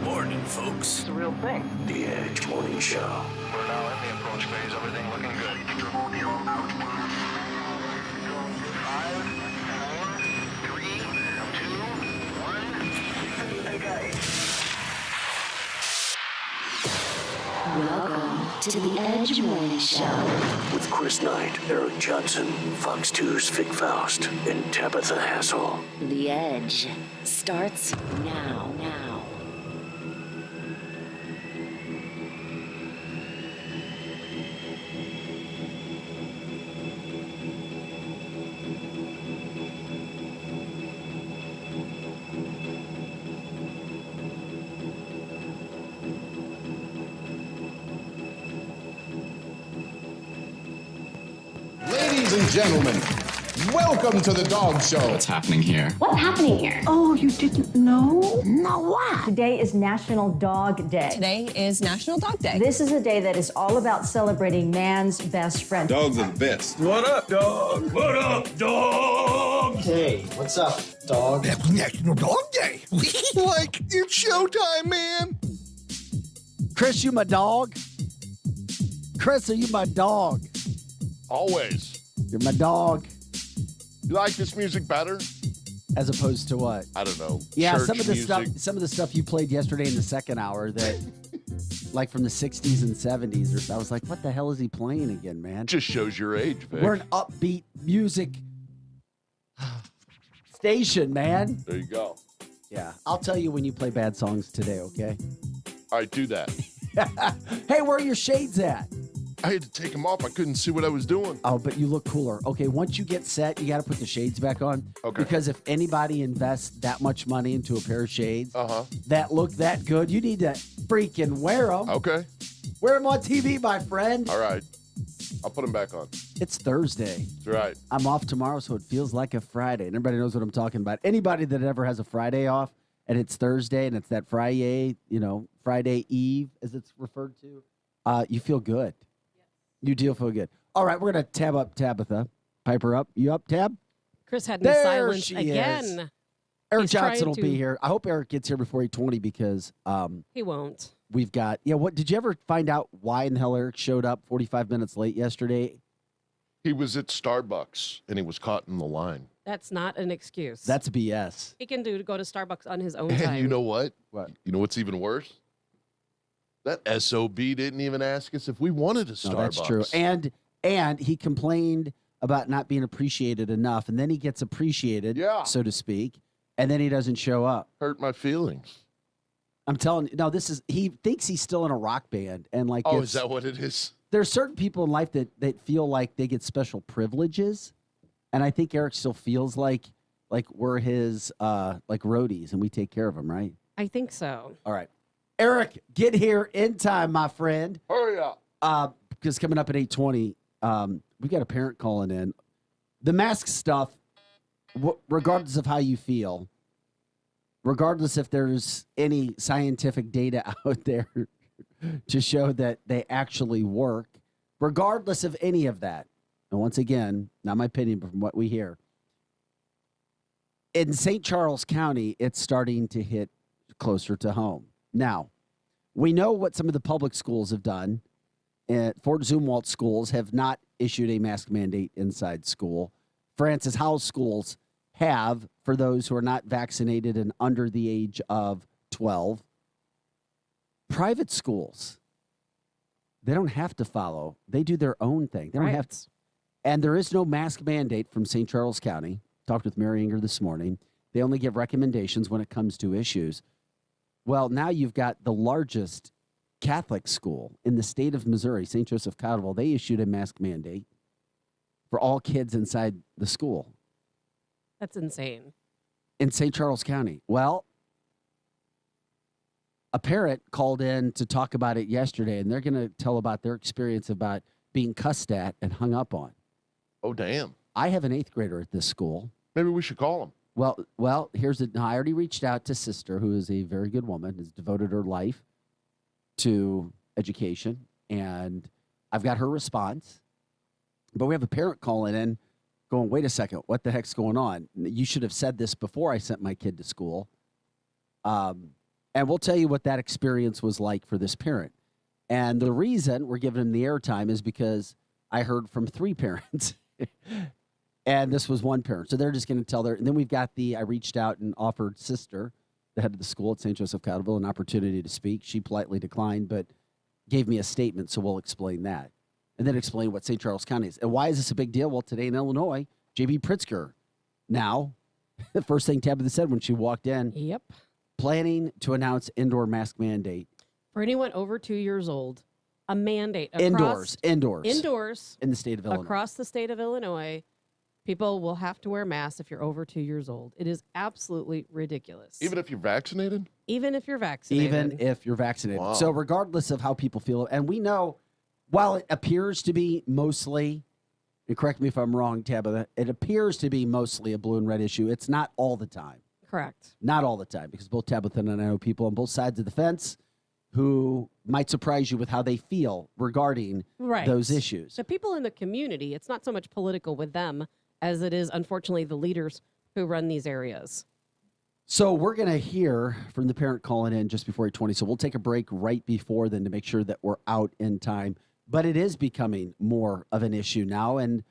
Morning, folks. It's a real thing. The Edge Morning Show. We're now in the approach phase. Everything looking good. 5, 4, 3, 2, 1. Okay. Welcome to the Edge Morning Show. With Chris Knight, Eric Johnson, Fox 2's Faust, and Tabitha Hassell. The Edge starts now. Ladies and gentlemen, welcome to the Dog Show. What's happening here? What's happening here? Oh, you didn't know? No, what? Today is National Dog Day. Today is National Dog Day. This is a day that is all about celebrating man's best friend. Dogs are the best. What up, dog? What up, dog? Hey, what's up, dog? That's National Dog Day. Like, it's showtime, man. Chris, you my dog? Chris, are you my dog? Always. You're my dog. You like this music better? As opposed to what? I don't know. Yeah, Church some of the music. stuff you played yesterday in the second hour that like from the 60s and 70s or so. I was like, what the hell is he playing again, man? Just shows your age, Vic. We're an upbeat music station, man. There you go. Yeah. I'll tell you when you play bad songs today, okay? All right, do that. Hey, where are your shades at? I had to take them off. I couldn't see what I was doing. Oh, but you look cooler. Okay, once you get set, you got to put the shades back on. Okay. Because if anybody invests that much money into a pair of shades Uh-huh. that look that good, you need to freaking wear them. Okay. Wear them on TV, my friend. All right. I'll put them back on. It's Thursday. That's right. I'm off tomorrow, so it feels like a Friday. And everybody knows what I'm talking about. Anybody that ever has a Friday off and it's Thursday and it's that Friday, Friday Eve, as it's referred to, you feel good. You do feel good. All right, we're going to tab up Tabitha. Pipe her up. You up, Tab? Chris had me There silence she again. is. Eric He's Johnson trying will to- be here. I hope Eric gets here before 8:20 because He won't. we've got. Yeah, what did you ever find out why in the hell Eric showed up 45 minutes late yesterday? He was at Starbucks, and he was caught in the line. That's not an excuse. That's BS. he can do to go to Starbucks on his own And time. you know what? What? You know what's even worse? That SOB didn't even ask us if we wanted a Starbucks. No, that's true. And he complained about not being appreciated enough, and then he gets appreciated, Yeah. so to speak, and then he doesn't show up. Hurt my feelings. I'm telling you, no, he thinks he's still in a rock band, and like, Oh, is that what it is? there's certain people in life that feel like they get special privileges, and I think Eric still feels like we're his like roadies, and we take care of him, right? I think so. All right, Eric, get here in time, my friend. Hurry up. Because coming up at 8:20, we got a parent calling in. The mask stuff, regardless of how you feel, regardless if there's any scientific data out there to show that they actually work, regardless of any of that. And once again, not my opinion, but from what we hear, in St. Charles County, it's starting to hit closer to home. Now, we know what some of the public schools have done. Fort Zumwalt schools have not issued a mask mandate inside school. Francis Howell schools have for those who are not vaccinated and under the age of 12. Private schools, they don't have to follow. They do their own thing. They don't have to. And there is no mask mandate from St. Charles County. Talked with Mary Inger this morning. They only give recommendations when it comes to issues. Well, now you've got the largest Catholic school in the state of Missouri, St. Joseph Cotterville. They issued a mask mandate for all kids inside the school. That's insane. In St. Charles County. Well, a parent called in to talk about it yesterday, and they're going to tell about their experience about being cussed at and hung up on. Oh, damn. I have an 8th grader at this school. Maybe we should call him. Well, here's the. I already reached out to sister, who is a very good woman, has devoted her life to education, and I've got her response. But we have a parent calling in going, wait a second, what the heck's going on? You should have said this before I sent my kid to school. And we'll tell you what that experience was like for this parent. And the reason we're giving him the airtime is because I heard from 3 parents. And this was one parent. So they're just going to tell and then we've got I reached out and offered sister, the head of the school at St. Joseph Cottleville, an opportunity to speak. She politely declined, but gave me a statement. So we'll explain that. And then explain what St. Charles County is. And why is this a big deal? Well, today in Illinois, J.B. Pritzker, now, the first thing Tabitha said when she walked in, Yep. planning to announce indoor mask mandate. For anyone over 2 years old, a mandate Indoors in the state of Illinois. across the state of Illinois. People will have to wear masks if you're over 2 years old. It is absolutely ridiculous. Even if you're vaccinated? Even if you're vaccinated. Even if you're vaccinated. Wow. So regardless of how people feel, and we know, while it appears to be mostly, and correct me if I'm wrong, Tabitha, it appears to be mostly a blue and red issue. It's not all the time. Correct. Not all the time, because both Tabitha and I know people on both sides of the fence who might surprise you with how they feel regarding Right. those issues. The people in the community, it's not so much political with them as it is, unfortunately, the leaders who run these areas. So we're going to hear from the parent calling in just before 8:20. So we'll take a break right before then to make sure that we're out in time. But it is becoming more of an issue now, and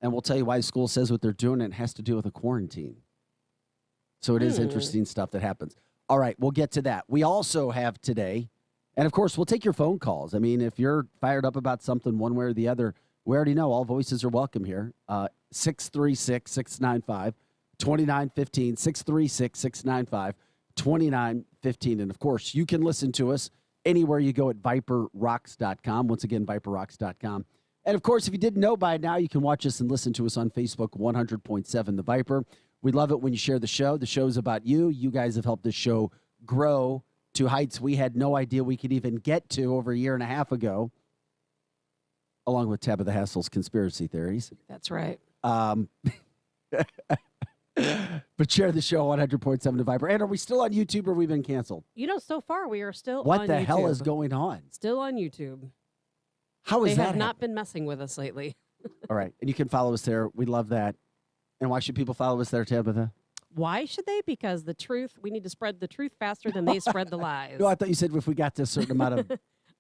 we'll tell you why the school says what they're doing, and it has to do with a quarantine. So it is interesting stuff that happens. All right, we'll get to that. We also have today, and of course, we'll take your phone calls. I mean, if you're fired up about something one way or the other, we already know all voices are welcome here. 636-695-2915, 636-695-2915. And of course, you can listen to us anywhere you go at viperrocks.com. Once again, viperrocks.com. And of course, if you didn't know by now, you can watch us and listen to us on Facebook, 100.7 The Viper. We love it when you share the show. The show's about you. You guys have helped this show grow to heights we had no idea we could even get to over a year and a half ago, along with Tabitha Hassell's conspiracy theories. That's right. But share the show, 100.7 The Viper. And are we still on YouTube or have we been canceled? You know, so far we are still What on the YouTube. hell is going on? Still on YouTube. How is They that have not happening? been messing with us lately. All right. And you can follow us there. We love that. And why should people follow us there, Tabitha? Why should they? Because the truth, we need to spread the truth faster than they spread the lies. No, I thought you said if we got to a certain amount of...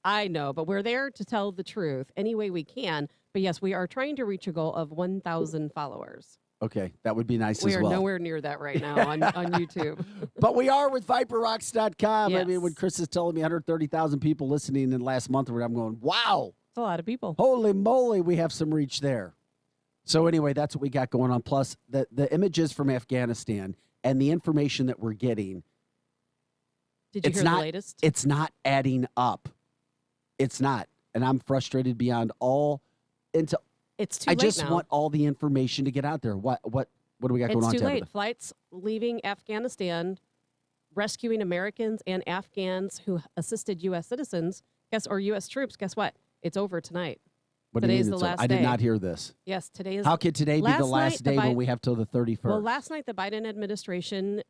I know, but we're there to tell the truth any way we can. But yes, we are trying to reach a goal of 1,000 followers. Okay, that would be nice We as are well. nowhere near that right now on YouTube. But we are with viperrocks.com. I mean, Yes. when Chris is telling me 130,000 people listening in the last month, I'm going, wow, It's a lot of people. holy moly, we have some reach there. So anyway, that's what we got going on. Plus, the images from Afghanistan and the information that we're getting, Did you it's hear not, the latest? it's not adding up. It's not. And I'm frustrated beyond all. Into, It's too I late just now. want all the information to get out there. What do we got going It's on, too Tabitha? late. Flights leaving Afghanistan, rescuing Americans and Afghans who assisted U.S. citizens, or U.S. troops. Guess what? It's over tonight. What do you Today's mean the it's over? last I did day. not hear this. Yes, today is. How could today be last the last night, the day when Biden- we have till the 31st? Well, last night the Biden administration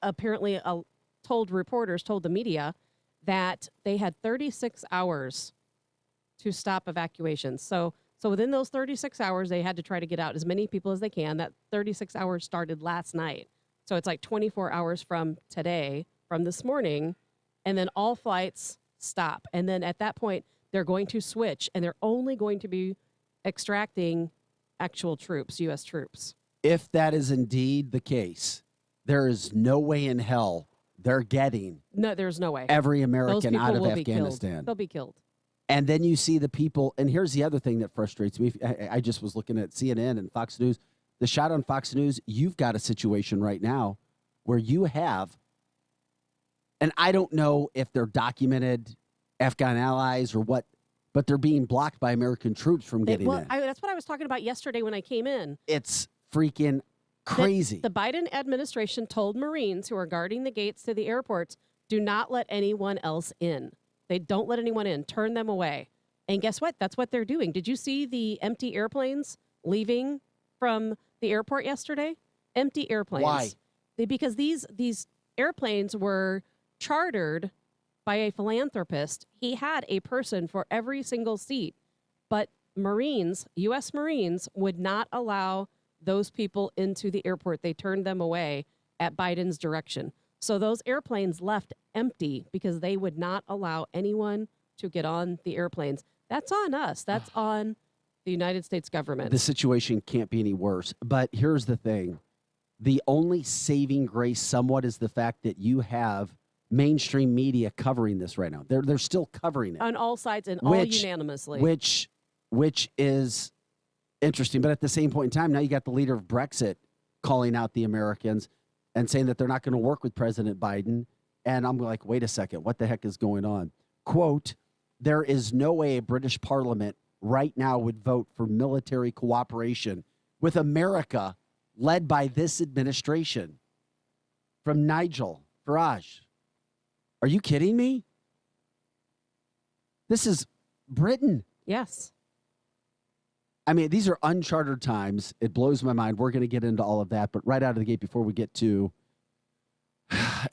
apparently told the media, that they had 36 hours to stop evacuations. So within those 36 hours, they had to try to get out as many people as they can. That 36 hours started last night. So it's like 24 hours from today, from this morning, and then all flights stop. And then at that point, they're going to switch, and they're only going to be extracting actual troops, U.S. troops. If that is indeed the case, there is no way in hell they're getting No, there's no way. every Those American people out of will be Afghanistan. killed. They'll be killed. And then you see the people, and here's the other thing that frustrates me. I just was looking at CNN and Fox News. The shot on Fox News, you've got a situation right now where you have, and I don't know if they're documented Afghan allies or what, but they're being blocked by American troops from getting in. That's what I was talking about yesterday when I came in. It's freaking crazy. The Biden administration told Marines who are guarding the gates to the airports, do not let anyone else in. They don't let anyone in. Turn them away. And guess what? That's what they're doing. Did you see the empty airplanes leaving from the airport yesterday? Empty airplanes. Why? Because these airplanes were chartered by a philanthropist. He had a person for every single seat. But Marines, U.S. Marines, would not allow those people into the airport. They turned them away at Biden's direction. So those airplanes left empty because they would not allow anyone to get on the airplanes. That's on us. That's on the United States government. The situation can't be any worse. But here's the thing. The only saving grace somewhat is the fact that you have mainstream media covering this right now. They're still covering it. On all sides and all unanimously. Which is interesting. But at the same point in time, now you got the leader of Brexit calling out the Americans and saying that they're not going to work with President Biden. And I'm like, wait a second, what the heck is going on? Quote, there is no way a British Parliament right now would vote for military cooperation with America led by this administration. From Nigel Farage. Are you kidding me? This is Britain. Yes. I mean, these are uncharted times. It blows my mind. We're going to get into all of that. But right out of the gate, before we get to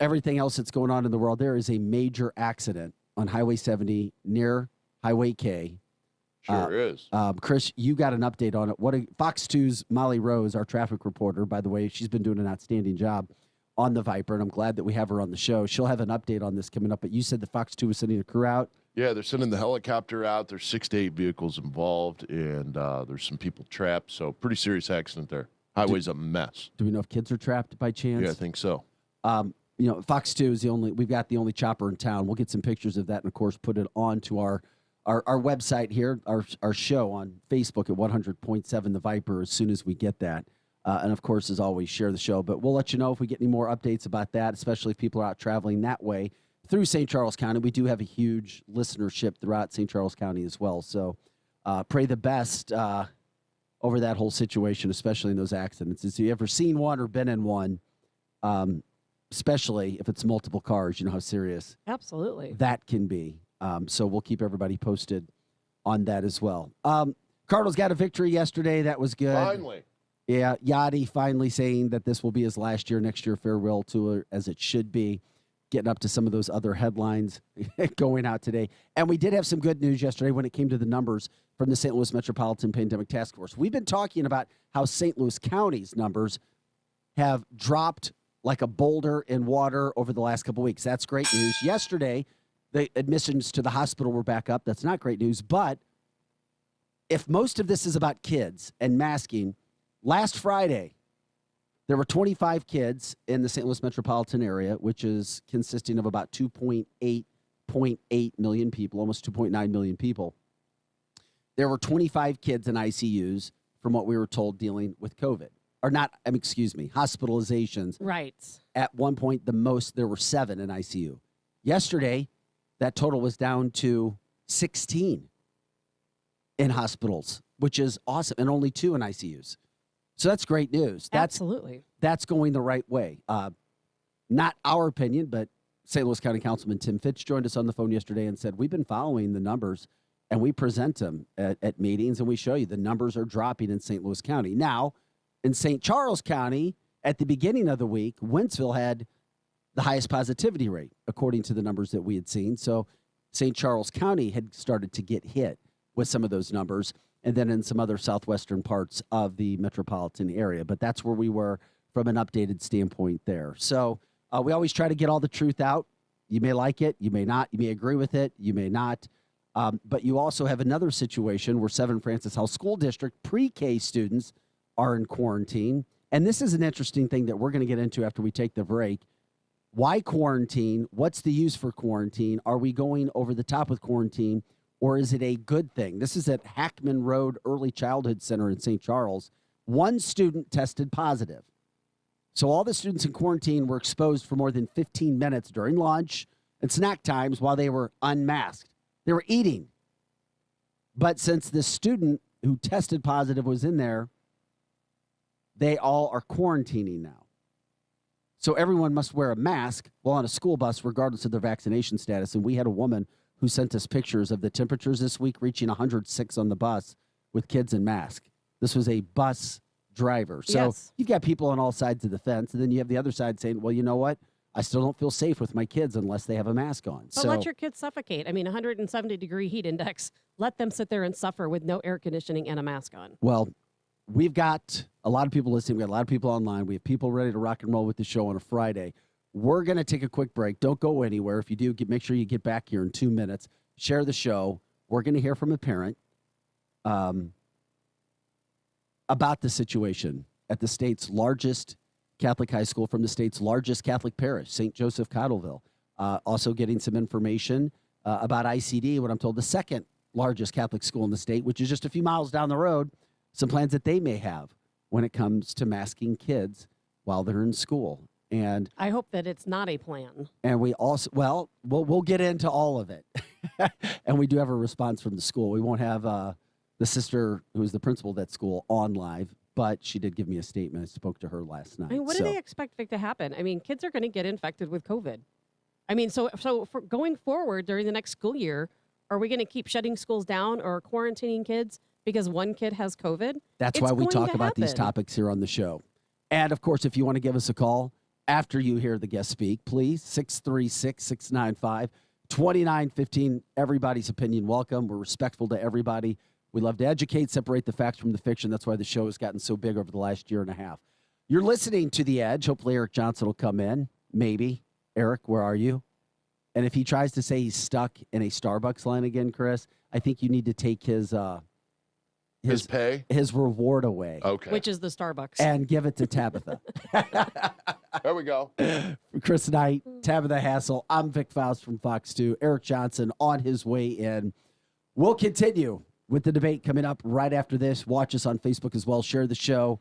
everything else that's going on in the world, there is a major accident on Highway 70 near Highway K. Sure is. Chris, you got an update on it. Fox 2's Molly Rose, our traffic reporter, by the way, she's been doing an outstanding job on the Viper, and I'm glad that we have her on the show. She'll have an update on this coming up. But you said the Fox 2 was sending a crew out? Yeah, they're sending the helicopter out. There's 6 to 8 vehicles involved, and there's some people trapped. So pretty serious accident there. Highway's a mess. Do we know if kids are trapped by chance? Yeah, I think so. Fox 2 is we've got the only chopper in town. We'll get some pictures of that and, of course, put it onto our website here, our show on Facebook at 100.7 The Viper as soon as we get that. And, of course, as always, share the show. But we'll let you know if we get any more updates about that, especially if people are out traveling that way through St. Charles County. We do have a huge listenership throughout St. Charles County as well. So pray the best over that whole situation, especially in those accidents. If you've ever seen one or been in one, especially if it's multiple cars, you know how serious Absolutely. that can be. So we'll keep everybody posted on that as well. Cardinals got a victory yesterday. That was good. Finally. Yeah, Yachty finally saying that this will be his last year. Next year, farewell tour, as it should be. Getting up to some of those other headlines going out today. And we did have some good news yesterday when it came to the numbers from the St. Louis Metropolitan Pandemic Task Force. We've been talking about how St. Louis County's numbers have dropped like a boulder in water over the last couple of weeks. That's great news. Yesterday, the admissions to the hospital were back up. That's not great news. But if most of this is about kids and masking, last Friday, there were 25 kids in the St. Louis metropolitan area, which is consisting of about 2.8 million people, almost 2.9 million people. There were 25 kids in ICUs, from what we were told, dealing with COVID. Or not, hospitalizations. Right. At one point, the most, there were 7 in ICU. Yesterday, that total was down to 16 in hospitals, which is awesome, and only 2 in ICUs. So that's great news. Absolutely. That's going the right way. Not our opinion, but St. Louis County Councilman Tim Fitch joined us on the phone yesterday and said, we've been following the numbers, and we present them at meetings, and we show you the numbers are dropping in St. Louis County. Now, in St. Charles County, at the beginning of the week, Wentzville had the highest positivity rate, according to the numbers that we had seen. So St. Charles County had started to get hit with some of those numbers, and then in some other southwestern parts of the metropolitan area. But that's where we were from an updated standpoint there. So we always try to get all the truth out. You may like it, you may not. You may agree with it, you may not. But you also have another situation where Seven Francis House School District pre-K students are in quarantine. And this is an interesting thing that we're going to get into after we take the break. Why quarantine? What's the use for quarantine? Are we going over the top with quarantine? Or is it a good thing? This is at Hackman Road Early Childhood Center in St. Charles. 1 student tested positive. So all the students in quarantine were exposed for more than 15 minutes during lunch and snack times while they were unmasked. They were eating. But since the student who tested positive was in there, they all are quarantining now. So everyone must wear a mask while on a school bus, regardless of their vaccination status. And we had a woman who sent us pictures of the temperatures this week reaching 106 on the bus with kids in mask. This was a bus driver. So Yes. You've got people on all sides of the fence, and then you have the other side saying, well, you know what? I still don't feel safe with my kids unless they have a mask on. But let your kids suffocate. 170-degree heat index. Let them sit there and suffer with no air conditioning and a mask on. Well, we've got a lot of people listening. We've got a lot of people online. We have people ready to rock and roll with the show on a Friday. We're going to take a quick break. Don't go anywhere. If you do, make sure you get back here in 2 minutes. Share the show. We're going to hear from a parent about the situation at the state's largest Catholic high school from the state's largest Catholic parish, St. Joseph Cottleville. Also getting some information about ICD, what I'm told, the second largest Catholic school in the state, which is just a few miles down the road, some plans that they may have when it comes to masking kids while they're in school. And I hope that it's not a plan. And we also, we'll get into all of it. And we do have a response from the school. We won't have the sister who's the principal of that school on live, but she did give me a statement. I spoke to her last night. I mean, what do they expect to happen? I mean, kids are going to get infected with COVID. I mean, so for going forward during the next school year, are we going to keep shutting schools down or quarantining kids because one kid has COVID? That's why we talk about these topics here on the show. And, of course, if you want to give us a call after you hear the guest speak, please, 636-695-2915. Everybody's opinion welcome. We're respectful to everybody. We love to educate, separate the facts from the fiction. That's why the show has gotten so big over the last year and a half. You're listening to The Edge. Hopefully Eric Johnson will come in. Maybe. Eric, where are you? And if he tries to say he's stuck in a Starbucks line again, Chris, I think you need to take his pay? His reward away. Okay. Which is the Starbucks. And give it to Tabitha. There we go. Chris Knight, Tabitha Hassell. I'm Vic Faust from Fox 2. Eric Johnson on his way in. We'll continue with the debate coming up right after this. Watch us on Facebook as well. Share the show.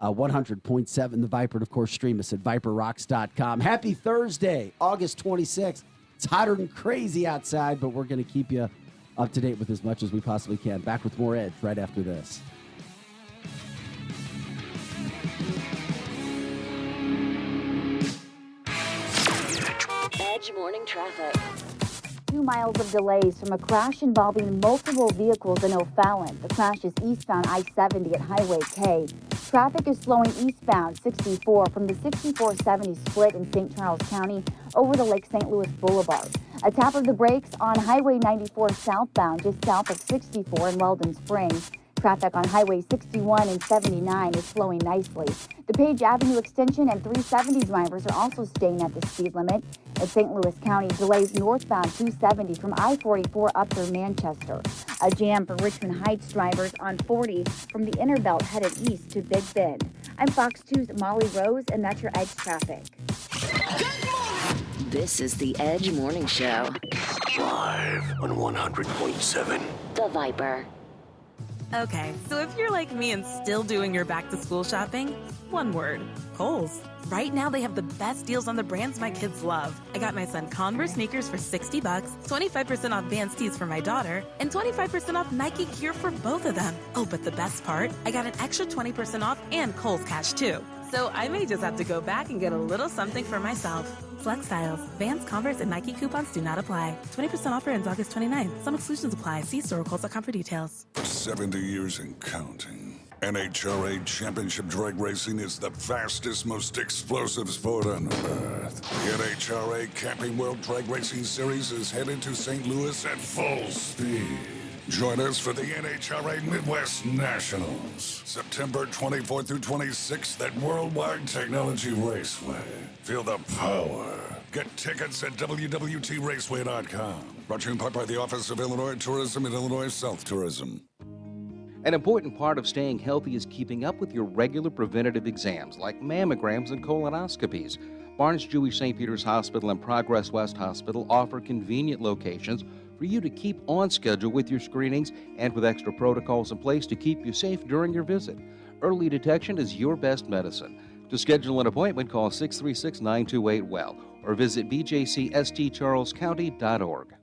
100.7 The Viper. And, of course, stream us at viperrocks.com. Happy Thursday, August 26th. It's hotter than crazy outside, but we're going to keep you up to date with as much as we possibly can. Back with more Edge right after this. Edge morning traffic. 2 miles of delays from a crash involving multiple vehicles in O'Fallon. The crash is eastbound I-70 at Highway K. Traffic is slowing eastbound 64 from the 6470 split in St. Charles County over the Lake St. Louis Boulevard. A tap of the brakes on Highway 94 southbound just south of 64 in Weldon Springs. Traffic on Highway 61 and 79 is flowing nicely. The Page Avenue extension and 370 drivers are also staying at the speed limit. At St. Louis County, delays northbound 270 from I-44 up through Manchester. A jam for Richmond Heights drivers on 40 from the Inner Belt headed east to Big Bend. I'm Fox 2's Molly Rose, and that's your Edge traffic. This is the Edge Morning Show. Live on 100.7. The Viper. Okay, so if you're like me and still doing your back-to-school shopping, one word, Kohl's. Right now, they have the best deals on the brands my kids love. I got my son Converse sneakers for $60, 25% off Vans tees for my daughter, and 25% off Nike gear for both of them. Oh, but the best part? I got an extra 20% off and Kohl's Cash, too. So I may just have to go back and get a little something for myself. Select styles. Vans, Converse, and Nike coupons do not apply. 20% offer ends August 29th. Some exclusions apply. See storecoles.com for details. 70 years and counting. NHRA Championship Drag Racing is the fastest, most explosive sport on earth. The NHRA Camping World Drag Racing Series is headed to St. Louis at full speed. Join us for the NHRA Midwest Nationals, September 24th through 26th at Worldwide Technology Raceway. Feel the power. Get tickets at WWTRaceway.com. Brought to you in part by the Office of Illinois Tourism and Illinois South Tourism. An important part of staying healthy is keeping up with your regular preventative exams like mammograms and colonoscopies. Barnes Jewish St. Peter's Hospital and Progress West Hospital offer convenient locations for you to keep on schedule with your screenings and with extra protocols in place to keep you safe during your visit. Early detection is your best medicine. To schedule an appointment, call 636-928-WELL or visit bjcstcharlescounty.org.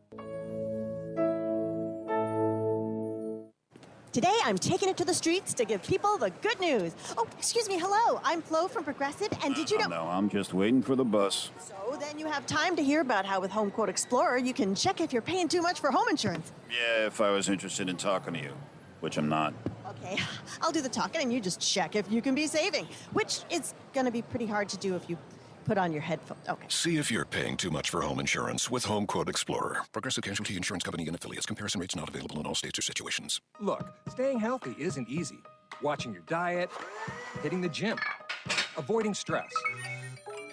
Today, I'm taking it to the streets to give people the good news. Oh, excuse me, hello. I'm Flo from Progressive, and did you know... No, I'm just waiting for the bus. So then you have time to hear about how with Home Quote Explorer, you can check if you're paying too much for home insurance. Yeah, if I was interested in talking to you, which I'm not. Okay, I'll do the talking, and you just check if you can be saving, which is going to be pretty hard to do if you put on your headphones. Okay. See if you're paying too much for home insurance with Home Quote Explorer. Progressive Casualty Insurance Company and affiliates. Comparison rates not available in all states or situations. Look, staying healthy isn't easy. Watching your diet, hitting the gym, avoiding stress.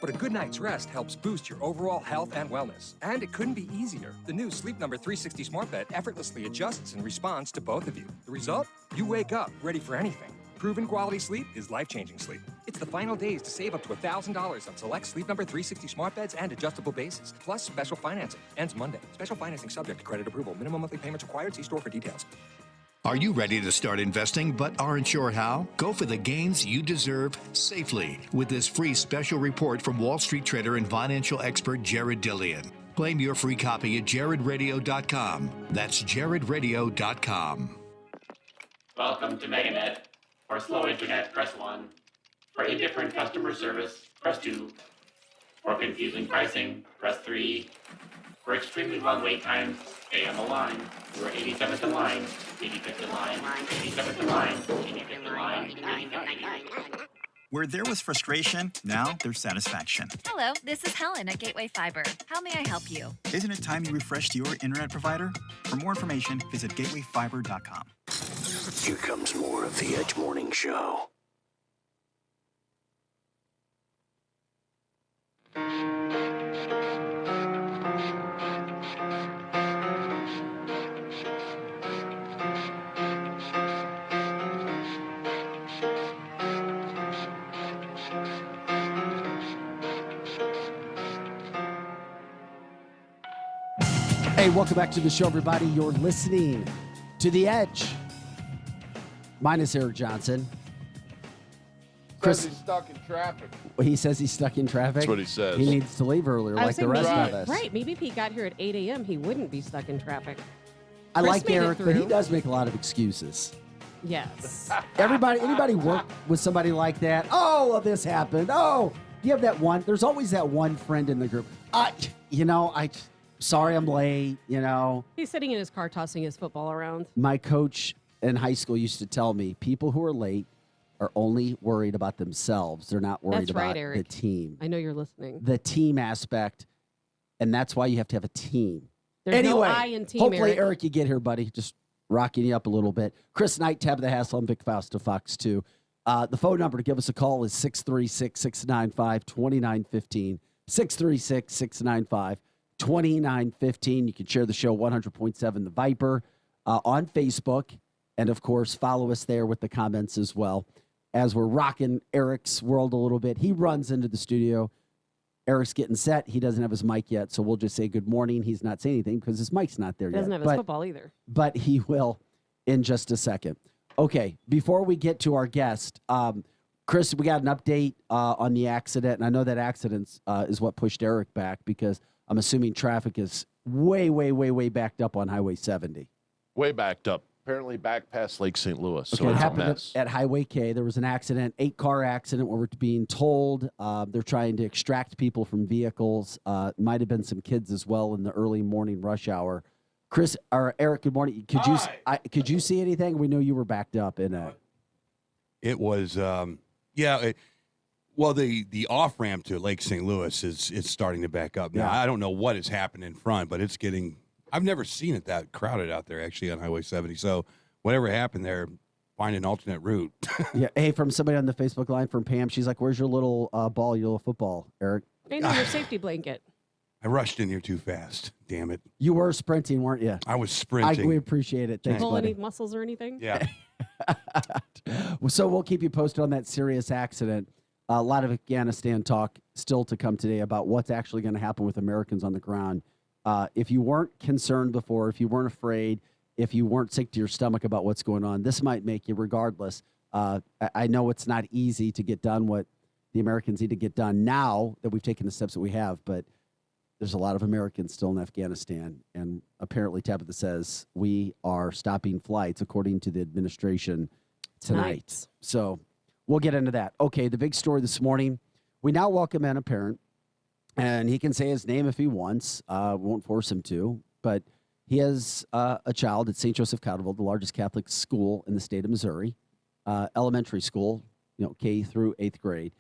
But a good night's rest helps boost your overall health and wellness. And it couldn't be easier. The new Sleep Number 360 smart bed effortlessly adjusts and responds to both of you. The result? You wake up ready for anything. Proven quality sleep is life-changing sleep. It's the final days to save up to $1,000 on select Sleep Number 360 smart beds and adjustable bases, plus special financing. Ends Monday. Special financing subject to credit approval. Minimum monthly payments required. See store for details. Are you ready to start investing but aren't sure how? Go for the gains you deserve safely with this free special report from Wall Street trader and financial expert Jared Dillian. Claim your free copy at jaredradio.com. That's jaredradio.com. Welcome to MegaNet. For slow internet, press 1. For indifferent customer service, press 2. For confusing pricing, press 3. For extremely long wait times, stay on the line. You are 87th in line, 85th in line, 87th in line, 85th in line, 85th. Where there was frustration, now there's satisfaction. Hello, this is Helen at Gateway Fiber. How may I help you? Isn't it time you refreshed your internet provider? For more information, visit gatewayfiber.com. Here comes more of the Edge Morning Show. Hey, welcome back to the show, everybody. You're listening to The Edge. Minus Eric Johnson. Chris, he's stuck in traffic. He says he's stuck in traffic. That's what he says. He needs to leave earlier, like the rest of us. Right. Maybe if he got here at 8 a.m., he wouldn't be stuck in traffic. I Chris like made it Eric, but he through. does make a lot of excuses. Yes. Anybody work with somebody like that? Oh, well, this happened. Oh, you have that one. There's always that one friend in the group. Sorry I'm late, He's sitting in his car tossing his football around. My coach in high school used to tell me people who are late are only worried about themselves. They're not worried That's right, about Eric. the team. I know you're listening. The team aspect, and that's why you have to have a team. There's anyway, no I in team, hopefully, Eric. you get here, buddy. Just rocking you up a little bit. Chris Knight, Tabitha Hassell, and Vic Faust of Fox 2. The phone number to give us a call is 636-695-2915. 636-695-2915. You can share the show 100.7 The Viper on Facebook. And, of course, follow us there with the comments as well. As we're rocking Eric's world a little bit, he runs into the studio. Eric's getting set. He doesn't have his mic yet, so we'll just say good morning. He's not saying anything because his mic's not there He yet. doesn't have his football either. But he will in just a second. Okay, before we get to our guest, Chris, we got an update on the accident, and I know that accident is what pushed Eric back because I'm assuming traffic is way, way, way, way backed up on Highway 70. Way backed up. Apparently back past Lake St. Louis. Okay, So it it's a happened mess. at Highway K. There was an accident, 8-car accident where we're being told they're trying to extract people from vehicles. Might have been some kids as well in the early morning rush hour. Chris or Eric, good morning. Could you see anything? We know you were backed up in a. It was, the off ramp to Lake St. Louis is starting to back up now. Yeah. I don't know what has happened in front, but it's getting. I've never seen it that crowded out there actually on Highway 70. So whatever happened there, find an alternate route. Yeah. Hey, from somebody on the Facebook line from Pam, she's like, "Where's your little ball, your little football, Eric?" I know your safety blanket. I rushed in here too fast. Damn it! You were sprinting, weren't you? I was sprinting. We appreciate it. Thanks, Pull buddy. any muscles or anything? Yeah. So we'll keep you posted on that serious accident. A lot of Afghanistan talk still to come today about what's actually going to happen with Americans on the ground. If you weren't concerned before, if you weren't afraid, if you weren't sick to your stomach about what's going on, this might make you regardless. I know it's not easy to get done what the Americans need to get done now that we've taken the steps that we have, but there's a lot of Americans still in Afghanistan, and apparently Tabitha says we are stopping flights according to the administration tonight. So we'll get into that. Okay, the big story this morning, we now welcome in a parent, and he can say his name if he wants. Won't force him to, but he has a child at St. Joseph Cotterville, the largest Catholic school in the state of Missouri, elementary school, K through 8th grade.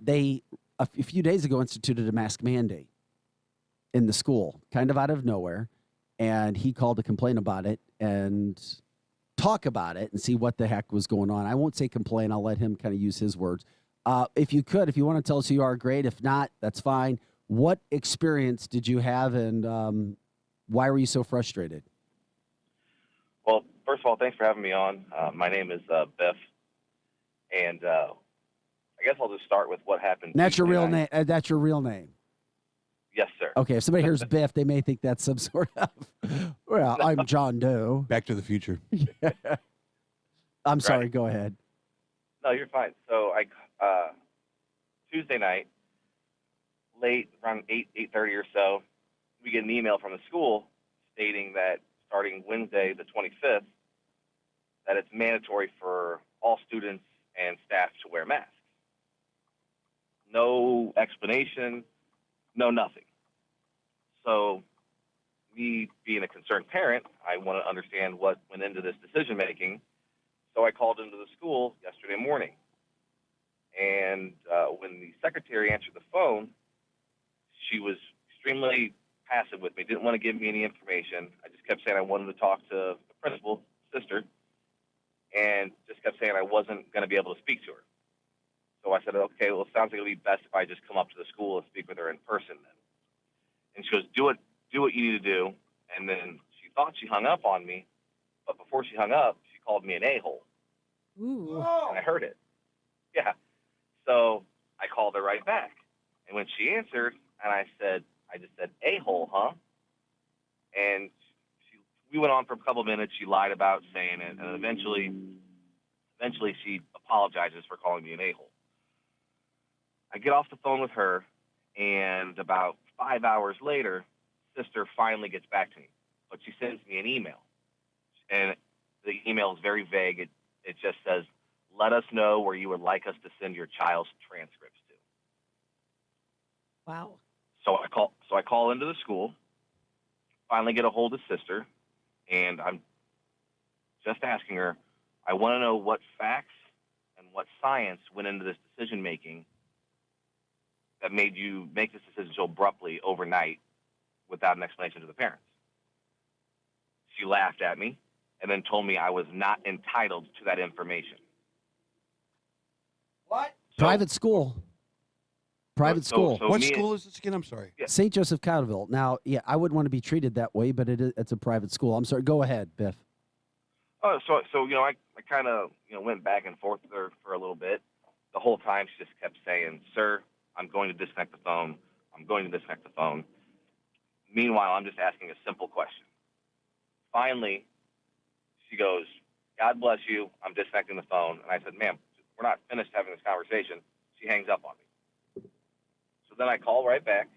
They, a few days ago, instituted a mask mandate in the school, kind of out of nowhere, and he called to complain about it and talk about it and see what the heck was going on. I won't say complain. I'll let him kind of use his words. If you want to tell us who you are, great. If not, that's fine. What experience did you have, and why were you so frustrated? Well, first of all, thanks for having me on. My name is Biff, and I guess I'll just start with what happened. And that's your Tuesday real night. name. That's your real name. Yes, sir. Okay, if somebody hears Biff, they may think that's some sort of. Well, I'm John Doe. Back to the Future. I'm sorry. Right. Go ahead. No, you're fine. So Tuesday night, late around 8:30 or so, we get an email from the school stating that starting Wednesday, the 25th, that it's mandatory for all students and staff to wear masks. No explanation, no nothing. So, me being a concerned parent, I want to understand what went into this decision making. So I called into the school yesterday morning. And when the secretary answered the phone, she was extremely passive with me, didn't want to give me any information. I just kept saying I wanted to talk to the principal, sister, and just kept saying I wasn't going to be able to speak to her. So I said, okay, well, it sounds like it would be best if I just come up to the school and speak with her in person then. And she goes, do what you need to do. And then she thought she hung up on me, but before she hung up, she called me an a-hole. Ooh. And I heard it. Yeah. So I called her right back. And when she answered, and I just said, a-hole, huh? And we went on for a couple of minutes. She lied about saying it. And eventually she apologizes for calling me an a-hole. I get off the phone with her, and about 5 hours later, sister finally gets back to me. But she sends me an email. And the email is very vague. It just says, let us know where you would like us to send your child's transcripts to. Wow. So I call into the school, finally get a hold of sister, and I'm just asking her, I want to know what facts and what science went into this decision making that made you make this decision so abruptly overnight without an explanation to the parents. She laughed at me and then told me I was not entitled to that information. What? Private school. Private school. What school is this again? I'm sorry. St. Joseph Cotterville. Now, yeah, I wouldn't want to be treated that way, but it's a private school. I'm sorry. Go ahead, Biff. Oh, so I kind of went back and forth with her for a little bit. The whole time she just kept saying, "Sir, I'm going to disconnect the phone. I'm going to disconnect the phone." Meanwhile, I'm just asking a simple question. Finally, she goes, "God bless you. I'm disconnecting the phone." And I said, "Ma'am, we're not finished having this conversation." She hangs up on me. So then I call right back,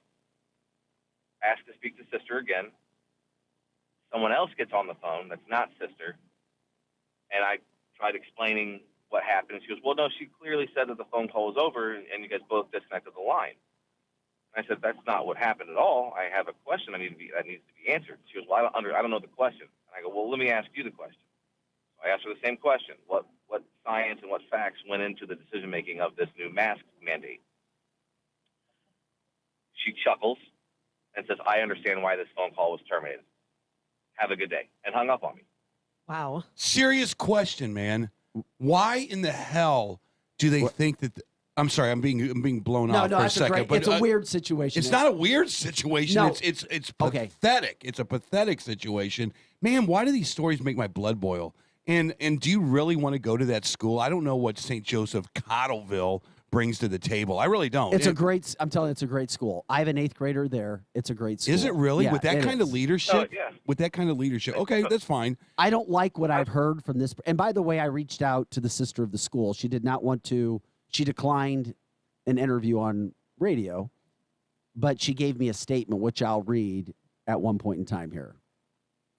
ask to speak to sister again. Someone else gets on the phone that's not sister, and I tried explaining what happened. She goes, "Well, no, she clearly said that the phone call was over, and you guys both disconnected the line." And I said, "That's not what happened at all. I have a question that needs to be answered." She goes, "Well, I don't know the question." And I go, "Well, let me ask you the question." So I asked her the same question. What science and what facts went into the decision-making of this new mask mandate? She chuckles and says, "I understand why this phone call was terminated. Have a good day," and hung up on me. Wow. Serious question, man. Why in the hell do they think that? I'm sorry, I'm being blown off for a second. But it's a weird situation. It's not a weird situation. No. It's pathetic. It's a pathetic situation. Man, why do these stories make my blood boil? And do you really want to go to that school? I don't know what St. Joseph Cottleville brings to the table. I really don't. I'm telling you, it's a great school. I have an 8th grader there. It's a great school. Is it really? Yeah, With that kind of leadership? Oh, yeah. With that kind of leadership. Okay, that's fine. I don't like what I've heard from this. And by the way, I reached out to the sister of the school. She did not want to. She declined an interview on radio, but she gave me a statement, which I'll read at one point in time here.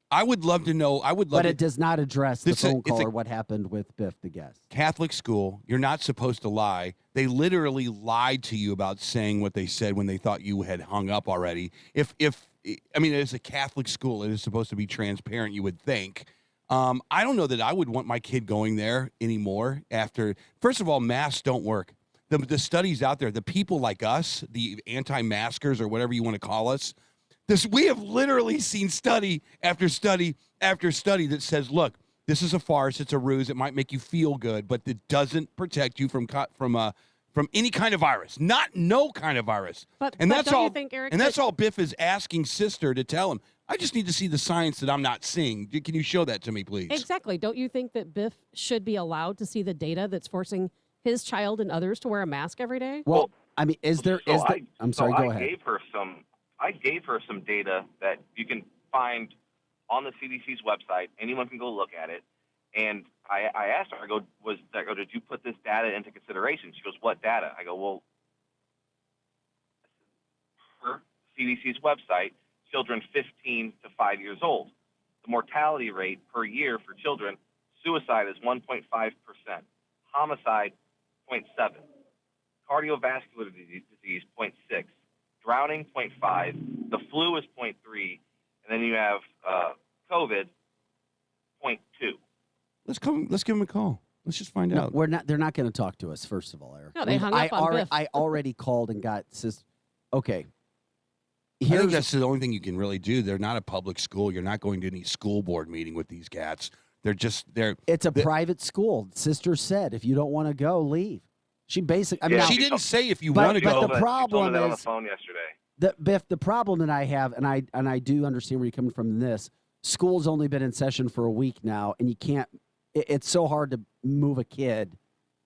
I would love to know. But it does not address the phone call or what happened with Biff, the guest. Catholic school. You're not supposed to lie. They literally lied to you about saying what they said when they thought you had hung up already. I mean, it's a Catholic school. It is supposed to be transparent, you would think. I don't know that I would want my kid going there anymore after. First of all, masks don't work. The studies out there, the people like us, the anti-maskers or whatever you want to call us, we have literally seen study after study after study that says, look, this is a farce. It's a ruse. It might make you feel good, but it doesn't protect you from from any kind of virus, not no kind of virus. But that's don't all. you think, Eric, and that's that- all Biff is asking Sister to tell him. I just need to see the science that I'm not seeing. Can you show that to me, please? Exactly. Don't you think that Biff should be allowed to see the data that's forcing his child and others to wear a mask every day? Well, I mean, I'm sorry, go ahead. I gave her some data that you can find on the CDC's website. Anyone can go look at it. And I asked her, I go, did you put this data into consideration? She goes, what data? I go, well, per CDC's website, children 15 to 5 years old. The mortality rate per year for children, suicide is 1.5%, homicide 0.7, cardiovascular disease 0.6, drowning 0.5, the flu is 0.3, and then you have COVID 0.2. Let's give him a call. Let's just find out. They're not going to talk to us. First of all, Eric. No, they hung up on Biff. I already called and got. Okay. I think that's the only thing you can really do. They're not a public school. You're not going to any school board meeting with these cats. It's a private school. Sister said, if you don't want to go, leave. She basically. She didn't say if you want to go. But the problem is on the is phone yesterday. Biff. The problem that I have, and I do understand where you're coming from in this. School's only been in session for a week now, and you can't. It's so hard to move a kid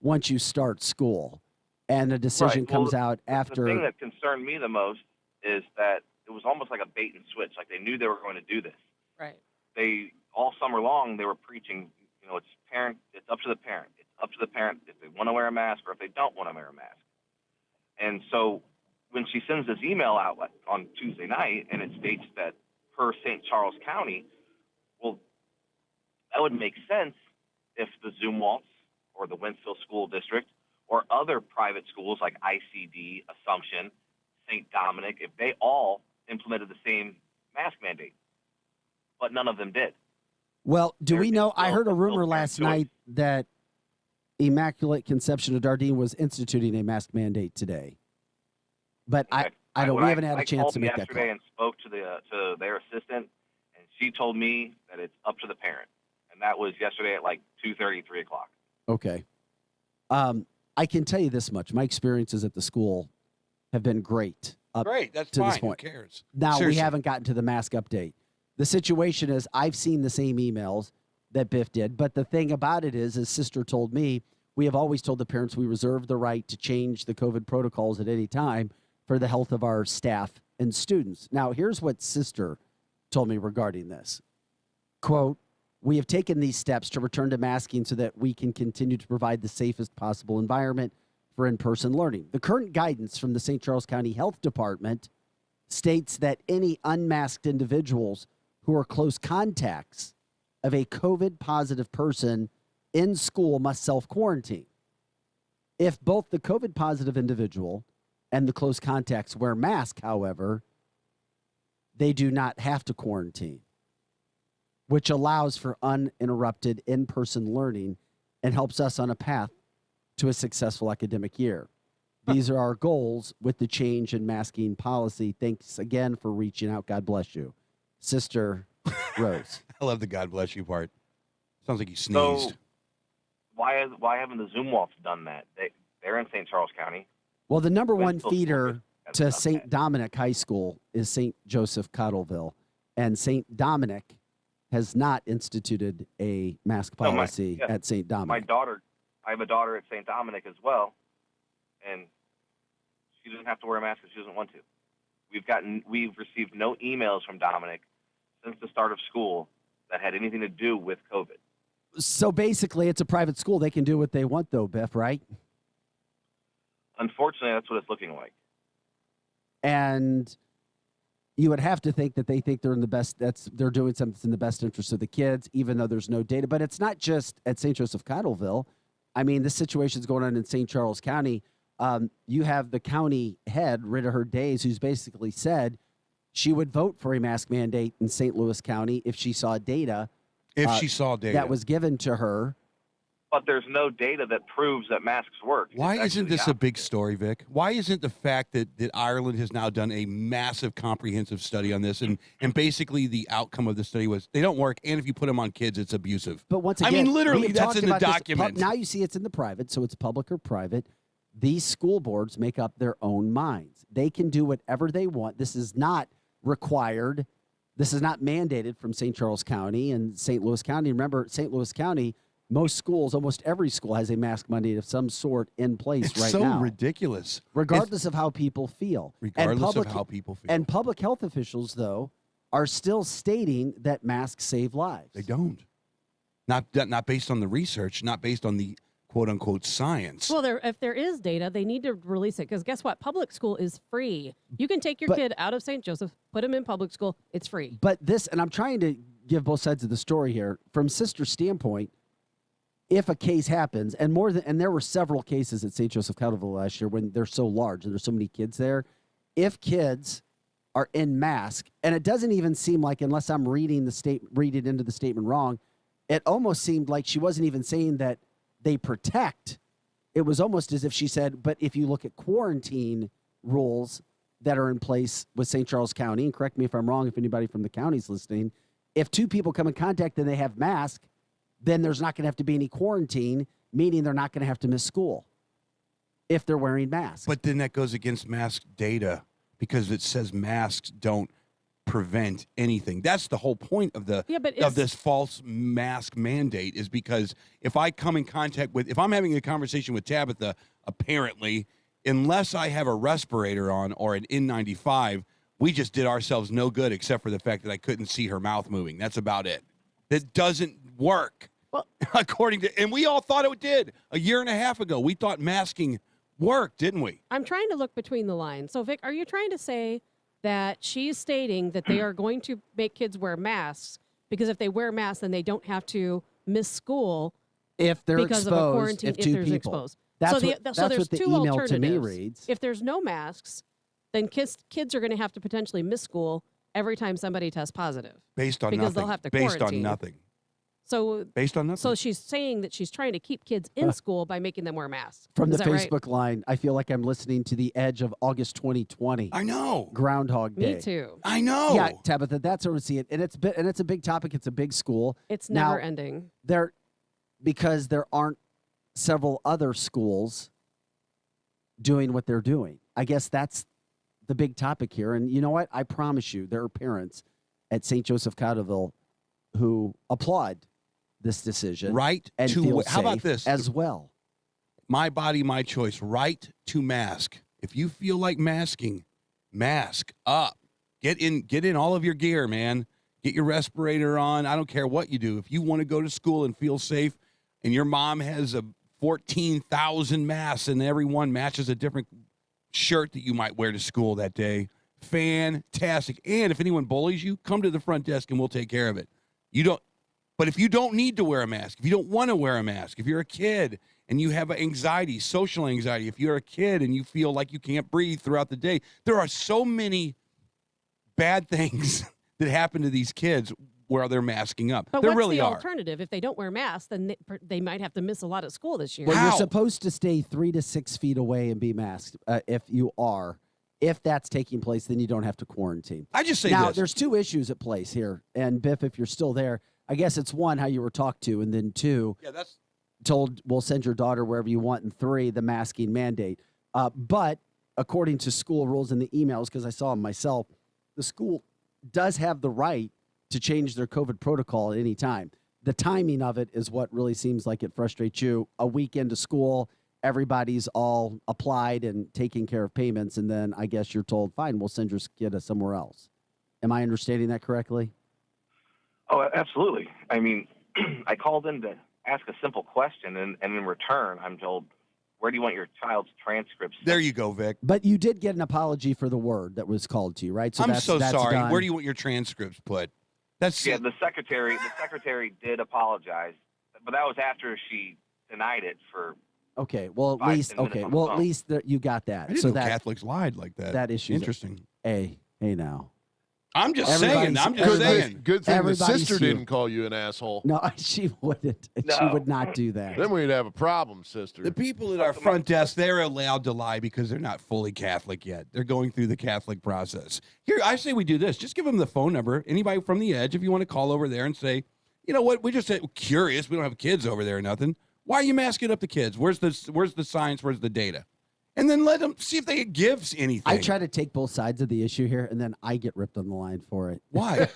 once you start school, and a decision comes out after. The thing that concerned me the most is that it was almost like a bait and switch. Like they knew they were going to do this. Right. They all summer long they were preaching. It's up to the parent. It's up to the parent if they want to wear a mask or if they don't want to wear a mask. And so when she sends this email out on Tuesday night and it states that per St. Charles County, well, that would make sense if the Zumwalt's or the Wentzville School District or other private schools like ICD, Assumption, St. Dominic, if they all implemented the same mask mandate. But none of them did. Well, we know? I heard a rumor last night that Immaculate Conception of Dardenne was instituting a mask mandate today. But we haven't had a chance to make that call. I called yesterday and spoke to their assistant, and she told me that it's up to the parent. And that was yesterday at like 2:30, 3 o'clock. Okay. I can tell you this much. My experiences at the school have been great. Great. That's to fine. this point. Who cares? Now, Seriously. we haven't gotten to the mask update. The situation is I've seen the same emails that Biff did, but the thing about it is, as Sister told me, we have always told the parents we reserve the right to change the COVID protocols at any time for the health of our staff and students. Now, here's what Sister told me regarding this. Quote, we have taken these steps to return to masking so that we can continue to provide the safest possible environment for in-person learning. The current guidance from the St. Charles County Health Department states that any unmasked individuals who are close contacts of a COVID-positive person in school must self-quarantine. If both the COVID-positive individual and the close contacts wear masks, however, they do not have to quarantine, which allows for uninterrupted in-person learning and helps us on a path to a successful academic year. These are our goals with the change in masking policy. Thanks again for reaching out. God bless you. Sister Rose. I love the God bless you part. Sounds like you sneezed. So why haven't the Zumwalt's done that? They're in St. Charles County. Well, the number one Wentzville feeder School to has done St. Dominic High School is St. Joseph Cottleville, and St. Dominic has not instituted a mask policy at St. Dominic. I have a daughter at St. Dominic as well, and she doesn't have to wear a mask if she doesn't want to. We've received no emails from Dominic since the start of school that had anything to do with COVID. So basically, it's a private school. They can do what they want, though, Biff, right? Unfortunately, that's what it's looking like. And you would have to think that they think they're in the best. They're doing something that's in the best interest of the kids, even though there's no data. But it's not just at St. Joseph Cottleville. I mean, this situation's going on in St. Charles County. You have the county head, Rita Hurd Days, who's basically said she would vote for a mask mandate in St. Louis County if she saw data. That was given to her. But there's no data that proves that masks work. Why isn't this a big story, Vic? Why isn't the fact that Ireland has now done a massive comprehensive study on this and basically the outcome of the study was they don't work, and if you put them on kids, it's abusive. But once again, I mean, literally, we that's talked in the about this. document. Now you see it's in the private, so it's public or private. these school boards make up their own minds. They can do whatever they want. This is not required. This is not mandated from St. Charles County and St. Louis County. Remember, St. Louis County, most schools, almost every school has a mask mandate of some sort in place It's right so now. ridiculous. Regardless of how people feel. Regardless of how people feel. And public health officials, though, are still stating that masks save lives. They don't. Not based on the research, not based on the quote-unquote science. Well, if there is data, they need to release it because guess what? Public school is free. You can take your kid out of St. Joseph, put him in public school. It's free. But this, and I'm trying to give both sides of the story here. From Sister's standpoint, if a case happens, and there were several cases at St. Joseph Countyville last year when they're so large and there's so many kids there, if kids are in mask, and it doesn't even seem like, unless I'm read it into the statement wrong, it almost seemed like she wasn't even saying that they protect. It was almost as if she said, but if you look at quarantine rules that are in place with St. Charles County, and correct me if I'm wrong, if anybody from the county's listening, if two people come in contact and they have masks, then there's not going to have to be any quarantine, meaning they're not going to have to miss school if they're wearing masks. But then that goes against mask data because it says masks don't prevent anything. That's the whole point of this false mask mandate, is because if I come in contact with, if I'm having a conversation with Tabitha, apparently, unless I have a respirator on or an N95, we just did ourselves no good except for the fact that I couldn't see her mouth moving. That's about it. That doesn't work. Well, and we all thought it did a year and a half ago. We thought masking worked, didn't we? I'm trying to look between the lines. So, Vic, are you trying to say that she's stating that they are going to make kids wear masks because if they wear masks, then they don't have to miss school if they're because exposed, of a quarantine, if two there's people. exposed. That's so what there's the two email alternatives. to me reads. If there's no masks, then kids are going to have to potentially miss school every time somebody tests positive. Based on because nothing. they'll have to Based quarantine. on nothing. So based on nothing. So she's saying that she's trying to keep kids in school by making them wear masks. From the Is that right? Facebook line, I feel like I'm listening to the edge of August 2020. I know. Groundhog Day. Me too. I know. Yeah, Tabitha, that's where we see it. And it's a big topic. It's a big school. It's Now, never ending. Because there aren't several other schools doing what they're doing. I guess that's the big topic here. And you know what? I promise you, there are parents at St. Joseph Countyville who applaud this decision. Right and to feel how about safe this as well? My body, my choice. Right to mask. If you feel like masking, mask up. Get in all of your gear, man. Get your respirator on. I don't care what you do. If you want to go to school and feel safe, and your mom has 14,000 masks and every one matches a different shirt that you might wear to school that day, fantastic. And if anyone bullies you, come to the front desk and we'll take care of it. But if you don't need to wear a mask, if you don't want to wear a mask, if you're a kid and you have anxiety, social anxiety, if you're a kid and you feel like you can't breathe throughout the day, there are so many bad things that happen to these kids where they're masking up. But there what's really the are. alternative? If they don't wear masks, then they might have to miss a lot of school this year. Well, you're supposed to stay 3 to 6 feet away and be masked. If you are, if that's taking place, then you don't have to quarantine. I just say now, this. there's two issues at place here. And Biff, if you're still there, I guess it's one, how you were talked to, and then two, told we'll send your daughter wherever you want, and three, the masking mandate. But according to school rules in the emails, because I saw them myself, the school does have the right to change their COVID protocol at any time. The timing of it is what really seems like it frustrates you. A week into school, everybody's all applied and taking care of payments, and then I guess you're told, fine, we'll send your kid somewhere else. Am I understanding that correctly? Oh, absolutely. I mean, I called in to ask a simple question, and in return, I'm told, where do you want your child's transcripts? There you go, Vic. But you did get an apology for the word that was called to you, right? I'm so sorry. done. Where do you want your transcripts put? That's The secretary did apologize, but that was after she denied it for. Okay, well, at 5, least 10 minutes okay, on the well, phone. at least you got that. I didn't so know that Catholics lied like that. That issue. Interesting. Hey now. I'm just saying. Good thing the everybody's sister human. didn't call you an asshole. No, she wouldn't. She would not do that. Then we'd have a problem, sister. The people at our front desk, they're allowed to lie because they're not fully Catholic yet. They're going through the Catholic process. Here, I say we do this. Just give them the phone number. Anybody from the Edge, if you want to call over there and say, you know what, we just curious. We don't have kids over there or nothing. Why are you masking up the kids? Where's the science? Where's the data? and then let them see if they gives anything. I try to take both sides of the issue here, and then I get ripped on the line for it. Why?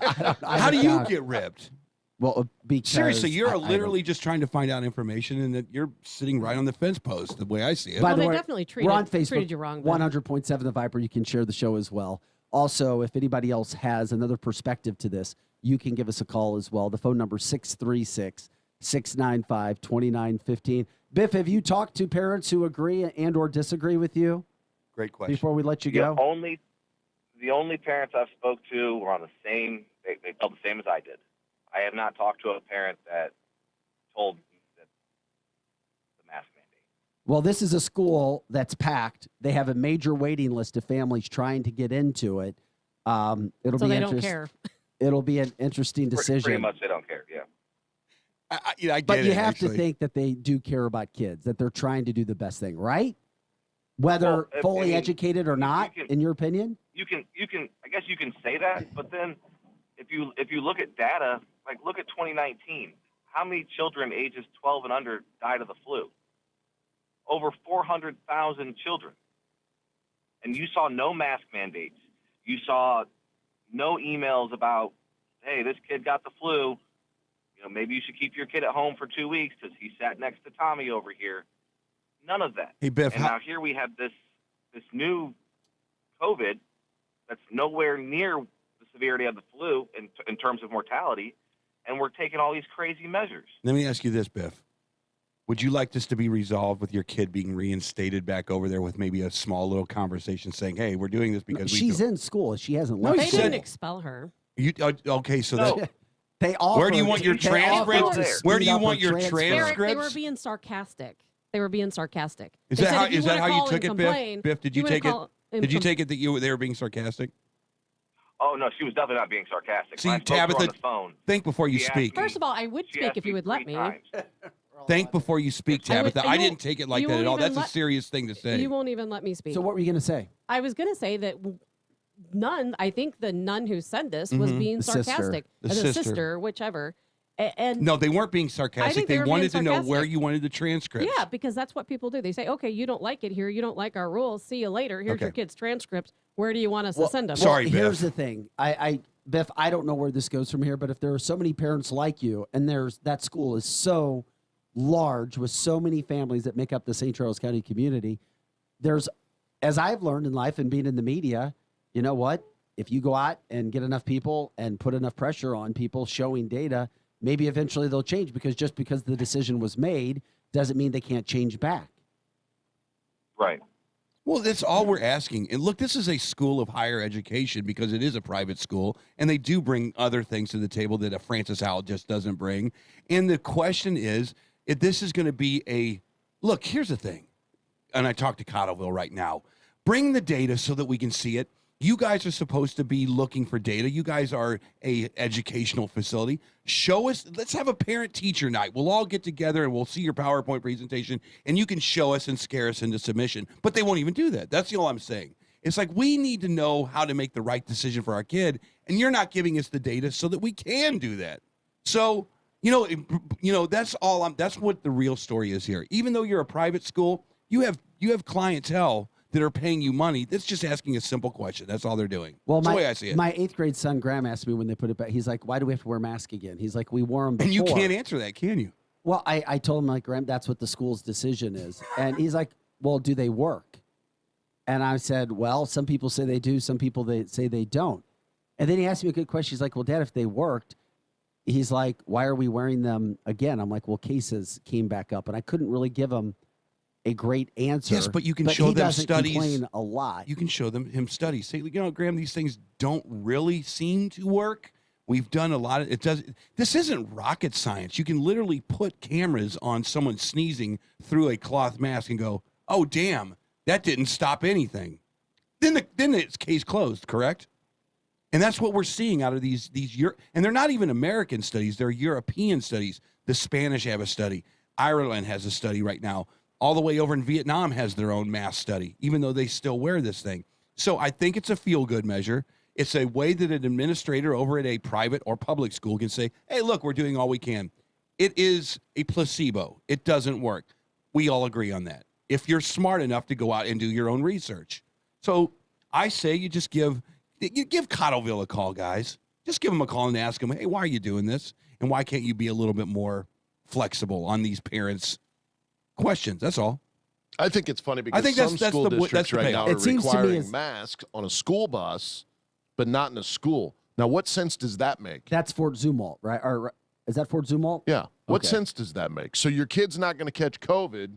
I How do you don't- get ripped? Well, because Seriously, you're I literally just trying to find out information, and that you're sitting right on the fence post. The way I see it. By Well, the they way, definitely we're on treated Facebook, you wrong. Ben. 100.7 The Viper. You can share the show as well. Also, if anybody else has another perspective to this, you can give us a call as well. The phone number 636-695-2915. Biff, have you talked to parents who agree and or disagree with you? Great question. Before we let you The go. only parents I've spoke to were on the same. They felt the same as I did. I have not talked to a parent that told me that the mask mandate. Well, this is a school that's packed. They have a major waiting list of families trying to get into it. It'll So be they don't care. It'll be an interesting decision. Pretty much, they don't care. Yeah. I get But you it, have actually. to think that they do care about kids, that they're trying to do the best thing, right? Whether Well, I fully mean, educated or not, in your opinion? You can. I guess you can say that, but then if you look at data, like look at 2019, how many children ages 12 and under died of the flu? Over 400,000 children. And you saw no mask mandates. You saw no emails about, hey, this kid got the flu. You know, maybe you should keep your kid at home for 2 weeks because he sat next to Tommy over here. None of that. Hey, Biff, And now here we have this new COVID that's nowhere near the severity of the flu in terms of mortality, and we're taking all these crazy measures. Let me ask you this, Biff. Would you like this to be resolved with your kid being reinstated back over there with maybe a small little conversation saying, hey, we're doing this because She's in school. She hasn't No, left They school. didn't expel her. You okay? So No. that They offer, where do you want your they offer transcript? to Where speed do you up want her your transcript. Eric, they were transcripts? being sarcastic. They were being sarcastic. Is They that said how if you is that wanna how you call took and it, Biff? complain, Biff, did you wanna take it? call and Did you com- take it that they were being sarcastic? Oh, no, she was definitely not being sarcastic. See, When I spoke to her Tabitha, on the phone, think before you she asked speak. me- First of all, I would she speak asked if you would let 3 me. times. Think before you speak, I would- Tabitha. you I didn't won't- take it like you that at won't all. even That's a let- serious thing to say. You won't even let me speak. So what were you going to say? I was going to say that I think the nun who said this was Mhm. being The sister. sarcastic. The The sister. sister, whichever. And No, they weren't being I sarcastic. think They were being wanted to know where sarcastic. you wanted the transcripts. Yeah, because that's what people do. They say, okay, you don't like it here. You don't like our rules. See you later. Here's your Okay. kid's transcripts. Where do you want us Well, to send them? sorry, here's Biff. the thing. Biff, I don't know where this goes from here, but if there are so many parents like you, and that school is so large with so many families that make up the St. Charles County community, there's, as I've learned in life and being in the media, you know what? If you go out and get enough people and put enough pressure on people showing data, maybe eventually they'll change, because just because the decision was made doesn't mean they can't change back. Right. Well, that's all we're asking. And look, this is a school of higher education because it is a private school, and they do bring other things to the table that a Francis Howell just doesn't bring. And the question is, if this is going to be look, here's the thing, and I talked to Cottleville right now. Bring the data so that we can see it. You guys are supposed to be looking for data. You guys are a educational facility. Show us. Let's have a parent-teacher night. We'll all get together and we'll see your PowerPoint presentation, and you can show us and scare us into submission. But they won't even do that. That's all I'm saying. It's like we need to know how to make the right decision for our kid, and you're not giving us the data so that we can do that. So, that's all. That's what the real story is here. Even though you're a private school, you have clientele that are paying you money. That's just asking a simple question. That's all they're doing. Well, That's the way I see it. my 8th grade son, Graham, asked me when they put it back. He's like, why do we have to wear masks again? He's like, we wore them before. And you can't answer that, can you? Well, I told him, like, Graham, that's what the school's decision is. And he's like, well, do they work? And I said, well, some people say they do. Some people they say they don't. And then he asked me a good question. He's like, well, Dad, if they worked, he's like, why are we wearing them again? I'm like, well, cases came back up. And I couldn't really give him a great answer. Yes, but you can but show he them doesn't studies. complain a lot. You can show him studies. Say, Graham, these things don't really seem to work. We've done a lot of it. This isn't rocket science. You can literally put cameras on someone sneezing through a cloth mask and go, oh, damn, that didn't stop anything. Then it's case closed, correct? And that's what we're seeing out of these and they're not even American studies. They're European studies. The Spanish have a study. Ireland has a study right now. All the way over in Vietnam has their own mask study, even though they still wear this thing. So I think it's a feel-good measure. It's a way that an administrator over at a private or public school can say, hey, look, we're doing all we can. It is a placebo. It doesn't work. We all agree on that. if you're smart enough to go out and do your own research. So I say you just give Cottleville a call, guys. Just give them a call and ask them, hey, why are you doing this? And why can't you be a little bit more flexible on these parents' questions? That's all. I think it's funny because some school districts right now are requiring masks on a school bus, but not in a school. Now, what sense does that make? That's Fort Zumwalt, right? Or is that Fort Zumwalt? Yeah. What Okay. sense does that make? So your kid's not going to catch COVID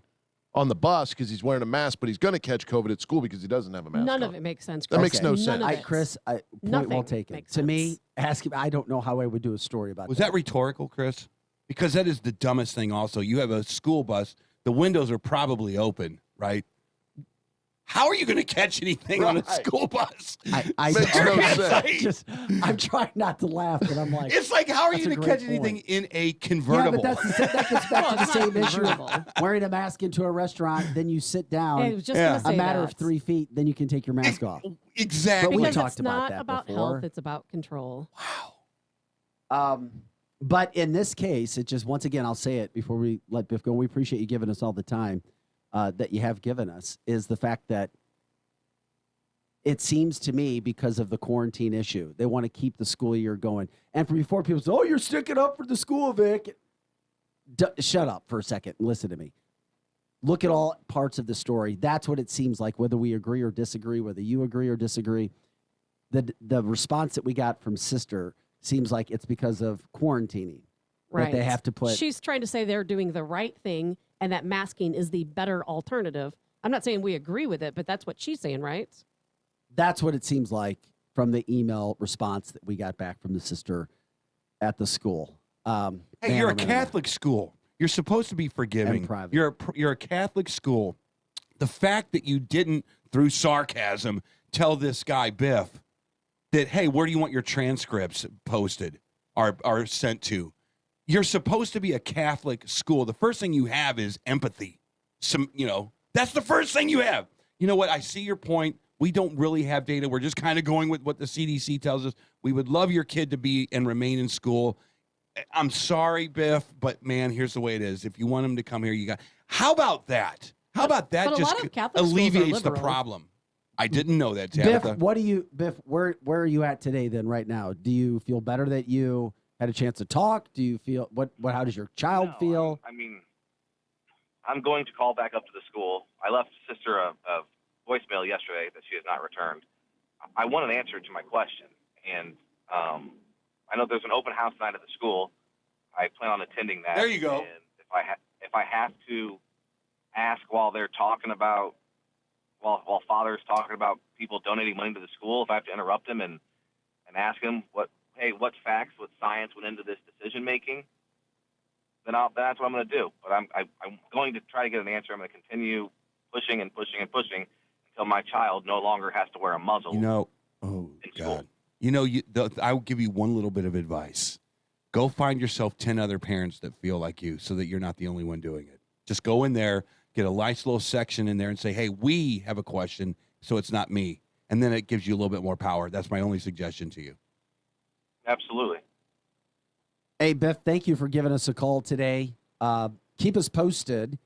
on the bus because he's wearing a mask, but he's going to catch COVID at school because he doesn't have a mask None on. of it makes sense. That makes no sense. Chris, point Nothing well taken. makes To me, ask him. I don't know how I would do a story about Was that rhetorical, Chris? Because that is the dumbest thing also. You have a school bus. The windows are probably open, right? How are you going to catch anything on a school bus? I'm trying not to laugh, but I'm like, it's like, how are that's you a going to great catch anything point. in a convertible? Yeah, but that gets back to the it's not same issue. convertible. Wearing a mask into a restaurant, then you sit down. I was just gonna a say matter that. of 3 feet, then you can take your mask off. Exactly. But we Because talked it's about not that about before. health, it's about control. But in this case, it just, once again, I'll say it before we let Biff go. We appreciate you giving us all the time that you have given us, is the fact that it seems to me because of the quarantine issue, they want to keep the school year going. And from before people say, oh, you're sticking up for the school, Vic. Shut up for a second and listen to me. Look at all parts of the story. That's what it seems like, whether we agree or disagree, whether you agree or disagree. The response that we got from Sister seems like it's because of quarantining. Right. That they have to put. She's trying to say they're doing the right thing and that masking is the better alternative. I'm not saying we agree with it, but that's what she's saying, right? That's what it seems like from the email response that we got back from the sister at the school. Hey, you're a Catholic school. You're supposed to be forgiving. And private. You're a Catholic school. The fact that you didn't, through sarcasm, tell this guy Biff that, hey, where do you want your transcripts posted are sent to? You're supposed to be a Catholic school. The first thing you have is empathy. That's the first thing you have. You know what? I see your point. We don't really have data. We're just kind of going with what the CDC tells us. We would love your kid to be and remain in school. I'm sorry, Biff, but man, here's the way it is. If you want him to come here, you got. How about that? How about that? But a just lot of Catholic schools are alleviates the liberal. problem. I didn't know that, Biff, Tabitha. Biff, where are you at today then right now? Do you feel better that you had a chance to talk? Do you feel how does your child feel? I mean, I'm going to call back up to the school. I left Sister a voicemail yesterday that she has not returned. I want an answer to my question, and I know there's an open house night at the school. I plan on attending that. There you go. And if I have to ask while they're talking about while Father's talking about people donating money to the school, if I have to interrupt him and ask him what facts, what science went into this decision making, then that's what I'm going to do. But I'm going to try to get an answer. I'm going to continue pushing and pushing and pushing until my child no longer has to wear a muzzle. Oh God. I will give you one little bit of advice. Go find yourself 10 other parents that feel like you so that you're not the only one doing it. Just go in there, get a nice little section in there and say, hey, we have a question, so it's not me. And then it gives you a little bit more power. That's my only suggestion to you. Absolutely. Hey, Biff, thank you for giving us a call today. Keep us posted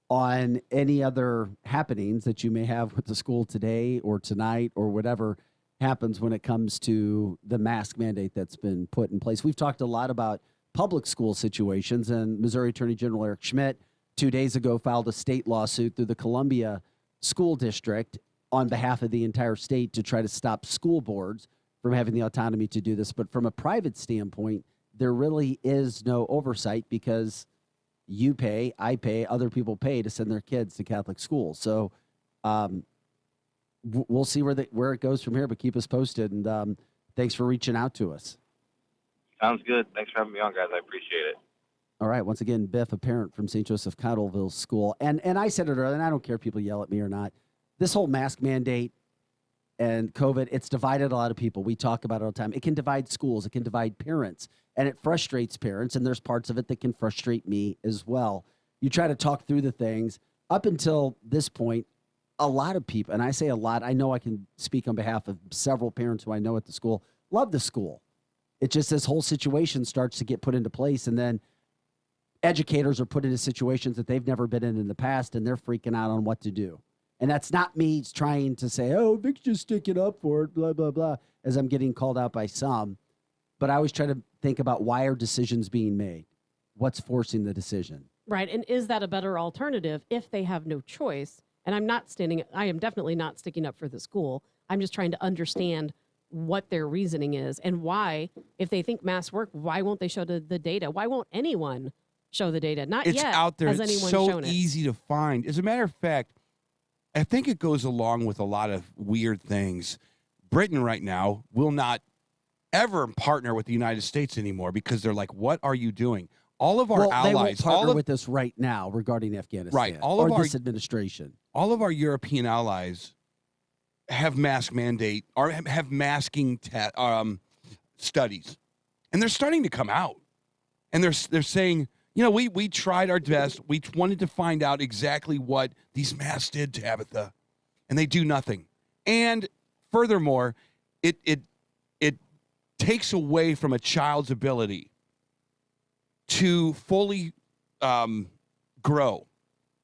on any other happenings that you may have with the school today or tonight or whatever happens when it comes to the mask mandate that's been put in place. We've talked a lot about public school situations, and Missouri Attorney General Eric Schmidt 2 days ago filed a state lawsuit through the Columbia School District on behalf of the entire state to try to stop school boards from having the autonomy to do this. But from a private standpoint, there really is no oversight because you pay, I pay, other people pay to send their kids to Catholic schools. So we'll see where it goes from here, but keep us posted. And thanks for reaching out to us. Sounds good. Thanks for having me on, guys. I appreciate it. All right. Once again, Biff, a parent from St. Joseph Cottleville School. And I said it earlier, and I don't care if people yell at me or not. This whole mask mandate and COVID, it's divided a lot of people. We talk about it all the time. It can divide schools. It can divide parents. And it frustrates parents. And there's parts of it that can frustrate me as well. You try to talk through the things. Up until this point, a lot of people, and I say a lot, I know I can speak on behalf of several parents who I know at the school, love the school. It just, this whole situation starts to get put into place. And then educators are put into situations that they've never been in the past, and they're freaking out on what to do. And that's not me trying to say, oh, Vic's just sticking up for it, blah, blah, blah, as I'm getting called out by some. But I always try to think about, why are decisions being made? What's forcing the decision? Right. And is that a better alternative if they have no choice? And I am definitely not sticking up for the school. I'm just trying to understand what their reasoning is and why, if they think masks work, why won't they show the data? Why won't anyone show the data? Not It's yet out there. has It's anyone so shown it. easy to find. As a matter of fact, I think it goes along with a lot of weird things. Britain right now will not ever partner with the United States anymore because they're like, what are you doing? All of our allies, they won't partner with us right now regarding Afghanistan, right? This administration. All of our European allies have mask mandate or have masking studies, and they're starting to come out, and they're saying, you know, we tried our best. We wanted to find out exactly what these masks did, Tabitha, and they do nothing. And furthermore, it takes away from a child's ability to fully grow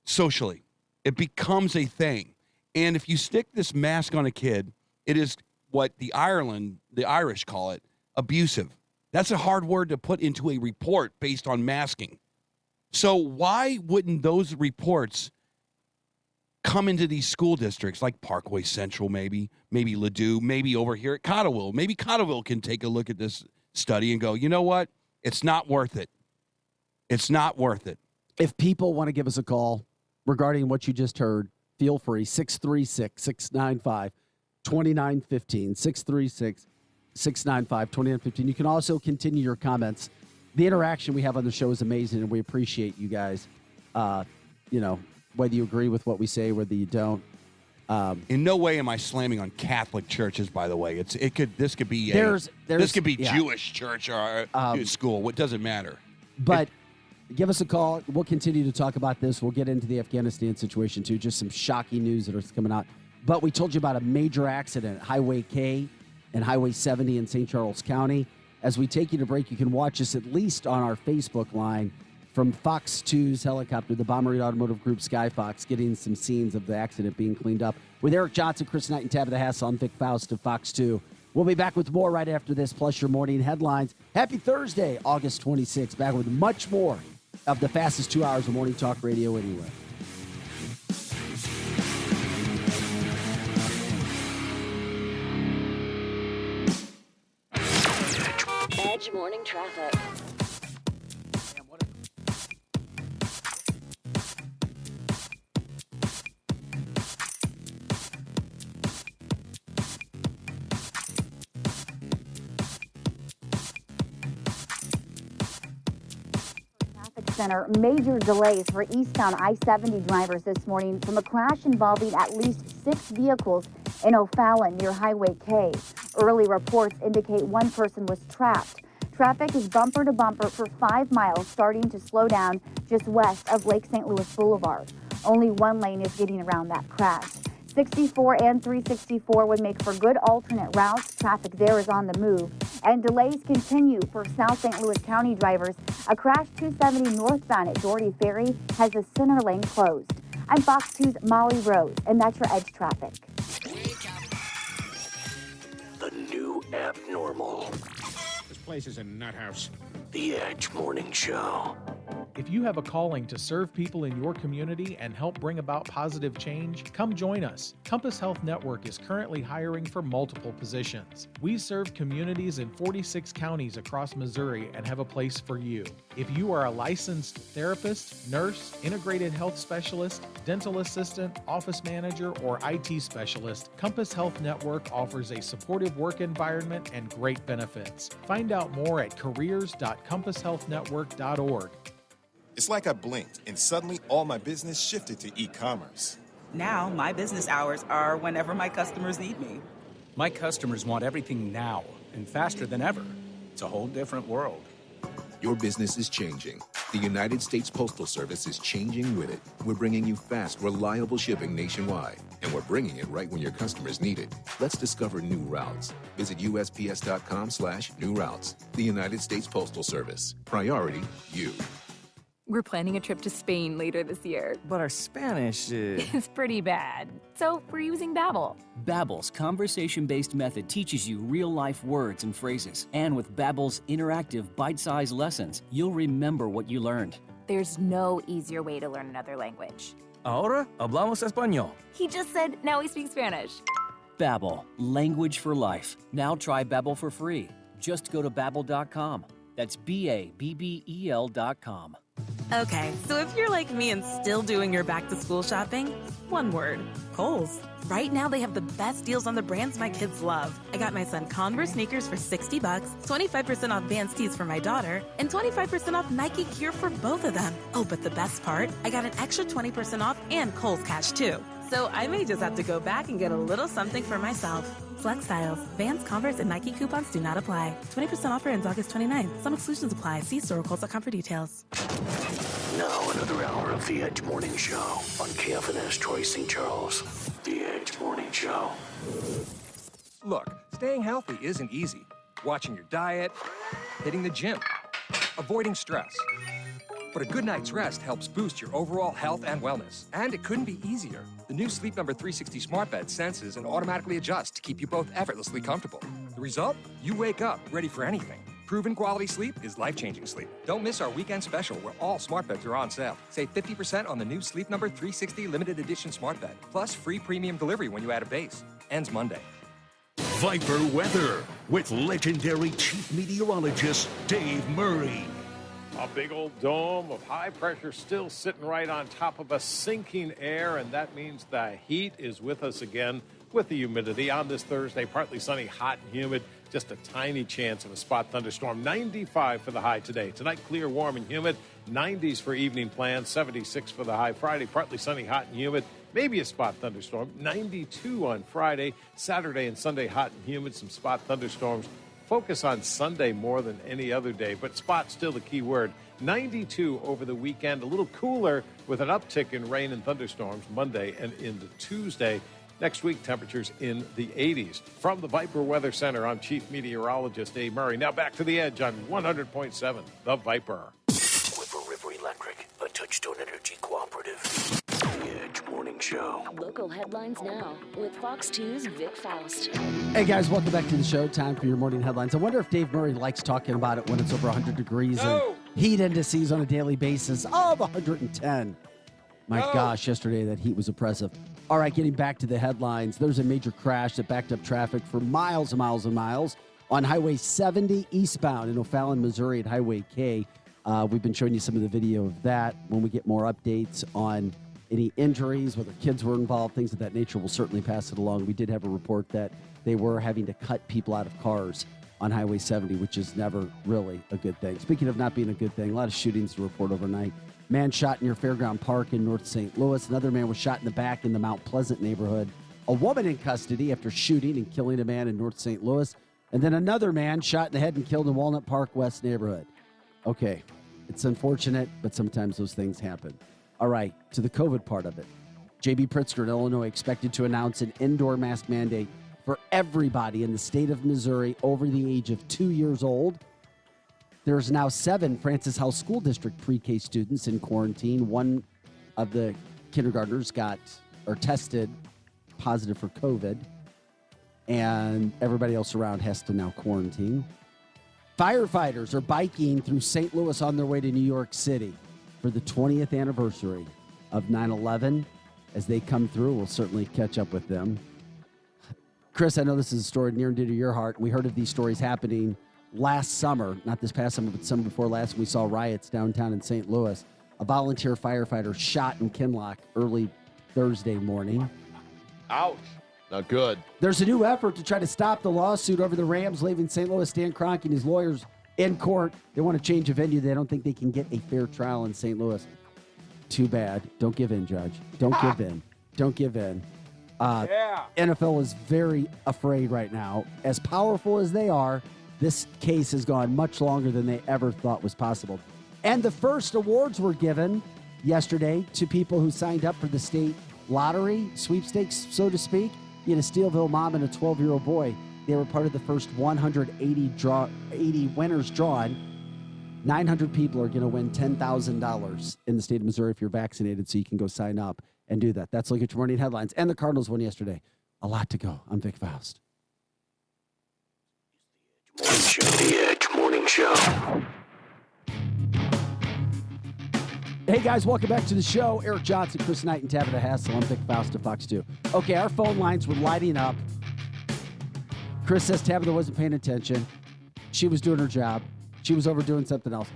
socially. It becomes a thing. And if you stick this mask on a kid, it is what the Irish call it, abusive. That's a hard word to put into a report based on masking. So why wouldn't those reports come into these school districts like Parkway Central, maybe Ladue, maybe over here at Cottleville? Maybe Cottleville can take a look at this study and go, you know what? It's not worth it. It's not worth it. If people want to give us a call regarding what you just heard, feel free, 636-695-2915, 636-695-2915. You can also continue your comments. The interaction we have on the show is amazing, and we appreciate you guys. Whether you agree with what we say, whether you don't. In no way am I slamming on Catholic churches, by the way. This could be Jewish church or school. It doesn't matter. But give us a call. We'll continue to talk about this. We'll get into the Afghanistan situation, too. Just some shocking news that is coming out. But we told you about a major accident, Highway K and Highway 70 in St. Charles County. As we take you to break, you can watch us at least on our Facebook line from Fox 2's helicopter, the Bomber Automotive Group Skyfox, getting some scenes of the accident being cleaned up. With Eric Johnson, Chris Knight, and Tabitha Hassell, I'm Vic Faust of Fox 2. We'll be back with more right after this, plus your morning headlines. Happy Thursday, August 26th. Back with much more of the fastest 2 hours of morning talk radio anywhere. Edge morning traffic. Center, major delays for eastbound I-70 drivers this morning from a crash involving at least 6 vehicles in O'Fallon near Highway K. Early reports indicate one person was trapped. Traffic is bumper to bumper for 5 miles, starting to slow down just west of Lake St. Louis Boulevard. Only one lane is getting around that crash. 64 and 364 would make for good alternate routes. Traffic there is on the move. And delays continue for South St. Louis County drivers. A crash 270 northbound at Doherty Ferry has the center lane closed. I'm Fox 2's Molly Rose, and that's your Edge traffic. The new abnormal. This place is a nut house. The Edge Morning Show. If you have a calling to serve people in your community and help bring about positive change, come join us. Compass Health Network is currently hiring for multiple positions. We serve communities in 46 counties across Missouri and have a place for you. If you are a licensed therapist, nurse, integrated health specialist, dental assistant, office manager, or IT specialist, Compass Health Network offers a supportive work environment and great benefits. Find out more at careers.compasshealthnetwork.org. It's like I blinked and suddenly all my business shifted to e-commerce. Now my business hours are whenever my customers need me. My customers want everything now and faster than ever. It's a whole different world. Your business is changing. The United States Postal Service is changing with it. We're bringing you fast, reliable shipping nationwide, and we're bringing it right when your customers need it. Let's discover new routes. Visit USPS.com/new routes. The United States Postal Service. Priority, you. We're planning a trip to Spain later this year. But our Spanish It's pretty bad. So we're using Babbel. Babbel's conversation-based method teaches you real-life words and phrases. And with Babbel's interactive, bite-sized lessons, you'll remember what you learned. There's no easier way to learn another language. Ahora hablamos español. He just said, now we speak Spanish. Babbel, language for life. Now try Babbel for free. Just go to Babbel.com. That's Babbel.com. Okay, so if you're like me and still doing your back-to-school shopping, one word, Kohl's. Right now, they have the best deals on the brands my kids love. I got my son Converse sneakers for $60, 25% off Vans tees for my daughter, and 25% off Nike gear for both of them. Oh, but the best part? I got an extra 20% off and Kohl's Cash, too. So I may just have to go back and get a little something for myself. Flex styles, Vans, Converse, and Nike coupons do not apply. 20% offer ends August 29th. Some exclusions apply. See store Kohl's.com for details. Now another hour of The Edge Morning Show on KFNS Troy St. Charles. The Edge Morning Show. Look, staying healthy isn't easy. Watching your diet, hitting the gym, avoiding stress. But a good night's rest helps boost your overall health and wellness. And it couldn't be easier. The new Sleep Number 360 smart bed senses and automatically adjusts to keep you both effortlessly comfortable. The result? You wake up ready for anything. Proven quality sleep is life-changing sleep. Don't miss our weekend special where all smart beds are on sale. Save 50% on the new Sleep Number 360 limited edition smart bed. Plus free premium delivery when you add a base. Ends Monday. Viper weather with legendary chief meteorologist Dave Murray. A big old dome of high pressure still sitting right on top of us, sinking air, and that means the heat is with us again with the humidity on this Thursday. Partly sunny, hot and humid. Just a tiny chance of a spot thunderstorm. 95 for the high today. Tonight, clear, warm, and humid. 90s for evening plans. 76 for the high. Friday, partly sunny, hot and humid. Maybe a spot thunderstorm. 92 on Friday. Saturday and Sunday, hot and humid. Some spot thunderstorms. Focus on Sunday more than any other day, but spot still the key word. 92 over the weekend. A little cooler with an uptick in rain and thunderstorms Monday and into Tuesday. Next week, temperatures in the 80s. From the Viper Weather Center, I'm Chief Meteorologist Dave Murray. Now back to the Edge on 100.7, The Viper. Whipper River Electric, a Touchstone Energy cooperative. The Edge Morning Show. Local headlines now with Fox 2's Vic Faust. Hey guys, welcome back to the show. Time for your morning headlines. I wonder if Dave Murray likes talking about it when it's over 100 degrees and heat indices on a daily basis of 110. My gosh, yesterday that heat was oppressive. All right, getting back to the headlines. There's a major crash that backed up traffic for miles and miles and miles on Highway 70 eastbound in O'Fallon, Missouri at Highway K. We've been showing you some of the video of that. When we get more updates on any injuries, whether kids were involved, things of that nature, we'll certainly pass it along. We did have a report that they were having to cut people out of cars on Highway 70, which is never really a good thing. Speaking of not being a good thing, a lot of shootings to report overnight. Man shot near Fairground Park in North St. Louis. Another man was shot in the back in the Mount Pleasant neighborhood. A woman in custody after shooting and killing a man in North St. Louis. And then another man shot in the head and killed in Walnut Park West neighborhood. Okay, it's unfortunate, but sometimes those things happen. All right, to the COVID part of it. J.B. Pritzker in Illinois expected to announce an indoor mask mandate for everybody in the state of Missouri over the age of 2 years old. There's now 7 Francis House School District pre-K students in quarantine. One of the kindergartners tested positive for COVID, and everybody else around has to now quarantine. Firefighters are biking through St. Louis on their way to New York City for the 20th anniversary of 9/11. As they come through, we'll certainly catch up with them. Chris, I know this is a story near and dear to your heart. We heard of these stories happening last summer, not this past summer, but summer before last, we saw riots downtown in St. Louis. A volunteer firefighter shot in Kinloch early Thursday morning. Ouch. Not good. There's a new effort to try to stop the lawsuit over the Rams leaving St. Louis. Stan Kroenke and his lawyers in court. They want to change a venue. They don't think they can get a fair trial in St. Louis. Too bad. Don't give in, Judge. Don't give in. Don't give in. NFL is very afraid right now. As powerful as they are, this case has gone much longer than they ever thought was possible. And the first awards were given yesterday to people who signed up for the state lottery, sweepstakes, so to speak. You had a Steelville mom and a 12-year-old boy. They were part of the first 180 winners drawn. 900 people are going to win $10,000 in the state of Missouri if you're vaccinated, so you can go sign up and do that. That's Look at Your Morning Headlines. And the Cardinals won yesterday. A lot to go. I'm Vic Faust. The Edge Morning Show. Hey, guys, welcome back to the show. Eric Johnson, Chris Knight, and Tabitha Hassell. I'm Vic Faust of Fox 2. Okay, our phone lines were lighting up. Chris says Tabitha wasn't paying attention. She was doing her job. She was over doing something else.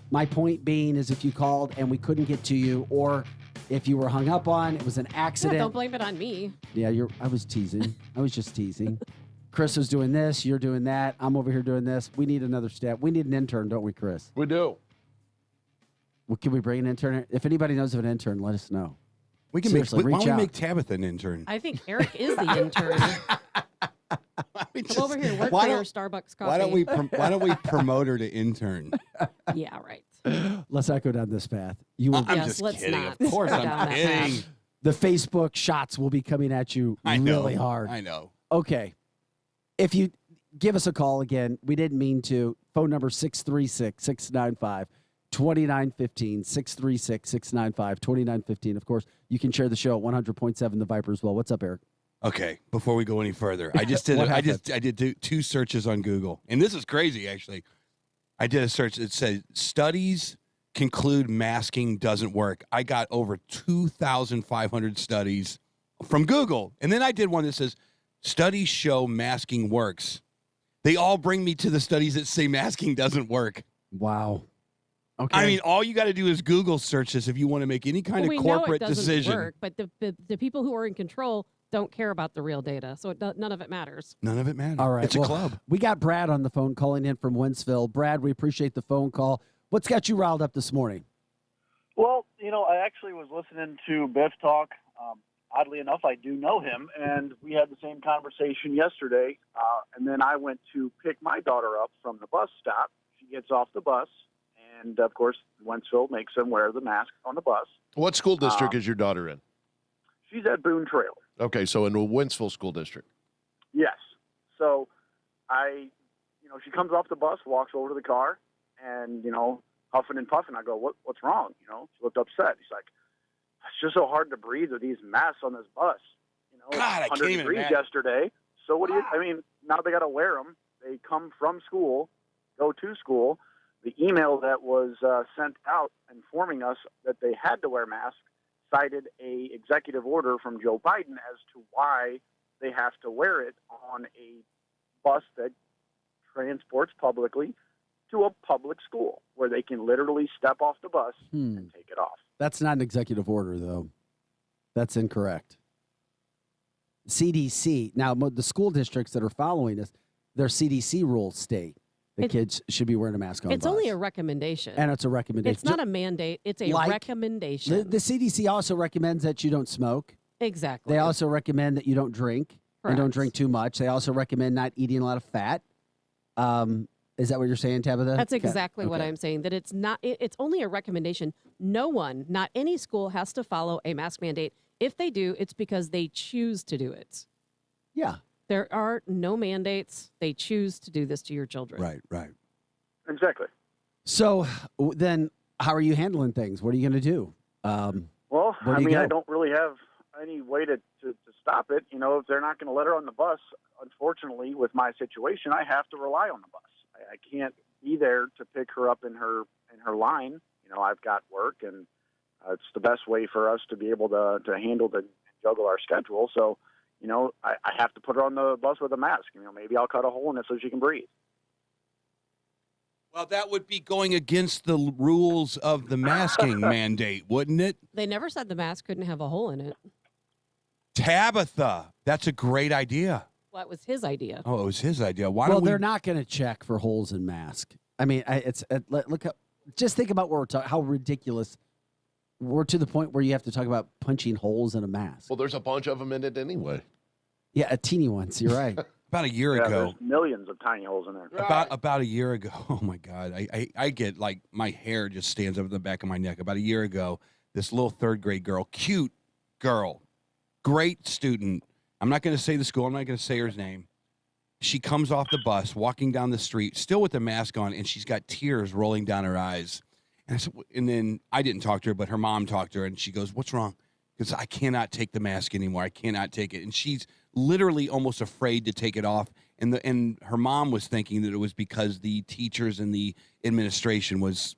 My point being is if you called and we couldn't get to you, or if you were hung up on, it was an accident. Yeah, don't blame it on me. Yeah, I was teasing. I was just teasing. Chris was doing this. You're doing that. I'm over here doing this. We need another step. We need an intern, don't we, Chris? We do. Well, can we bring an intern? If anybody knows of an intern, let us know. We can Seriously, why reach don't we out. make Tabitha an intern? I think Eric is the intern. Come over here and work for your Starbucks coffee. Why don't we promote her to intern? Yeah, right. Let's not go down this path. You will. I'm just let's kidding. not Of course, go I'm down that kidding. path. The Facebook shots will be coming at you really hard. I know. Okay. If you give us a call again, we didn't mean to. Phone number 636-695-2915, 636-695-2915. Of course, you can share the show at 100.7 The Viper as well. What's up, Eric? Okay, before we go any further, I just did I did two searches on Google, and this is crazy actually. I did a search that said studies conclude masking doesn't work. I got over 2,500 studies from Google, and then I did one that says studies show masking works. They all bring me to the studies that say masking doesn't work. Wow. Okay. I mean, all you got to do is Google search this if you want to make any kind of corporate decision. Work, but the people who are in control don't care about the real data, so none of it matters. None of it matters. All right. It's a club. We got Brad on the phone calling in from Wentzville. Brad, we appreciate the phone call. What's got you riled up this morning? Well, I actually was listening to Biff talk. Oddly enough, I do know him, and we had the same conversation yesterday. And then I went to pick my daughter up from the bus stop. She gets off the bus, and, of course, Wentzville makes them wear the mask on the bus. What school district is your daughter in? She's at Boone Trail. Okay, so in the Wentzville School District. Yes. So she comes off the bus, walks over to the car, and, huffing and puffing. I go, what's wrong? She looked upset. She's like, it's just so hard to breathe with these masks on this bus. God, I can't 100 even degrees imagine. yesterday. So what do you, now they got to wear them. They come from school, go to school. The email that was sent out informing us that they had to wear masks cited a executive order from Joe Biden as to why they have to wear it on a bus that transports publicly to a public school where they can literally step off the bus and take it off. That's not an executive order, though. That's incorrect. CDC. Now, the school districts that are following this, their CDC rules state that kids should be wearing a mask on It's bus. only a recommendation. And it's a recommendation. It's not a mandate. It's a recommendation. The CDC also recommends that you don't smoke. Exactly. They also recommend that you don't drink and don't drink too much. They also recommend not eating a lot of fat. Is that what you're saying, Tabitha? That's exactly what I'm saying, that it's not. It's only a recommendation. No one, not any school, has to follow a mask mandate. If they do, it's because they choose to do it. Yeah. There are no mandates. They choose to do this to your children. Right. Exactly. So then how are you handling things? What are you going to do? Well, where do you go? I don't really have any way to stop it. If they're not going to let her on the bus, unfortunately, with my situation, I have to rely on the bus. I can't be there to pick her up in her line. I've got work, and it's the best way for us to be able to handle and juggle our schedule. So, I have to put her on the bus with a mask. Maybe I'll cut a hole in it so she can breathe. Well, that would be going against the rules of the masking mandate, wouldn't it? They never said the mask couldn't have a hole in it. Tabitha, that's a great idea. Well, it was his idea. Oh, it was his idea. Why Well, don't we? they're not going to check for holes in mask. I mean, look up. Just think about what we're talking. How ridiculous. We're to the point where you have to talk about punching holes in a mask. Well, there's a bunch of them in it anyway. Yeah, a teeny ones. You're right. About a year Yeah, ago. there's millions of tiny holes in there. About a year ago. Oh my God. I get like my hair just stands up the back of my neck. About a year ago, this little third grade girl, cute girl, great student. I'm not going to say the school. I'm not going to say her name. she comes off the bus, walking down the street, still with the mask on, and she's got tears rolling down her eyes. And then I didn't talk to her, but her mom talked to her, and she goes, "What's wrong?" Because I cannot take the mask anymore. I cannot take it. And she's literally almost afraid to take it off. And her mom was thinking that it was because the teachers and the administration was,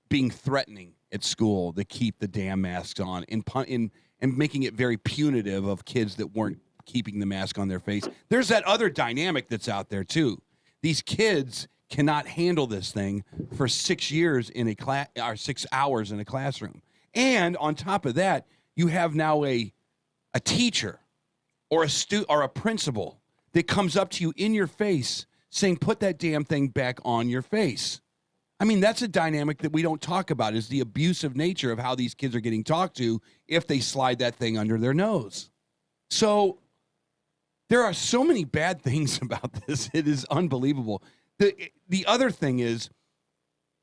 being threatening at school to keep the damn masks on and making it very punitive of kids that weren't keeping the mask on their face. There's that other dynamic that's out there too. These kids cannot handle this thing for 6 years in a class or 6 hours in a classroom. And on top of that, you have now a teacher or a principal that comes up to you in your face saying, "Put that damn thing back on your face." I mean, that's a dynamic that we don't talk about, is the abusive nature of how these kids are getting talked to if they slide that thing under their nose. So there are so many bad things about this. It is unbelievable. The other thing is,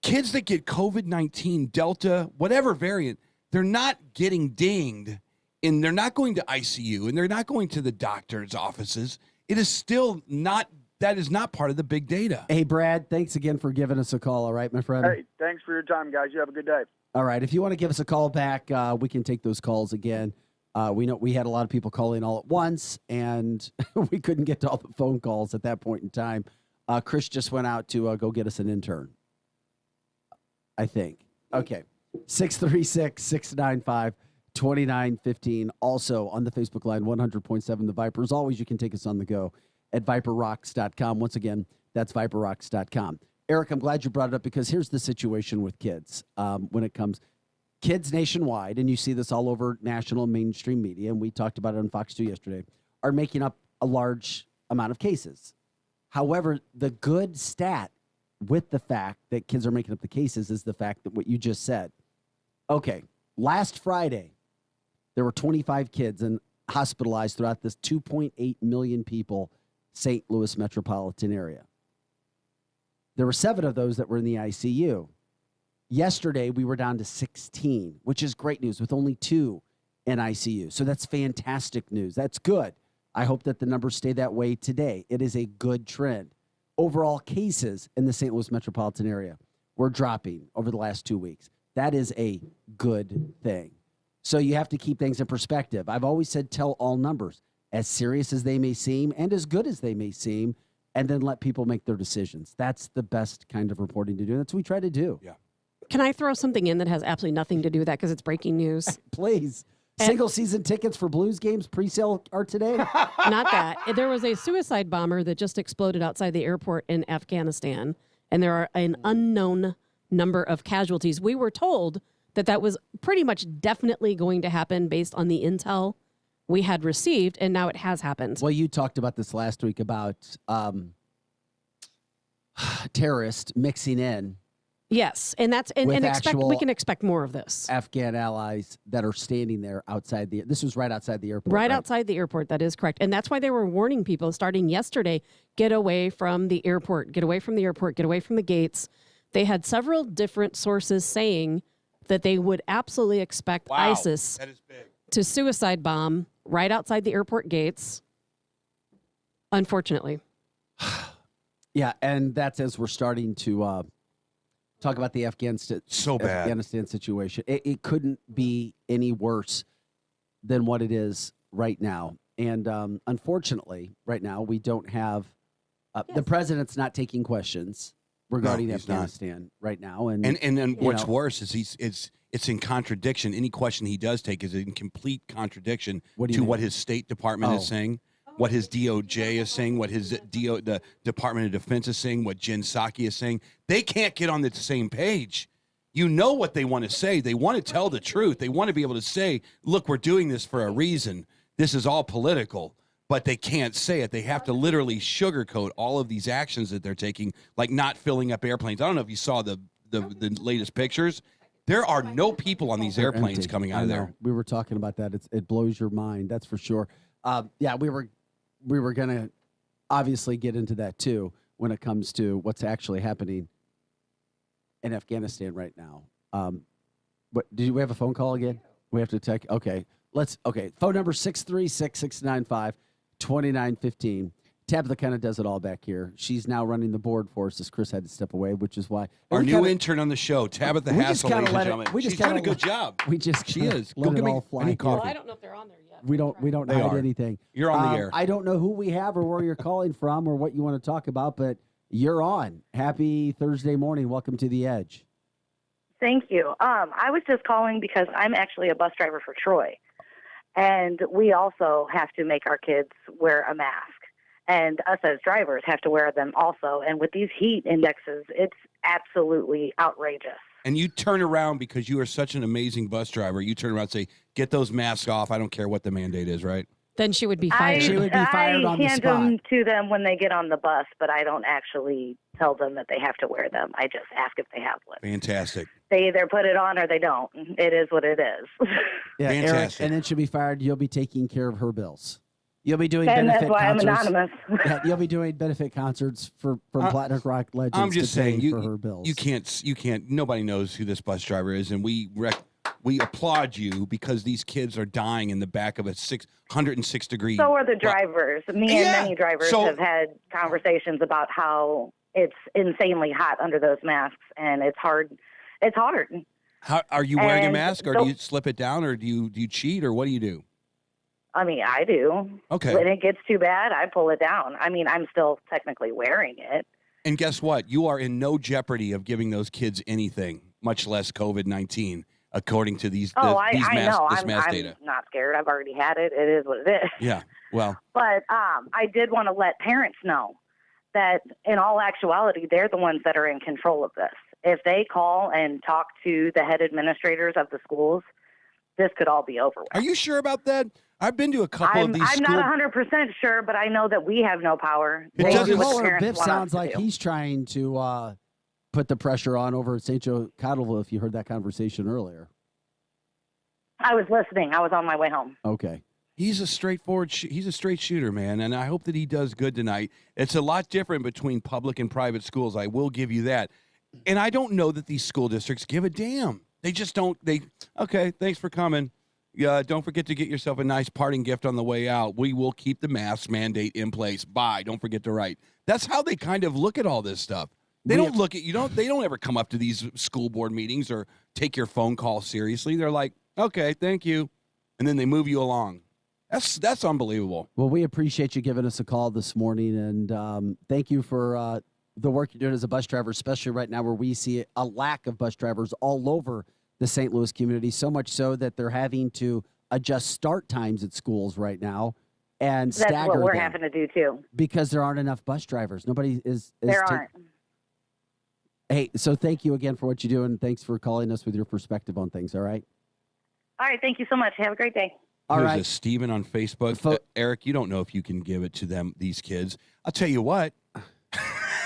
kids that get COVID-19, Delta, whatever variant, they're not getting dinged, and they're not going to ICU, and they're not going to the doctor's offices. It is still not, that is not part of the big data. Hey, Brad, thanks again for giving us a call, all right, my friend? Hey, thanks for your time, guys. You have a good day. All right, if you want to give us a call back, we can take those calls again. We know we had a lot of people calling all at once, and we couldn't get to all the phone calls at that point in time. Chris just went out to go get us an intern, I think. Okay. 636-695-2915. Also on the Facebook line, 100.7 The Viper. As always, you can take us on the go at viperrocks.com. Once again, that's viperrocks.com. Eric, I'm glad you brought it up because here's the situation with kids when it comes. Kids nationwide, and you see this all over national mainstream media, and we talked about it on Fox 2 yesterday, are making up a large amount of cases. However, the good stat with the fact that kids are making up the cases is the fact that what you just said. Okay, last Friday, there were 25 kids hospitalized throughout this 2.8 million people St. Louis metropolitan area. There were 7 of those that were in the ICU. Yesterday, we were down to 16, which is great news, with only 2 in ICU. So that's fantastic news. That's good. I hope that the numbers stay that way today. It is a good trend. Overall cases in the St. Louis metropolitan area were dropping over the last 2 weeks. That is a good thing. So you have to keep things in perspective. I've always said tell all numbers, as serious as they may seem and as good as they may seem, and then let people make their decisions. That's the best kind of reporting to do. That's what we try to do. Yeah. Can I throw something in that has absolutely nothing to do with that because it's breaking news? Please. Single season tickets for Blues games pre-sale are today? Not that. There was a suicide bomber that just exploded outside the airport in Afghanistan, and there are an unknown number of casualties. We were told that was pretty much definitely going to happen based on the intel we had received, and now it has happened. Well, you talked about this last week about terrorists mixing in. Yes, and we can expect more of this. Afghan allies that are standing there outside this was right outside the airport. Right outside the airport, that is correct. And that's why they were warning people starting yesterday, get away from the airport, get away from the airport, get away from the gates. They had several different sources saying that they would absolutely expect ISIS to suicide bomb right outside the airport gates. Unfortunately. Yeah, and that's as we're starting to talk about the Afghanistan situation. It couldn't be any worse than what it is right now. And unfortunately, right now, we don't have the president's not taking questions regarding Afghanistan right now. And what's worse is it's in contradiction. Any question he does take is in complete contradiction to what his State Department is saying, what his DOJ is saying, what the Department of Defense is saying, what Jen Psaki is saying. They can't get on the same page. You know what they want to say. They want to tell the truth. They want to be able to say, look, we're doing this for a reason. This is all political. But they can't say it. They have to literally sugarcoat all of these actions that they're taking, like not filling up airplanes. I don't know if you saw the latest pictures. There are no people on these airplanes coming out of there. We were talking about that. It blows your mind. That's for sure. We were going to obviously get into that too when it comes to what's actually happening in Afghanistan right now. But did we have a phone call again? We have to take. Okay. Phone number 636-695-2915. Tabitha kind of does it all back here. She's now running the board for us as Chris had to step away, which is why our new intern on the show, Tabitha Hassell, ladies and gentlemen. She's doing a good job. She is. Let Go give it me all fly. any coffee. Well, I don't know if they're on there yet. We don't hide anything. You're on the air. I don't know who we have or where you're calling from or what you want to talk about, but you're on. Happy Thursday morning. Welcome to The Edge. Thank you. I was just calling because I'm actually a bus driver for Troy, and we also have to make our kids wear a mask. And us as drivers have to wear them also. And with these heat indexes, it's absolutely outrageous. And you turn around because you are such an amazing bus driver. You turn around and say, get those masks off. I don't care what the mandate is, right? Then she would be fired. She would be fired on the spot. I hand them to them when they get on the bus, but I don't actually tell them that they have to wear them. I just ask if they have one. Fantastic. They either put it on or they don't. It is what it is. Yeah, Fantastic. Eric, and then she'll be fired. You'll be taking care of her bills. You'll be doing And benefit that's why concerts. I'm anonymous. Yeah, you'll be doing benefit concerts from Platinum Rock Legends. I'm just saying, for her bills. you can't. Nobody knows who this bus driver is, and we applaud you because these kids are dying in the back of a 106 degree. So are the drivers. Me and many drivers have had conversations about how it's insanely hot under those masks, and it's hard. It's hard. How are you wearing a And mask, or do you slip it down, or do you cheat, or what do you do? I mean, I do. Okay. When it gets too bad, I pull it down. I mean, I'm still technically wearing it. And guess what? You are in no jeopardy of giving those kids anything, much less COVID-19, according to these I mask know. I'm data. not scared. I've already had it. It is what it is. Yeah. Well. But I did want to let parents know that in all actuality, they're the ones that are in control of this. If they call and talk to the head administrators of the schools, this could all be over with. Are you sure about that? I've been to a couple of these I'm not 100% sure, but I know that we have no power. They do what the parents Biff want us sounds to like do. he's trying to put the pressure on over at St. Joe Cottleville, if you heard that conversation earlier. I was listening. I was on my way home. Okay. He's a straightforward. He's a straight shooter, man, and I hope that he does good tonight. It's a lot different between public and private schools. I will give you that. And I don't know that these school districts give a damn. They just don't. Okay, thanks for coming. Don't forget to get yourself a nice parting gift on the way out. We will keep the mask mandate in place. Bye. Don't forget to write. That's how they kind of look at all this stuff. They don't look at you. They don't ever come up to these school board meetings or take your phone call seriously. They're like, okay, thank you, and then they move you along. That's unbelievable. Well, we appreciate you giving us a call this morning, and thank you for the work you're doing as a bus driver, especially right now where we see a lack of bus drivers all over the St. Louis community, so much so that they're having to adjust start times at schools right now and That's stagger what we're them having to do, too. because there aren't enough bus drivers. Nobody is There aren't. Hey, so thank you again for what you do, and thanks for calling us with your perspective on things, all right? All right. Thank you so much. Have a great day. All There's right. a Steven on Facebook. Eric, you don't know if you can give it to them, these kids. I'll tell you what.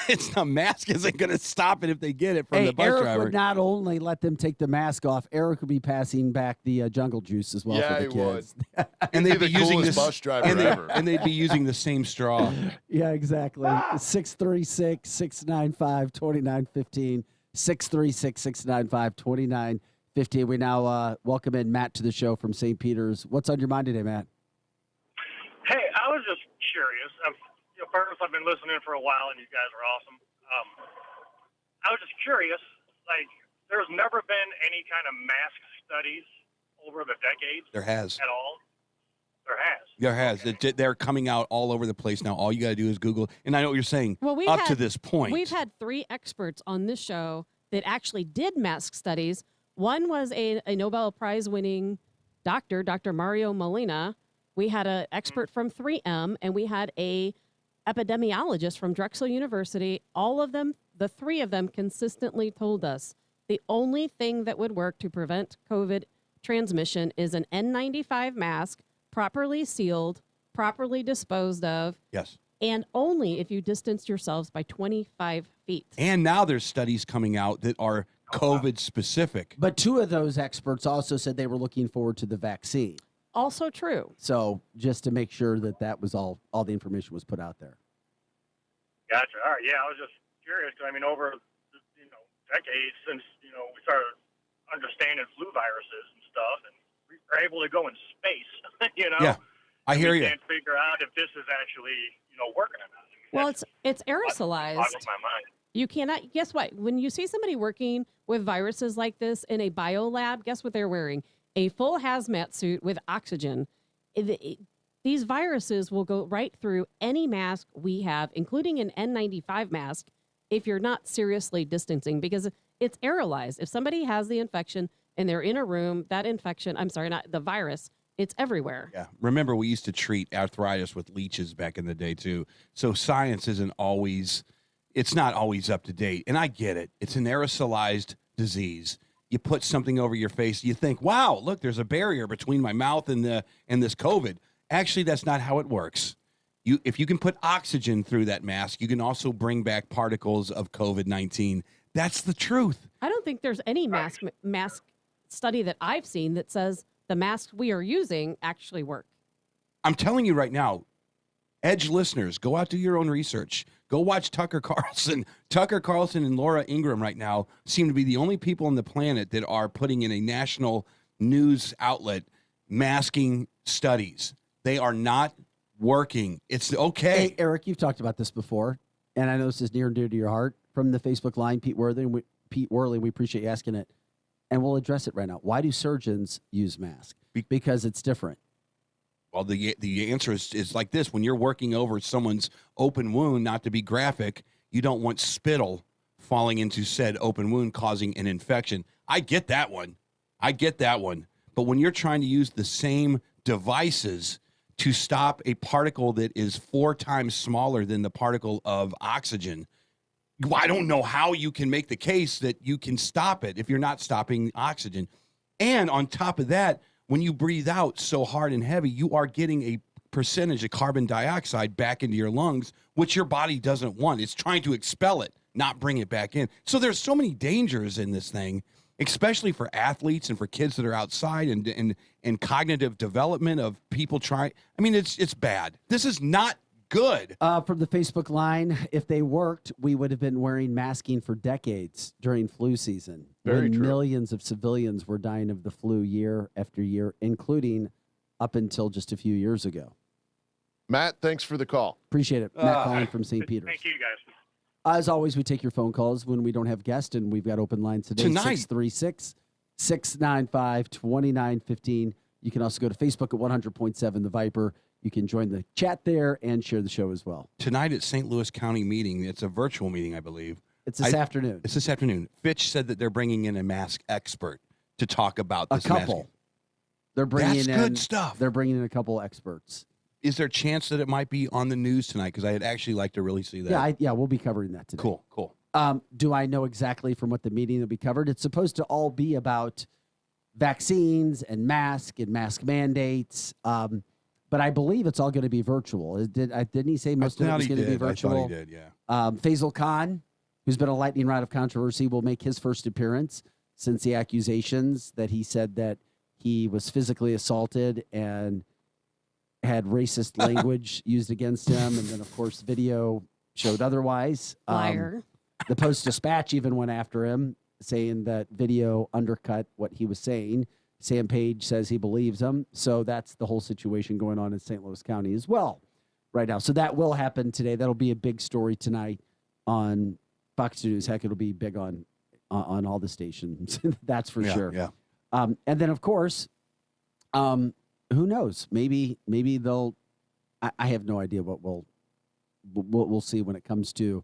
It's the mask isn't going to stop it if they get it from the bus Eric driver. would not only let them take the mask off, Eric would be passing back the jungle juice as well for the kids. And they'd be using coolest bus driver ever. and they'd be using the same straw. Yeah, exactly. 636-695-2915. 636-695-2915. We now welcome in Matt to the show from St. Peter's. What's on your mind today, Matt? Hey, I was just curious. First, I've been listening for a while, and you guys are awesome. I was just curious. Like, there's never been any kind of mask studies over the decades. There has. At all. There has. There has. They're coming out all over the place now. All you got to do is Google. And I know what you're saying. Well, to this point, we've had 3 experts on this show that actually did mask studies. One was a Nobel Prize-winning doctor, Dr. Mario Molina. We had an expert from 3M, and we had a epidemiologist from Drexel University. All of them, the 3 of them, consistently told us the only thing that would work to prevent COVID transmission is an N95 mask, properly sealed, properly disposed of. Yes. And only if you distance yourselves by 25 feet. And now there's studies coming out that are COVID specific. But 2 of those experts also said they were looking forward to the vaccine. Also true. So just to make sure that was all the information was put out there. Gotcha. All right. Yeah, I was just curious. I mean, over decades since we started understanding flu viruses and stuff, and we were able to go in space. Yeah, I hear we you. can't figure out if this is actually working or not. Well, it's aerosolized. Boggles my mind. You cannot. Guess what? When you see somebody working with viruses like this in a biolab, guess what they're wearing? A full hazmat suit with oxygen. These viruses will go right through any mask we have, including an N95 mask, if you're not seriously distancing, because it's aerolized. If somebody has the infection and they're in a room, that infection, I'm sorry, not the virus, it's everywhere. Yeah. Remember, we used to treat arthritis with leeches back in the day, too. So science isn't always, it's not always up to date. And I get it. It's an aerosolized disease. You put something over your face, you think, wow, look, there's a barrier between my mouth and this COVID. Actually, that's not how it works. If you can put oxygen through that mask, you can also bring back particles of COVID-19. That's the truth. I don't think there's any mask study that I've seen that says the masks we are using actually work. I'm telling you right now, Edge listeners, go out, do your own research. Go watch Tucker Carlson. Tucker Carlson and Laura Ingraham right now seem to be the only people on the planet that are putting in a national news outlet masking studies. They are not working. It's okay. Hey, Eric, you've talked about this before, and I know this is near and dear to your heart. From the Facebook line, Pete Worley, we appreciate you asking it, and we'll address it right now. Why do surgeons use masks? Because it's different. Well, the answer is like this. When you're working over someone's open wound, not to be graphic, you don't want spittle falling into said open wound causing an infection. I get that one. But when you're trying to use the same devices to stop a particle that is 4 times smaller than the particle of oxygen, I don't know how you can make the case that you can stop it if you're not stopping oxygen. And on top of that, when you breathe out so hard and heavy, you are getting a percentage of carbon dioxide back into your lungs, which your body doesn't want. It's trying to expel it, not bring it back in. So there's so many dangers in this thing, especially for athletes and for kids that are outside and cognitive development of people trying. I mean, it's bad. This is not good. From the Facebook line, if they worked, we would have been wearing masking for decades during flu season. Very true. Millions of civilians were dying of the flu year after year, including up until just a few years ago. Matt, thanks for the call. Appreciate it. Matt calling from St. Peters. Thank you, guys. As always, we take your phone calls when we don't have guests, and we've got open lines today. Tonight. 636-695-2915. You can also go to Facebook at 100.7 The Viper. You can join the chat there and share the show as well. Tonight at St. Louis County meeting, it's a virtual meeting, I believe. It's this afternoon. It's this afternoon. Fitch said that they're bringing in a mask expert to talk about this. A couple. Masking. They're bringing That's good stuff. They're bringing in a couple experts. Is there a chance that it might be on the news tonight? Because I'd actually like to really see that. Yeah, we'll be covering that today. Cool. Do I know exactly from what the meeting will be covered? It's supposed to all be about vaccines and mask mandates. But I believe it's all going to be virtual. Didn't he say most of it was going to be virtual? I thought he did, yeah. Faisal Khan, who's been a lightning rod of controversy, will make his first appearance since the accusations that he said that he was physically assaulted and had racist language used against him. And then, of course, video showed otherwise. Liar. The Post-Dispatch even went after him, saying that video undercut what he was saying. Sam Page says he believes him. So that's the whole situation going on in St. Louis County as well right now. So that will happen today. That'll be a big story tonight on Fox News. Heck, it'll be big on all the stations. That's for sure. Yeah. And then, of course, who knows? Maybe they'll. I have no idea what we'll see when it comes to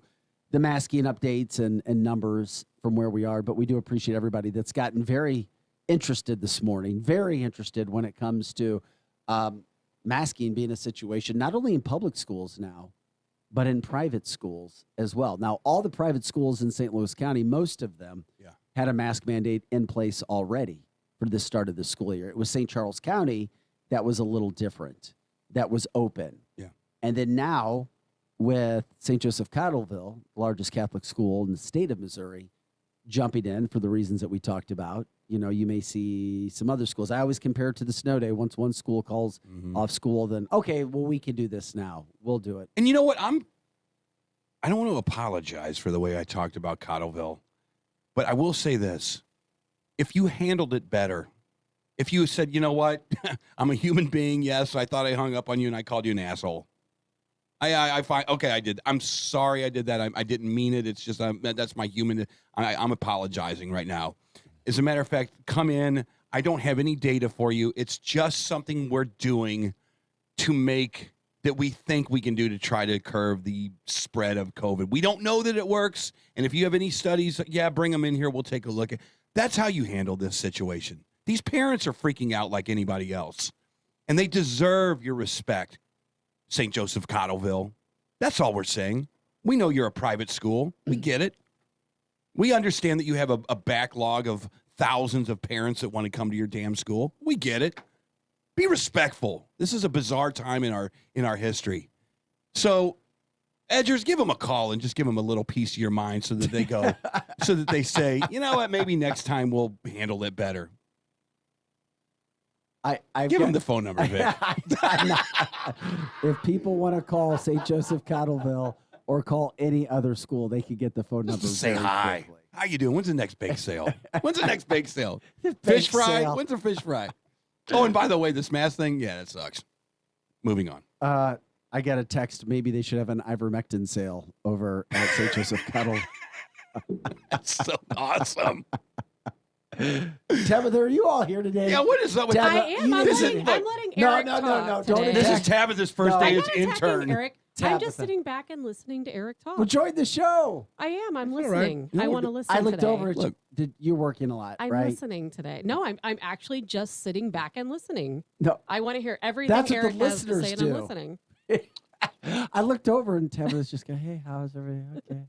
the masking updates and numbers from where we are. But we do appreciate everybody that's gotten very interested this morning, very interested when it comes to masking being a situation, not only in public schools now, but in private schools as well. Now, all the private schools in St. Louis County, most of them had a mask mandate in place already for the start of the school year. It was St. Charles County that was a little different, that was open. Yeah. And then now with St. Joseph Cottleville, the largest Catholic school in the state of Missouri, jumping in for the reasons that we talked about. You know, you may see some other schools. I always compare it to the snow day. Once one school calls off school, then, okay, well, we can do this now. We'll do it. And you know what? I don't want to apologize for the way I talked about Cottleville, but I will say this. If you handled it better, if you said, you know what, I'm a human being, yes, I thought I hung up on you and I called you an asshole. I find, okay, I did. I'm sorry I did that. I didn't mean it. It's just, that's my human. I'm apologizing right now. As a matter of fact, come in. I don't have any data for you. It's just something we're doing to make that we think we can do to try to curb the spread of COVID. We don't know that it works. And if you have any studies, bring them in here. We'll take a look at. That's how you handle this situation. These parents are freaking out like anybody else, and they deserve your respect. St. Joseph Cottleville. That's all we're saying. We know you're a private school. We get it. We understand that you have a backlog of thousands of parents that want to come to your damn school. We get it. Be respectful. This is a bizarre time in our history. So, Edgers, give them a call and just give them a little piece of your mind so that they go, so that they say, you know what, maybe next time we'll handle it better. Give them the phone number, Vic. If people want to call St. Joseph Cottleville or call any other school, they can get the phone number. Just say hi. Quickly. How you doing? When's the next bake sale? When's the next bake sale? Bake Fish fry? sale. When's the fish fry? Oh, and by the way, this mask thing, that sucks. Moving on. I got a text. Maybe they should have an ivermectin sale over at St. Joseph Cottle. That's so awesome. Tabitha, are you all here today? Yeah, what is up with I am. I'm letting Eric talk Don't today. This is Tabitha's first day as intern. Eric. Tabitha. I'm just sitting back and listening to Eric talk. Well, join the show. I am. I'm all right. listening. I want to listen I looked today. over at you. You're working a lot, I'm right? listening today. No, I'm actually just sitting back and listening. No. I want to hear everything That's what Eric the has to listeners say, and do. I'm listening. I looked over and Tabitha's just going, hey, how's everything? Okay.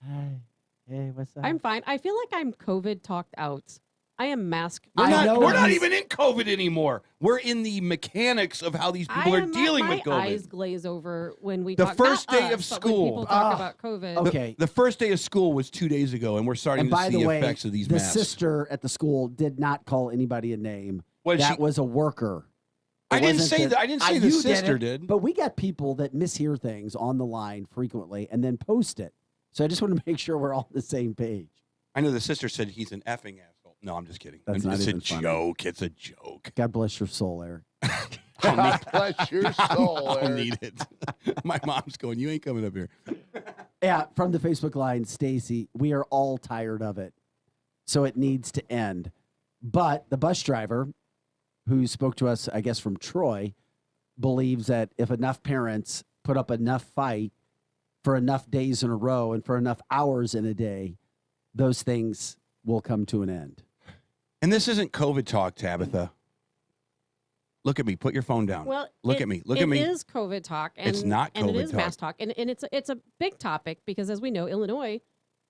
Hi. Hey, what's up? I'm fine. I feel like I'm COVID talked out. I am masked. We're not even in COVID anymore. We're in the mechanics of how these people are dealing with COVID. My eyes glaze over when we The talk. first not day of us, but school. when people talk about COVID. Okay. The first day of school was 2 days ago, and we're starting And to by see the way, effects of these the masks. sister at the school did not call anybody a name. What, that she- was a worker. I It didn't wasn't say that. I didn't say the you sister didn't, did. But we got people that mishear things on the line frequently and then post it. So I just want to make sure we're all on the same page. I know the sister said he's an effing asshole. No, I'm just kidding. That's not it's even a funny. joke. It's a joke. God bless your soul, Eric. God bless your soul, I'll Eric. need it. My mom's going, you ain't coming up here. Yeah, from the Facebook line, Stacy, we are all tired of it. So it needs to end. But the bus driver who spoke to us, I guess from Troy, believes that if enough parents put up enough fight for enough days in a row and for enough hours in a day, those things will come to an end. And this isn't COVID talk, Tabitha. Look at me. Put your phone down. Well, Look at me. Look at me. It is COVID talk. And, It's not and it COVID is mask talk. And it's a big topic because, as we know, Illinois,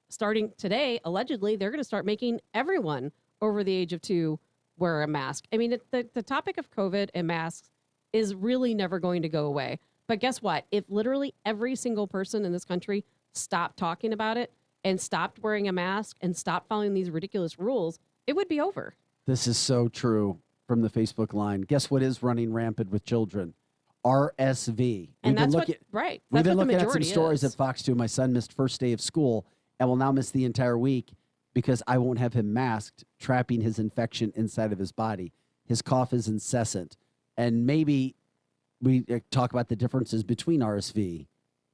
starting today, allegedly, they're going to start making everyone over the age of 2 wear a mask. I mean, the topic of COVID and masks is really never going to go away. But guess what? If literally every single person in this country stopped talking about it and stopped wearing a mask and stopped following these ridiculous rules, it would be over. This is so true from the Facebook line. Guess what is running rampant with children? RSV. And that's what, We've right. been That's what the looking at some majority stories is. at Fox 2. My son missed first day of school and will now miss the entire week because I won't have him masked, trapping his infection inside of his body. His cough is incessant. And maybe we talk about the differences between RSV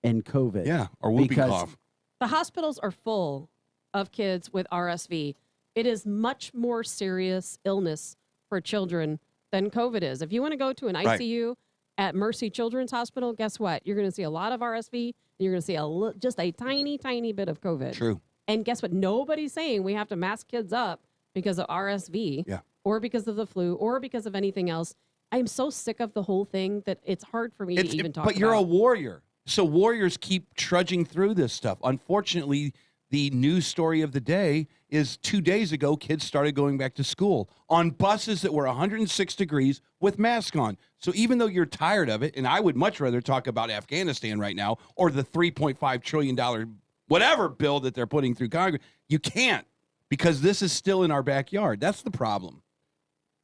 and COVID. Yeah, or whooping because cough. The hospitals are full of kids with RSV. It is much more serious illness for children than COVID is. If you want to go to an Right. ICU at Mercy Children's Hospital, guess what? You're going to see a lot of RSV. And you're going to see just a tiny, tiny bit of COVID. True. And guess what? Nobody's saying we have to mask kids up because of RSV or because of the flu or because of anything else. I'm so sick of the whole thing that it's hard for me to even talk about. But you're a warrior. So warriors keep trudging through this stuff. Unfortunately, the news story of the day is 2 days ago, kids started going back to school on buses that were 106 degrees with masks on. So even though you're tired of it, and I would much rather talk about Afghanistan right now or the $3.5 trillion whatever bill that they're putting through Congress, you can't because this is still in our backyard. That's the problem.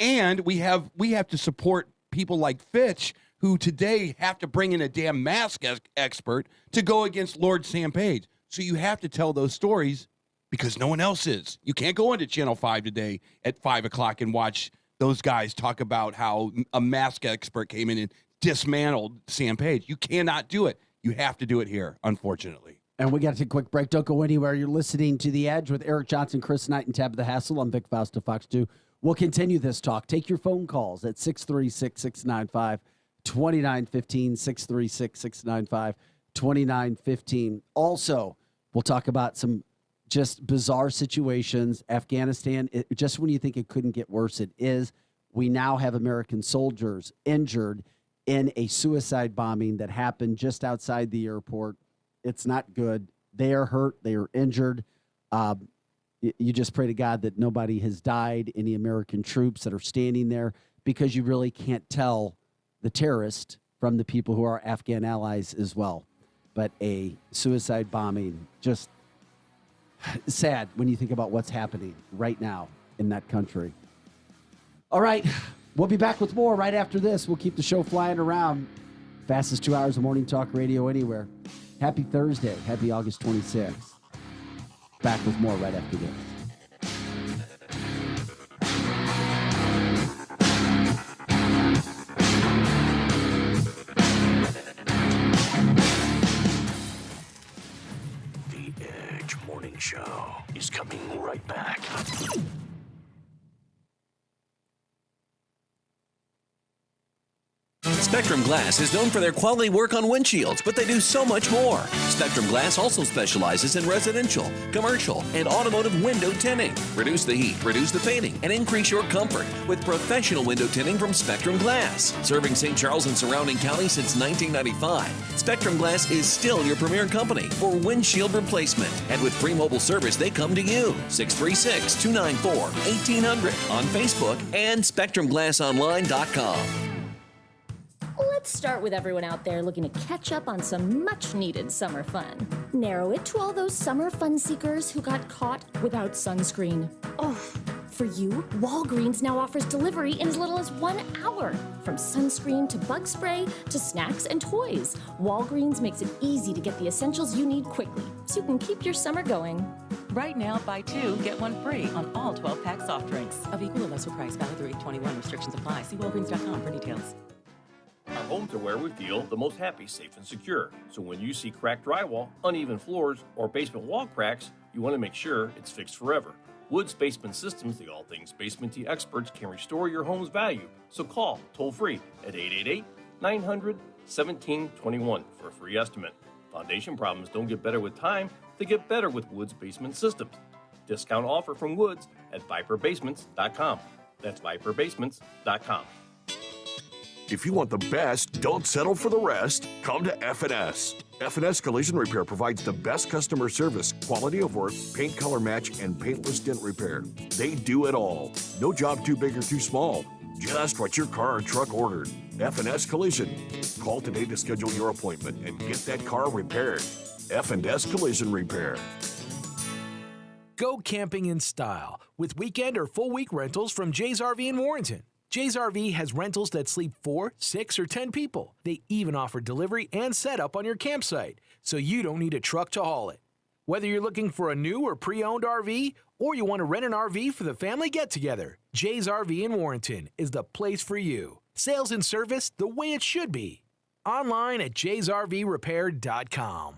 And we have to support people like Fitch, who today have to bring in a damn mask expert to go against Lord Sam Page. So you have to tell those stories because no one else is. You can't go into Channel 5 today at 5 o'clock and watch those guys talk about how a mask expert came in and dismantled Sam Page. You cannot do it. You have to do it here, unfortunately. And we got to take a quick break. Don't go anywhere. You're listening to The Edge with Eric Johnson, Chris Knight, and Tabitha Hassell. I'm Vic Faust of Fox 2. We'll continue this talk. Take your phone calls at 636-695-2915, 636-695-2915. Also, we'll talk about some just bizarre situations. Afghanistan, just when you think it couldn't get worse, it is. We now have American soldiers injured in a suicide bombing that happened just outside the airport. It's not good. They are hurt. They are injured. You just pray to God that nobody has died, any American troops that are standing there, because you really can't tell the terrorist from the people who are Afghan allies as well. But a suicide bombing, just sad when you think about what's happening right now in that country. All right, we'll be back with more right after this. We'll keep the show flying around. Fastest 2 hours of morning talk radio anywhere. Happy Thursday. Happy August 26th. Back with more right after this. The Edge Morning Show is coming right back. Spectrum Glass is known for their quality work on windshields, but they do so much more. Spectrum Glass also specializes in residential, commercial, and automotive window tinting. Reduce the heat, reduce the fading, and increase your comfort with professional window tinting from Spectrum Glass. Serving St. Charles and surrounding counties since 1995, Spectrum Glass is still your premier company for windshield replacement. And with free mobile service, they come to you. 636-294-1800 on Facebook and SpectrumGlassOnline.com. Let's start with everyone out there looking to catch up on some much-needed summer fun. Narrow it to all those summer fun seekers who got caught without sunscreen. Oh, for you, Walgreens now offers delivery in as little as 1 hour. From sunscreen to bug spray to snacks and toys, Walgreens makes it easy to get the essentials you need quickly so you can keep your summer going. Right now, buy 2, get 1 free on all 12-pack soft drinks. Of equal or lesser price, valid through 8/21. Restrictions apply. See Walgreens.com for details. Our homes are where we feel the most happy, safe, and secure. So when you see cracked drywall, uneven floors, or basement wall cracks, you want to make sure it's fixed forever. Woods Basement Systems, the all things basement experts, can restore your home's value. So call toll-free at 888-900-1721 for a free estimate. Foundation problems don't get better with time, they get better with Woods Basement Systems. Discount offer from Woods at viperbasements.com. That's viperbasements.com. If you want the best, don't settle for the rest. Come to F&S. F&S Collision Repair provides the best customer service, quality of work, paint color match, and paintless dent repair. They do it all. No job too big or too small. Just what your car or truck ordered. F&S Collision. Call today to schedule your appointment and get that car repaired. F&S Collision Repair. Go camping in style with weekend or full week rentals from Jay's RV in Warrenton. Jay's RV has rentals that sleep 4, 6, or 10 people. They even offer delivery and setup on your campsite, so you don't need a truck to haul it. Whether you're looking for a new or pre-owned RV, or you want to rent an RV for the family get-together, Jay's RV in Warrenton is the place for you. Sales and service the way it should be. Online at jaysrvrepair.com.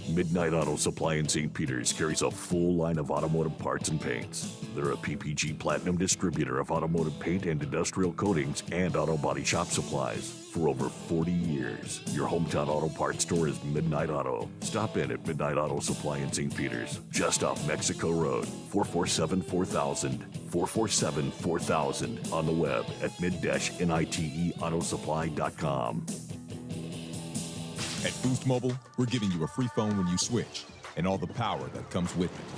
Midnight Auto Supply in St. Peters carries a full line of automotive parts and paints. They're a PPG Platinum distributor of automotive paint and industrial coatings and auto body shop supplies. For over 40 years, your hometown auto parts store is Midnight Auto. Stop in at Midnight Auto Supply in St. Peters, just off Mexico Road, 447-4000, 447-4000, on the web at mid-niteautosupply.com. At Boost Mobile, we're giving you a free phone when you switch, and all the power that comes with it.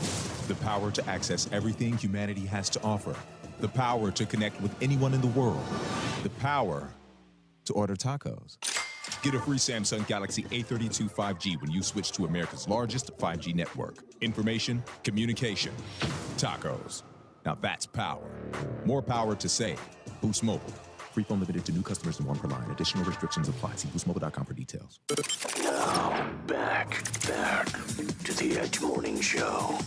The power to access everything humanity has to offer. The power to connect with anyone in the world. The power to order tacos. Get a free Samsung Galaxy A32 5G when you switch to America's largest 5G network. Information, communication, tacos. Now that's power. More power to save. Boost Mobile. Free phone limited to new customers and 1 per line. Additional restrictions apply. See boostmobile.com for details. Now, back to the Edge Morning Show.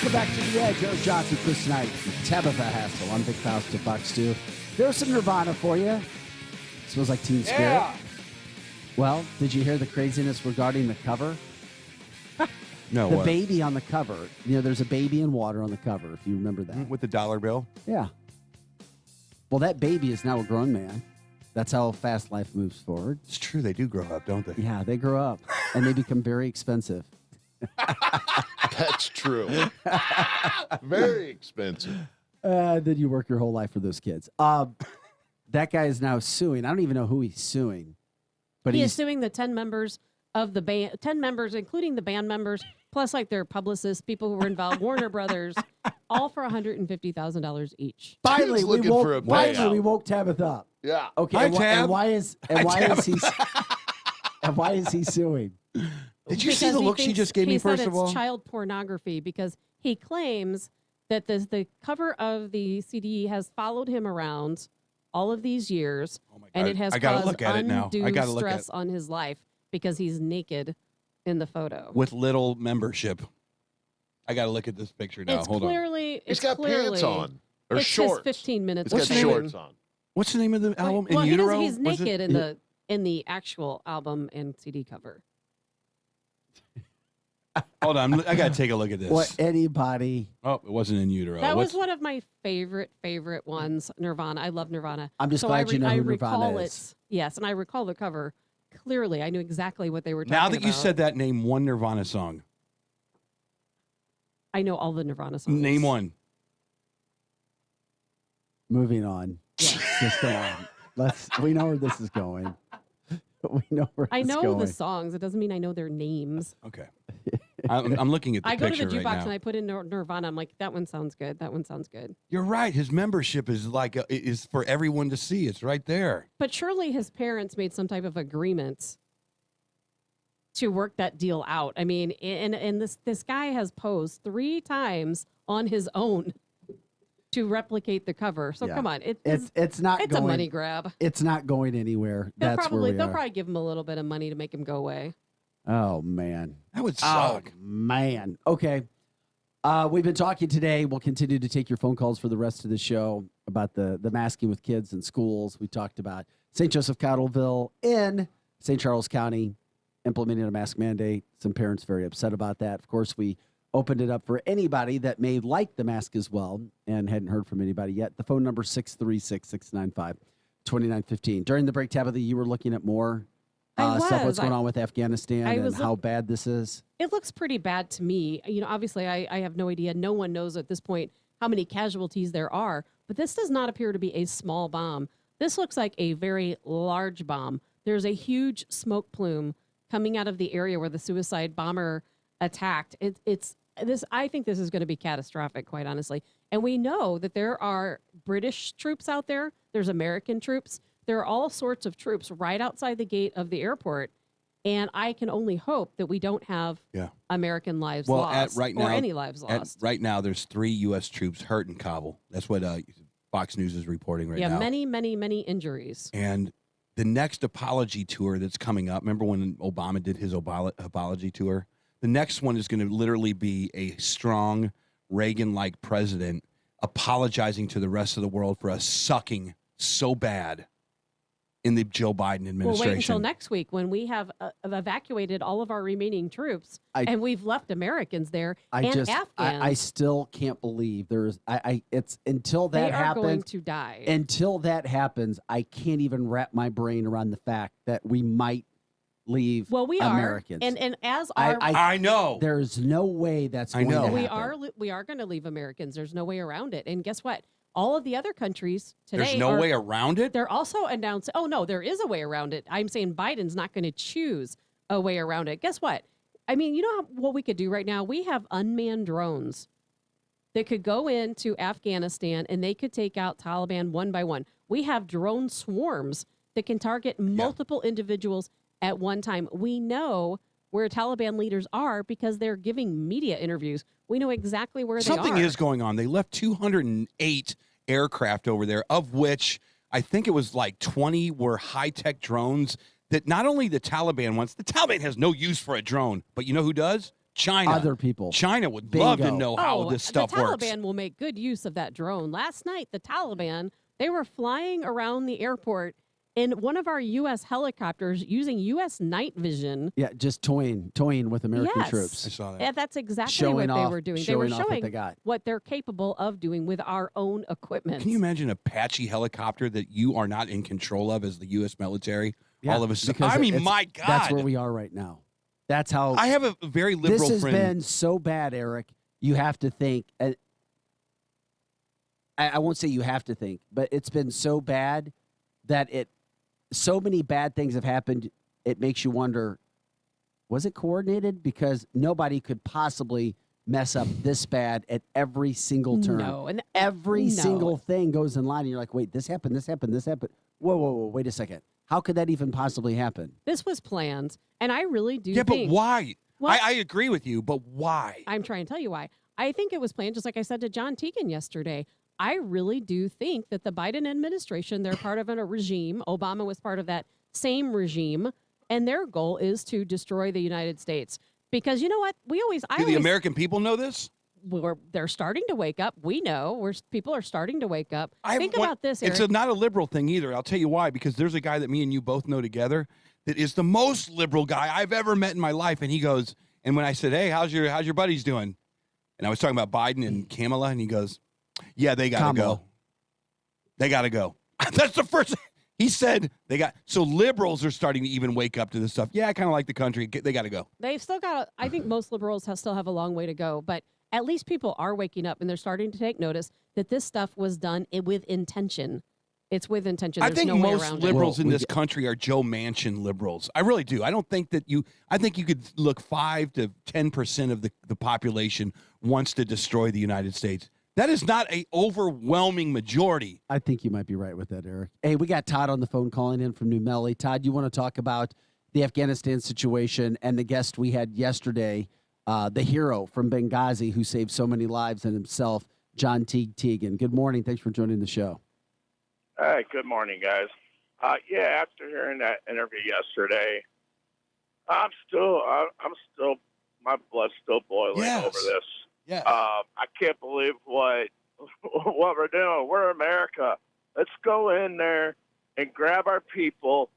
Welcome back to The Edge. Eric Johnson, Chris Knight, Tabitha Hassell. I'm Vic Faust at Fox 2. There's some Nirvana for you. Smells like Teen Spirit. Yeah. Well, did you hear the craziness regarding the cover? No. The baby on the cover. There's a baby in water on the cover, if you remember that. With the dollar bill? Yeah. Well, that baby is now a grown man. That's how fast life moves forward. It's true. They do grow up, don't they? Yeah, they grow up, and they become very expensive. That's true. Very expensive. Then you work your whole life for those kids. That guy is now suing. I don't even know who he's suing. But he is suing the 10 members of the band, 10 members, including the band members, plus like their publicists, people who were involved, Warner Brothers, all for $150,000 each. Finally, we woke Tabitha up. Yeah. Okay. Hi, and Tab. why is he suing? Did you see the look she just gave me, first of all? It's child pornography because he claims that the cover of the CD has followed him around all of these years, and it has caused undue stress on his life because he's naked in the photo. With little membership. I got to look at this picture now. Hold on. He's got pants on. Or it's shorts. His 15 minutes. He's got shorts on. What's the name of the album? Well, In Utero? he's naked in the actual album and CD cover. Hold on, I got to take a look at this. What anybody? Oh, it wasn't In Utero. That was one of my favorite ones. Nirvana. I love Nirvana. I'm just glad you know who Nirvana is. Yes, and I recall the cover clearly. I knew exactly what they were talking about. about. Now that you said that, name one Nirvana song. I know all the Nirvana songs. Name one. Moving on. Yes. Just go on. We know where this is going. We know where I know going. the songs. It doesn't mean I know their names. Okay. I'm looking at the picture right now. I go to the jukebox and I put in Nirvana. I'm like, that one sounds good. That one sounds good. You're right. His membership is is for everyone to see. It's right there. But surely his parents made some type of agreement to work that deal out. I mean, and this guy has posed 3 times on his own to replicate the cover. So come on, it's not. It's going, a money grab. It's not going anywhere. They'll That's probably where we are. give him a little bit of money to make him go away. Oh man, that would suck. Oh, man. Okay. We've been talking today. We'll continue to take your phone calls for the rest of the show about the masking with kids in schools. We talked about St. Joseph Cottleville in St. Charles County implementing a mask mandate. Some parents very upset about that. Of course, we opened it up for anybody that may like the mask as well and hadn't heard from anybody yet. The phone number 636-695-2915. During the break, Tabitha, you were looking at more stuff, what's going on with Afghanistan and how bad this is. It looks pretty bad to me. Obviously, I have no idea. No one knows at this point how many casualties there are. But this does not appear to be a small bomb. This looks like a very large bomb. There's a huge smoke plume coming out of the area where the suicide bomber attacked. I think this is going to be catastrophic, quite honestly. And we know that there are British troops out there. There's American troops. There are all sorts of troops right outside the gate of the airport. And I can only hope that we don't have American lives lost or any lives lost. Right now, there's 3 U.S. troops hurt in Kabul. That's what Fox News is reporting right now. Yeah, many, many, many injuries. And the next apology tour that's coming up, remember when Obama did his apology tour? The next one is going to literally be a strong Reagan-like president apologizing to the rest of the world for us sucking so bad in the Joe Biden administration. We'll wait until next week when we have evacuated all of our remaining troops and we've left Americans there and Afghans. I still can't believe it's until that happens. They are going to die. Until that happens, I can't even wrap my brain around the fact that we might leave Americans. And as our I know. There's no way that's going to happen. We are going to leave Americans. There's no way around it. And guess what? All of the other countries today There's no way around it? They're also announcing, oh, no, there is a way around it. I'm saying Biden's not going to choose a way around it. Guess what? I mean, you know what we could do right now? We have unmanned drones that could go into Afghanistan and they could take out Taliban one by one. We have drone swarms that can target multiple individuals at one time. We know where Taliban leaders are because they're giving media interviews. We know exactly where they are. Something is going on. They left 208 aircraft over there, of which I think it was like 20 were high-tech drones that not only the Taliban wants, the Taliban has no use for a drone, but you know who does? China. Other people. China would love to know how this stuff works. The Taliban will make good use of that drone. Last night, the Taliban, they were flying around the airport in one of our U.S. helicopters using U.S. night vision. Yeah, just toying with American Yes. troops. I saw that. Yeah, that's exactly Showing what they off- were doing. They showing were off what showing they got. what they're capable of doing with our own equipment. Can you imagine an Apache helicopter that you are not in control of as the U.S. military? Yeah, all of a sudden. because I mean, it's- my God. That's where we are right now. That's how. I have a very liberal This has friend. been so bad, Eric. You have to think. I won't say you have to think, but it's been so bad that so many bad things have happened. It makes you wonder, was it coordinated? Because nobody could possibly mess up this bad at every single turn. No, and every single thing goes in line, and you're like, wait, this happened, this happened, this happened. Whoa, wait a second. How could that even possibly happen? This was planned, and I really do Yeah, think. but why? Well, I agree with you, but why? I'm trying to tell you why. I think it was planned, just like I said to John Teagan yesterday. I really do think that the Biden administration, they're part of a regime. Obama was part of that same regime, and their goal is to destroy the United States. Because you know what? Do the American people know this? They're starting to wake up. We know people are starting to wake up. Think about this, Eric. It's not a liberal thing either. I'll tell you why. Because there's a guy that me and you both know together that is the most liberal guy I've ever met in my life. And he goes, and when I said, "Hey, how's your buddies doing?" And I was talking about Biden and Kamala, and he goes, "Yeah, they got to go. They got to go." That's the first he said. So liberals are starting to even wake up to this stuff. Yeah, I kind of like the country. They got to go. They've still got. I think most liberals still have a long way to go, but at least people are waking up and they're starting to take notice that this stuff was done with intention. It's with intention. There's I think no way most around liberals it. in this country are Joe Manchin liberals. I really do. I don't think that I think you could look 5 to 10% of the population wants to destroy the United States. That is not an overwhelming majority. I think you might be right with that, Eric. Hey, we got Todd on the phone calling in from New Melly. Todd, you want to talk about the Afghanistan situation and the guest we had yesterday, the hero from Benghazi who saved so many lives and himself, John Teagan. Good morning. Thanks for joining the show. Hey, good morning, guys. After hearing that interview yesterday, I'm still, my blood's still boiling over this. Yeah. I can't believe what we're doing. We're America. Let's go in there and grab our people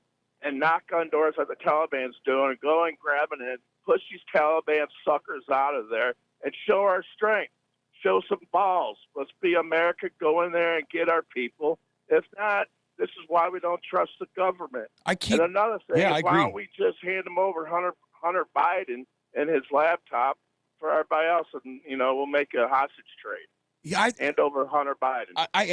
and knock on doors like the Taliban's doing. Go and grab it and push these Taliban suckers out of there and show our strength. Show some balls. Let's be America. Go in there and get our people. If not, this is why we don't trust the government. And another thing is why don't we just hand them over Hunter Biden and his laptop for everybody else, and we'll make a hostage trade. Yeah, hand over Hunter Biden. I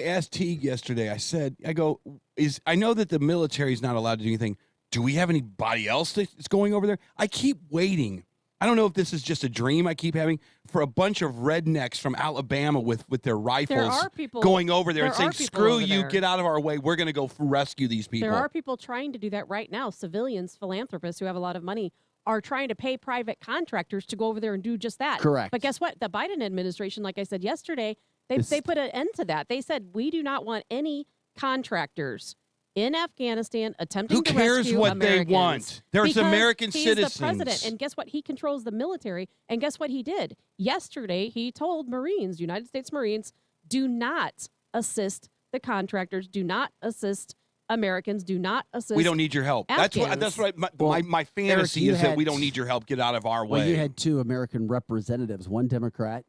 asked Teague yesterday. I know that the military is not allowed to do anything. Do we have anybody else that's going over there? I keep waiting. I don't know if this is just a dream I keep having for a bunch of rednecks from Alabama with their rifles going over there and saying, "Screw you, get out of our way. We're going to go rescue these people." There are people trying to do that right now. Civilians, philanthropists who have a lot of money are trying to pay private contractors to go over there and do just that. Correct. But guess what? The Biden administration, like I said yesterday, they put an end to that. They said, we do not want any contractors in Afghanistan attempting to rescue Americans. Who cares what they want? There's American citizens. He's the president, and guess what? He controls the military, and guess what he did? Yesterday, he told Marines, United States Marines, do not assist the contractors, do not assist Americans, do not assist. We don't need your help. Afghans. That's what my fantasy Eric, is that we don't need your help. Get out of our way. Well, you had 2 American representatives, one Democrat.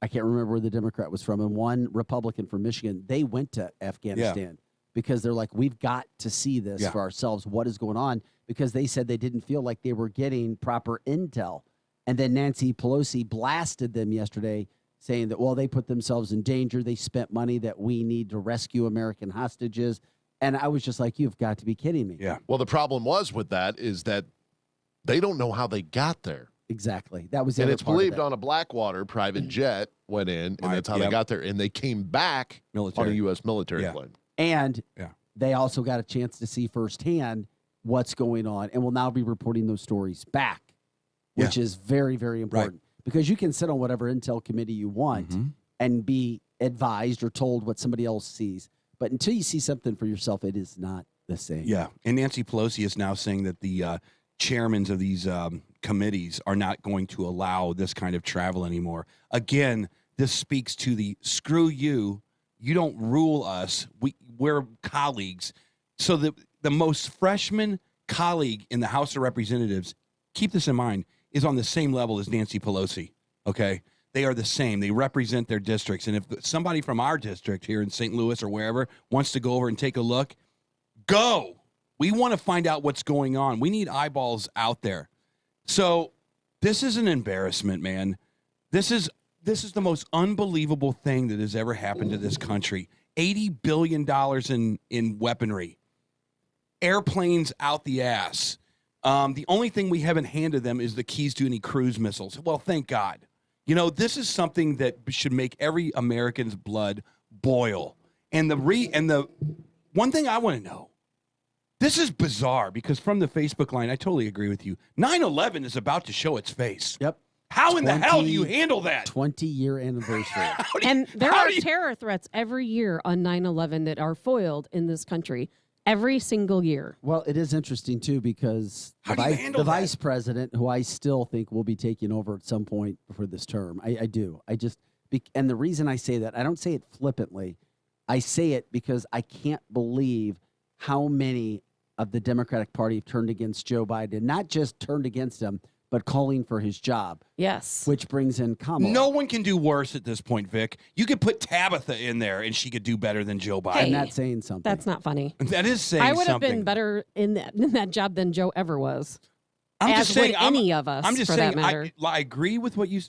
I can't remember where the Democrat was from, and one Republican from Michigan. They went to Afghanistan because they're like, we've got to see this for ourselves. What is going on? Because they said they didn't feel like they were getting proper intel. And then Nancy Pelosi blasted them yesterday, saying that, well, they put themselves in danger. They spent money that we need to rescue American hostages. And I was just like, you've got to be kidding me. Yeah. Well, the problem was with that is that they don't know how they got there. Exactly. That was the and other it's part believed of it. on a Blackwater private jet went in, and that's how they got there. And they came back on a U.S. military plane. And they also got a chance to see firsthand what's going on and will now be reporting those stories back, which is very, very important. Because you can sit on whatever intel committee you want and be advised or told what somebody else sees. But until you see something for yourself, it is not the same. Yeah. And Nancy Pelosi is now saying that the chairmen of these committees are not going to allow this kind of travel anymore. Again, this speaks to the screw you. You don't rule us. We're colleagues. So the most freshman colleague in the House of Representatives, keep this in mind, is on the same level as Nancy Pelosi, okay? They are the same. They represent their districts. And if somebody from our district here in St. Louis or wherever wants to go over and take a look, go. We want to find out what's going on. We need eyeballs out there. So this is an embarrassment, man. This is the most unbelievable thing that has ever happened to this country. $80 billion in weaponry. Airplanes out the ass. The only thing we haven't handed them is the keys to any cruise missiles. Well, thank God. You know, this is something that should make every American's blood boil. And the one thing I want to know, this is bizarre because from the Facebook line, I totally agree with you. 9/11 is about to show its face. Yep. How in the hell do you handle that? 20-year anniversary. And there are terror threats every year on 9/11 that are foiled in this country. Every single year. Well, it is interesting, too, because the vice president, who I still think will be taking over at some point for this term, I do. And the reason I say that, I don't say it flippantly. I say it because I can't believe how many of the Democratic Party have turned against Joe Biden. Not just turned against him, but calling for his job. Yes. Which brings in Kamala. No one can do worse at this point, Vic. You could put Tabitha in there, and she could do better than Joe Biden. Hey, I'm not saying something. That's not funny. That is saying I would have something. been better in that job than Joe ever was. I'm As just saying. would any of us, I'm just for saying. that matter. I agree with what you.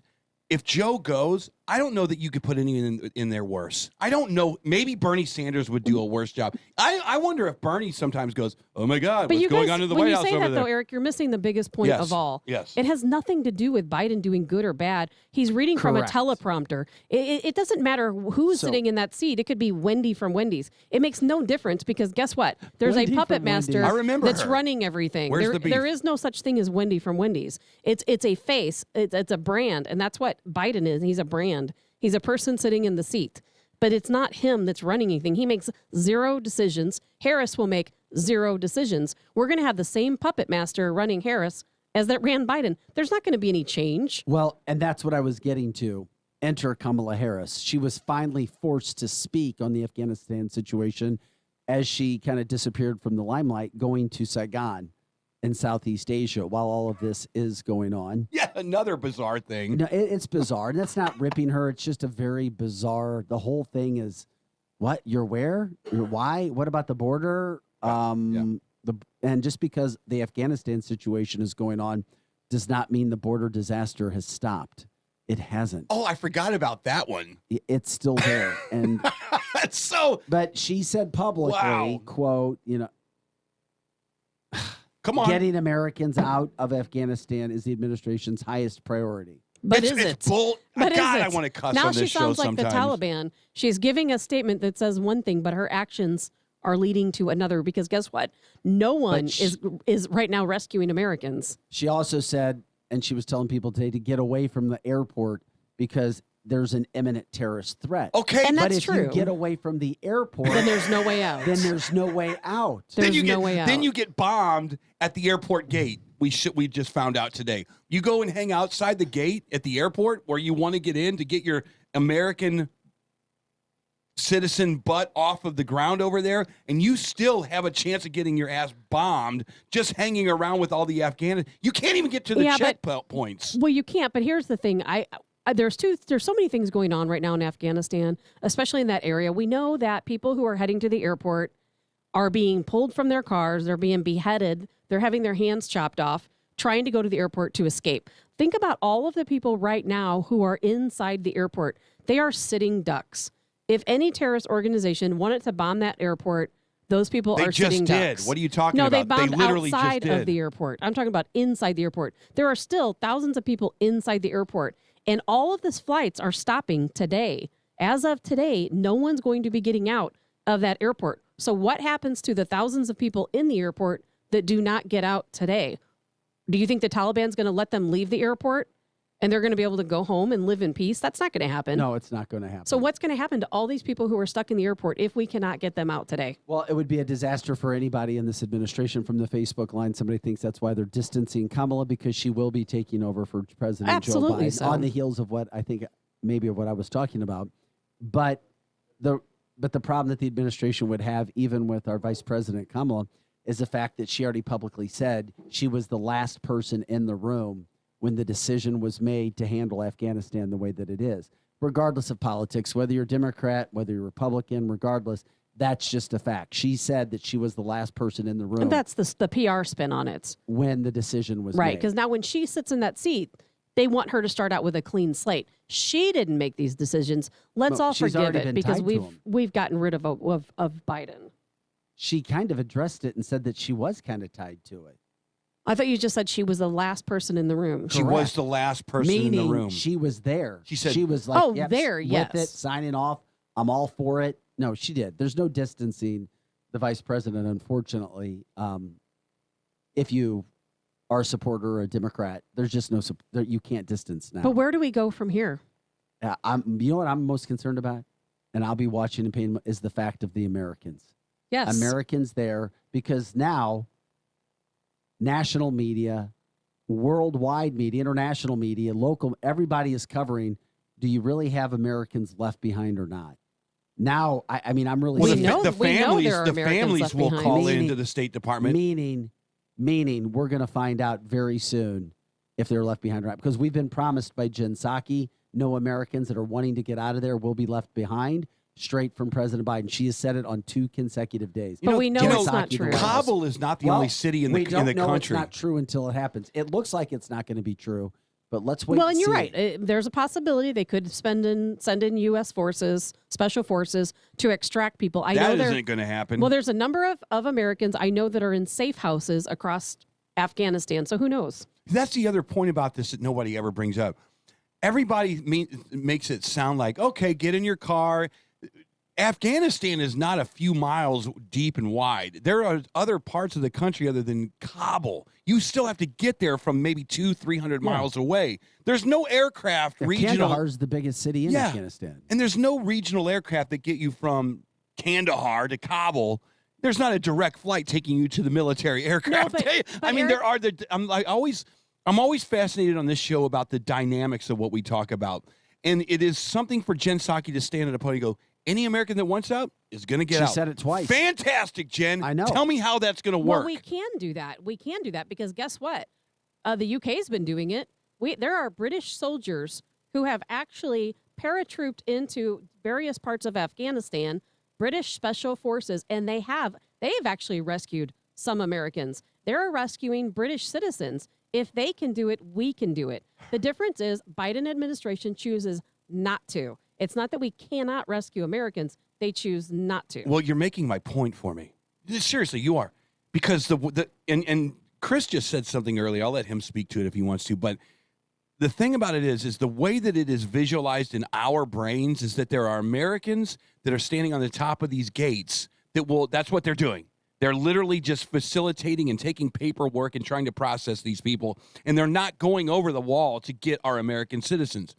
If Joe goes, I don't know that you could put anyone in there worse. I don't know. Maybe Bernie Sanders would do a worse job. I wonder if Bernie sometimes goes, "Oh my God, what's going on in the White House over there?" When you say that, though, Eric, you're missing the biggest point of all. Yes. It has nothing to do with Biden doing good or bad. He's reading from a teleprompter. It doesn't matter who's sitting in that seat. It could be Wendy from Wendy's. It makes no difference because guess what? There's Wendy a puppet from master I remember that's her. running everything. Where's the beef? There is no such thing as Wendy from Wendy's. It's a face. It's a brand, and that's what Biden is. He's a brand. He's a person sitting in the seat. But it's not him that's running anything. He makes zero decisions. Harris will make zero decisions. We're going to have the same puppet master running Harris as that ran Biden. There's not going to be any change. Well, and that's what I was getting to. Enter Kamala Harris. She was finally forced to speak on the Afghanistan situation as she kind of disappeared from the limelight, going to Saigon in Southeast Asia while all of this is going on. Yeah, another bizarre thing. No, it's bizarre. And that's not ripping her. It's just a very bizarre. The whole thing is, what? You're where? You're why? What about the border? And just because the Afghanistan situation is going on does not mean the border disaster has stopped. It hasn't. Oh, I forgot about that one. It's still there. And that's so. But she said publicly, quote, come on, getting Americans out of Afghanistan is the administration's highest priority. But it's bull. But God, is it? I want to cuss now on this she sounds show like sometimes. the Taliban. She's giving a statement that says one thing, but her actions are leading to another. Because guess what? No one is right now rescuing Americans. She also said, and she was telling people today to get away from the airport because there's an imminent terrorist threat. Okay, and but that's if true. you get away from the airport, then there's no way out. Then there's no way out. There's no way out. Then you get bombed at the airport gate. We just found out today. You go and hang outside the gate at the airport where you want to get in to get your American citizen butt off of the ground over there, and you still have a chance of getting your ass bombed just hanging around with all the Afghans. You can't even get to the checkpoints. Well, you can't. But here's the thing: there's so many things going on right now in Afghanistan, especially in that area. We know that people who are heading to the airport are being pulled from their cars. They're being beheaded. They're having their hands chopped off, trying to go to the airport to escape. Think about all of the people right now who are inside the airport. They are sitting ducks. If any terrorist organization wanted to bomb that airport, those people are sitting ducks. They just did. What are you talking about? about? No, they bombed literally outside just did. of the airport. I'm talking about inside the airport. There are still thousands of people inside the airport, and all of these flights are stopping today. As of today, no one's going to be getting out of that airport. So what happens to the thousands of people in the airport that do not get out today? Do you think the Taliban's going to let them leave the airport? and they're going to be able to go home and live in peace. That's not going to happen. No, it's not going to happen. So what's going to happen to all these people who are stuck in the airport if we cannot get them out today? Well, it would be a disaster for anybody in this administration. From the Facebook line, somebody thinks that's why they're distancing Kamala, because she will be taking over for President Joe Biden on the heels of what I think maybe of what I was talking about. But the problem that the administration would have, even with our Vice President Kamala, is the fact that she already publicly said she was the last person in the room when the decision was made to handle Afghanistan the way that it is. Regardless of politics, whether you're Democrat, whether you're Republican, regardless, that's just a fact. She said that she was the last person in the room. And that's the PR spin on it. When the decision was right, made. because now when she sits in that seat, they want her to start out with a clean slate. She didn't make these decisions. Let's all forgive it because we've gotten rid of Biden. She kind of addressed it and said that she was kind of tied to it. I thought you just said she was the last person in the room. She was the last person in the room. She was there. She said, she was like, yes, with it, signing off. I'm all for it. No, she did. There's no distancing the vice president, unfortunately. If you are a supporter or a Democrat, there's just no you can't distance now. But where do we go from here? You know what I'm most concerned about, and I'll be watching and paying, is the fact of the Americans. Yes, Americans there, because now national media, worldwide media, international media, local, everybody is covering. Do you really have Americans left behind or not? Now, I mean, I'm really the families will call into the State Department. Meaning we're going to find out very soon if they're left behind or not, because we've been promised by Jen Psaki, no Americans that are wanting to get out of there will be left behind. Straight from President Biden. She has said it on 2 consecutive days. But we know it's not true. Kabul is not the only city in the country. We don't know it's not true until it happens. It looks like it's not going to be true, but let's wait. Well, and you're see. right. There's a possibility they could send in U.S. forces, special forces, to extract people. That isn't going to happen. Well, there's a number of Americans I know that are in safe houses across Afghanistan, so who knows? That's the other point about this that nobody ever brings up. Everybody makes it sound like, okay, get in your car. Afghanistan is not a few miles deep and wide. There are other parts of the country other than Kabul. You still have to get there from maybe 200-300 miles away. There's no aircraft regional. Kandahar is the biggest city in Afghanistan. And there's no regional aircraft that get you from Kandahar to Kabul. There's not a direct flight taking you to the military aircraft. No, but I mean, there are I'm always fascinated on this show about the dynamics of what we talk about. And it is something for Jen Psaki to stand at a podium and go, any American that wants out is going to get out. She said it twice. Fantastic, Jen. I know. Tell me how that's going to work. Well, we can do that. We can do that because guess what? The UK's been doing it. There are British soldiers who have actually paratrooped into various parts of Afghanistan, British special forces, and they've actually rescued some Americans. They're rescuing British citizens. If they can do it, we can do it. The difference is Biden administration chooses not to. It's not that we cannot rescue Americans. They not to. Well, you're making my point for me. Seriously, you are. Because and Chris just said something earlier. I'll let him speak to it if he wants to. But the thing about it is the way that it is visualized in our brains is that there are Americans that are standing on the top of these gates that's what they're doing. They're literally just facilitating and taking paperwork and trying to process these people. And they're not going over the wall to get our American citizens.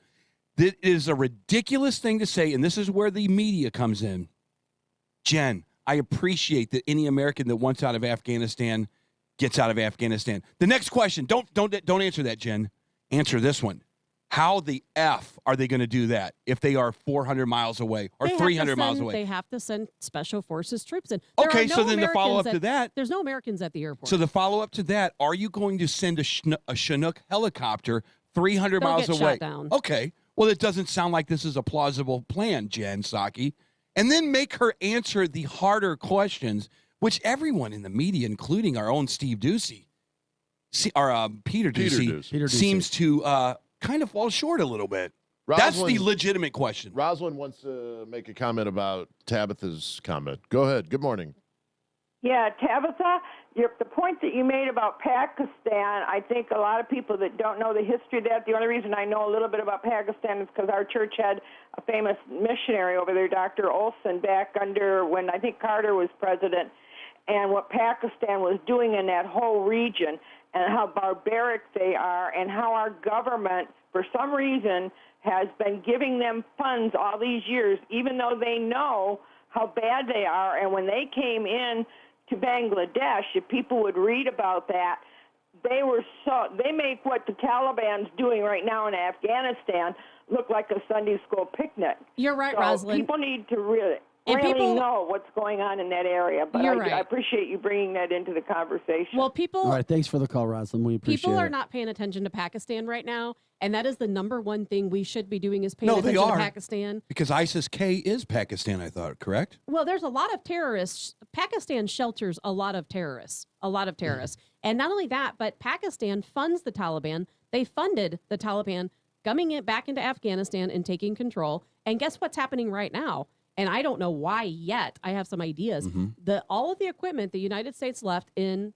That is a ridiculous thing to say, and this is where the media comes in. Jen, I appreciate that any American that wants out of Afghanistan gets out of Afghanistan. The next question, don't answer that, Jen. Answer this one. How the F are they going to do that if they are 400 miles away or 300 miles away? They have to send special forces troops in. Okay, so then the follow-up to that. There's no Americans at the airport. So the follow-up to that, are you going to send a Chinook helicopter 300 They'll miles get away? Shot down. Okay. Well, it doesn't sound like this is a plausible plan, Jen Psaki. And then make her answer the harder questions, which everyone in the media, including our own Steve Ducey, Peter Ducey, seems to kind of fall short a little bit. That's the legitimate question. Rosalind wants to make a comment about Tabitha's comment. Go ahead. Good morning. Yeah, Tabitha, the point that you made about Pakistan, I think a lot of people that don't know the history of that, the only reason I know a little bit about Pakistan is because our church had a famous missionary over there, Dr. Olson, back under when I think Carter was president, and what Pakistan was doing in that whole region and how barbaric they are and how our government, for some reason, has been giving them funds all these years, even though they know how bad they are. And when they came in to Bangladesh, if people would read about that, they make what the Taliban's doing right now in Afghanistan look like a Sunday school picnic. You're right, so Rosalind. People need to really know what's going on in that area. But I appreciate you bringing that into the conversation. Well, All right, thanks for the call, Rosalind. We appreciate it. People are not paying attention to Pakistan right now, and that is the number one thing we should be doing is paying attention to Pakistan. Because ISIS-K is Pakistan, I thought, correct? Well, there's a lot of terrorists. Pakistan shelters a lot of terrorists, And not only that, but Pakistan funds the Taliban. They funded the Taliban coming back into Afghanistan and taking control. And guess what's happening right now? And I don't know why yet. I have some ideas. All of the equipment the United States left in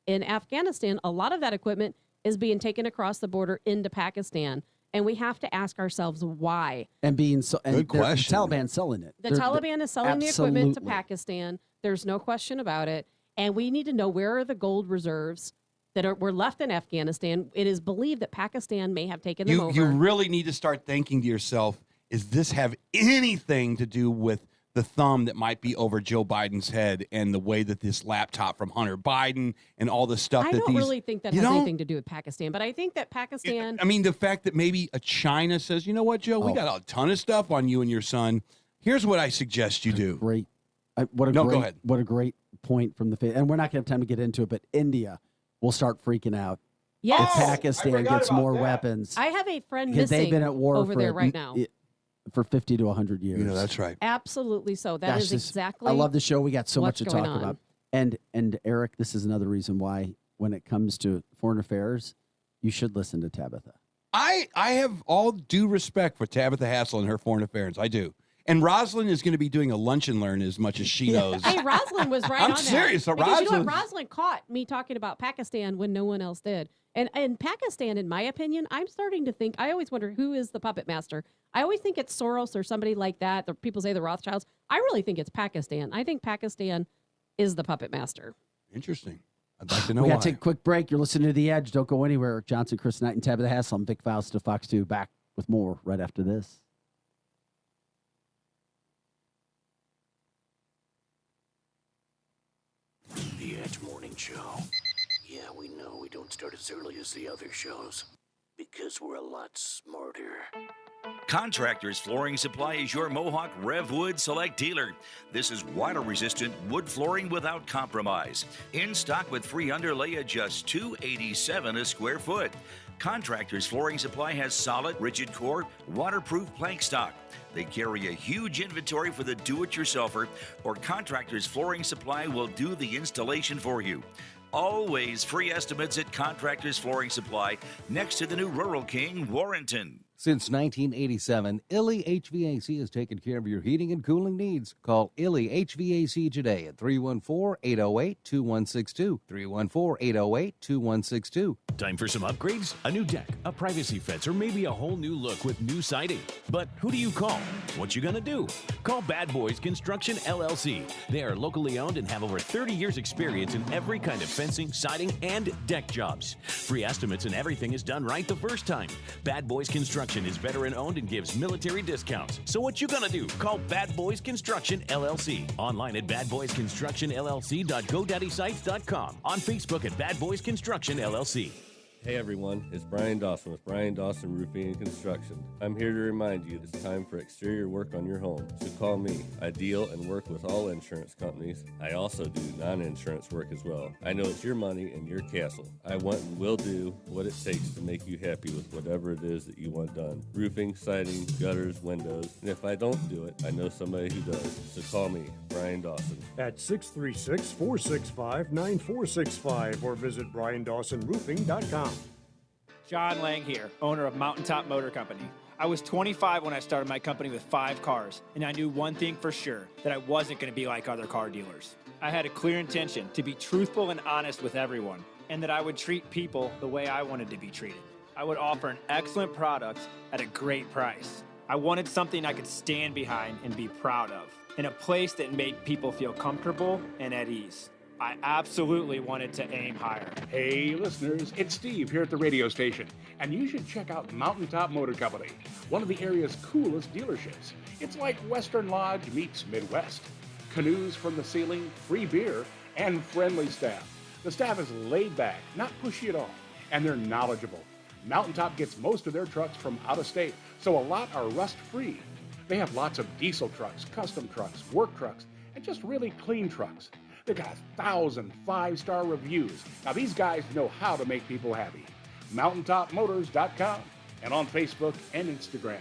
Afghanistan, a lot of that equipment is being taken across the border into Pakistan. And we have to ask ourselves why. And the question. Taliban selling it. The Taliban is selling the equipment to Pakistan. There's no question about it. And we need to know where are the gold reserves that were left in Afghanistan. It is believed that Pakistan may have taken them over. You really need to start thinking to yourself, does this have anything to do with the thumb that might be over Joe Biden's head and the way that this laptop from Hunter Biden and all the stuff I don't really think that has anything to do with Pakistan, but I think that Pakistan... I mean, the fact that maybe a China says, you know what, Joe, we got a ton of stuff on you and your son. Here's what I suggest you do. Great. Go ahead. What a great point from the... And we're not going to have time to get into it, but India will start freaking out. Yes. If Pakistan gets more weapons. I have a friend missing they've been at war over there right now. For 50 to 100 years. That's right. Absolutely so. That is exactly. I love the show. We got so much to talk on. about. And Eric, this is another reason why, when it comes to foreign affairs, you should listen to Tabitha. I have all due respect for Tabitha Hassell and her foreign affairs. I do. And Rosalind is going to be doing a lunch and learn as much as she knows. Hey, Rosalind was right on that. I'm serious. Because you know what? Rosalind caught me talking about Pakistan when no one else did. And Pakistan, in my opinion, I'm starting to think, I always wonder who is the puppet master. I always think it's Soros or somebody like that. The people say the Rothschilds. I really think it's Pakistan. I think Pakistan is the puppet master. Interesting. I'd like to know We why. got to take a quick break. You're listening to The Edge. Don't go anywhere. Eric Johnson, Chris Knight, and Tabitha Hassell. I'm Vic Faust of Fox 2. Back with more right after this. The Edge Morning Show. Yeah, we know we don't start as early as the other shows because we're a lot smarter. Contractors Flooring Supply is your Mohawk RevWood Select dealer. This is water-resistant wood flooring without compromise. In stock with free underlay at just $287 a square foot. Contractors Flooring Supply has solid, rigid core, waterproof plank stock. They carry a huge inventory for the do-it-yourselfer, or Contractors Flooring Supply will do the installation for you. Always free estimates at Contractors Flooring Supply, next to the new Rural King, Warrenton. Since 1987, Illy HVAC has taken care of your heating and cooling needs. Call Illy HVAC today at 314-808-2162. 314-808-2162. Time for some upgrades? A new deck, a privacy fence, or maybe a whole new look with new siding. But who do you call? What you gonna do? Call Bad Boys Construction LLC. They are locally owned and have over 30 years experience in every kind of fencing, siding, and deck jobs. Free estimates and everything is done right the first time. Bad Boys Construction is veteran owned and gives military discounts. So what you gonna do? Call Bad Boys Construction LLC. Online at badboysconstructionllc.godaddysites.com. On Facebook at Bad Boys Construction LLC. Hey everyone, it's Brian Dawson with Brian Dawson Roofing and Construction. I'm here to remind you it's time for exterior work on your home, so call me. I deal and work with all insurance companies. I also do non-insurance work as well. I know it's your money and your castle. I want and will do what it takes to make you happy with whatever it is that you want done. Roofing, siding, gutters, windows, and if I don't do it, I know somebody who does. So call me, Brian Dawson. At 636-465-9465 or visit BrianDawsonRoofing.com. John Lang here, owner of Mountaintop Motor Company. I was 25 when I started my company with 5 cars, and I knew one thing for sure, that I wasn't going to be like other car dealers. I had a clear intention to be truthful and honest with everyone, and that I would treat people the way I wanted to be treated. I would offer an excellent product at a great price. I wanted something I could stand behind and be proud of, in a place that made people feel comfortable and at ease. I absolutely wanted to aim higher. Hey, listeners, it's Steve here at the radio station, and you should check out Mountaintop Motor Company, one of the area's coolest dealerships. It's like Western Lodge meets Midwest. Canoes from the ceiling, free beer, and friendly staff. The staff is laid back, not pushy at all, and they're knowledgeable. Mountaintop gets most of their trucks from out of state, so a lot are rust-free. They have lots of diesel trucks, custom trucks, work trucks, and just really clean trucks. They've got 1,000 5-star reviews. Now, these guys know how to make people happy. MountaintopMotors.com and on Facebook and Instagram.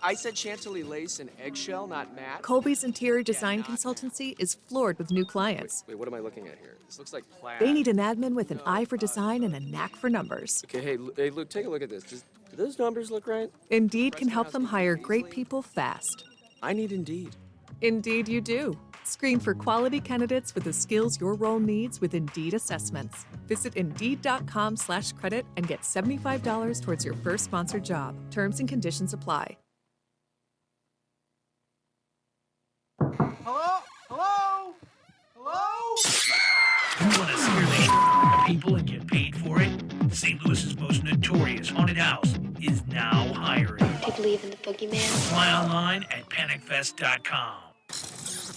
I said Chantilly lace and eggshell, not matte. Colby's interior design consultancy is floored with new clients. Wait, what am I looking at here? This looks like plaid. They need an admin with an eye for design and a knack for numbers. Okay, hey, Luke, take a look at this. Do those numbers look right? Indeed can help them hire great people fast. I need Indeed. Indeed you do. Screen for quality candidates with the skills your role needs with Indeed assessments. Visit Indeed.com/credit and get $75 towards your first sponsored job. Terms and conditions apply. Hello? Hello? Hello? You want to scare the shit out of people and get paid for it? St. Louis's most notorious haunted house is now hiring. Do you believe in the boogeyman? Apply online at panicfest.com.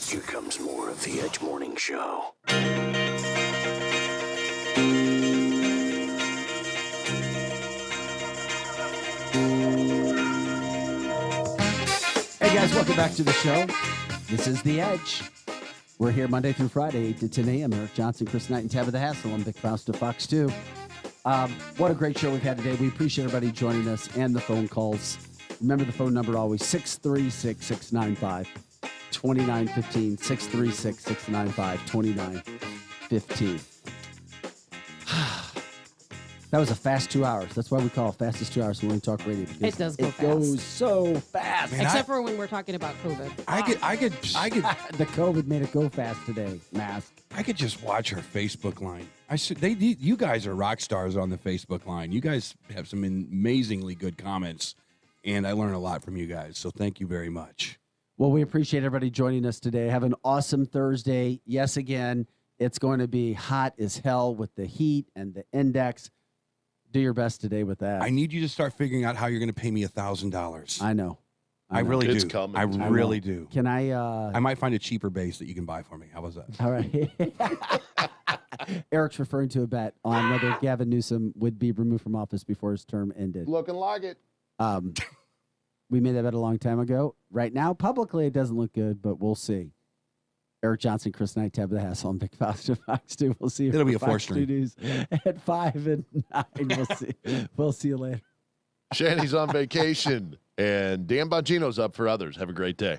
Here comes more of the Edge Morning Show. Hey guys, welcome back to the show. This is The Edge. We're here Monday through Friday, 8 to 10 a.m. Eric Johnson, Chris Knight, and Tabitha Hassell. I'm Vic Faust of Fox 2. What a great show we've had today. We appreciate everybody joining us and the phone calls. Remember the phone number always, 636-695-2915, 636-695-2915. That was a fast 2 hours. That's why we call it fastest 2 hours when we talk radio. It does go fast. It goes so fast. Man, Except for when we're talking about COVID. I could. The COVID made it go fast today. Mask. I could just watch her Facebook line. You guys are rock stars on the Facebook line. You guys have some amazingly good comments, and I learn a lot from you guys. So thank you very much. Well, we appreciate everybody joining us today. Have an awesome Thursday. Yes, again, it's going to be hot as hell with the heat and the index. Do your best today with that. I need you to start figuring out how you're going to pay me $1,000. I know. I really It's do. coming. I really do. Can I? I might find a cheaper base that you can buy for me. How was that? All right. Eric's referring to a bet on whether Gavin Newsom would be removed from office before his term ended. Looking like it. We made that bet a long time ago. Right now, publicly, it doesn't look good, but we'll see. Eric Johnson, Chris Knight, Tabitha Hassell, and Vic Faust of Fox 2. We'll see you. It'll be a Fox 2 4-string. News at 5 and 9. We'll see you later. Shanny's on vacation, and Dan Bongino's up for others. Have a great day.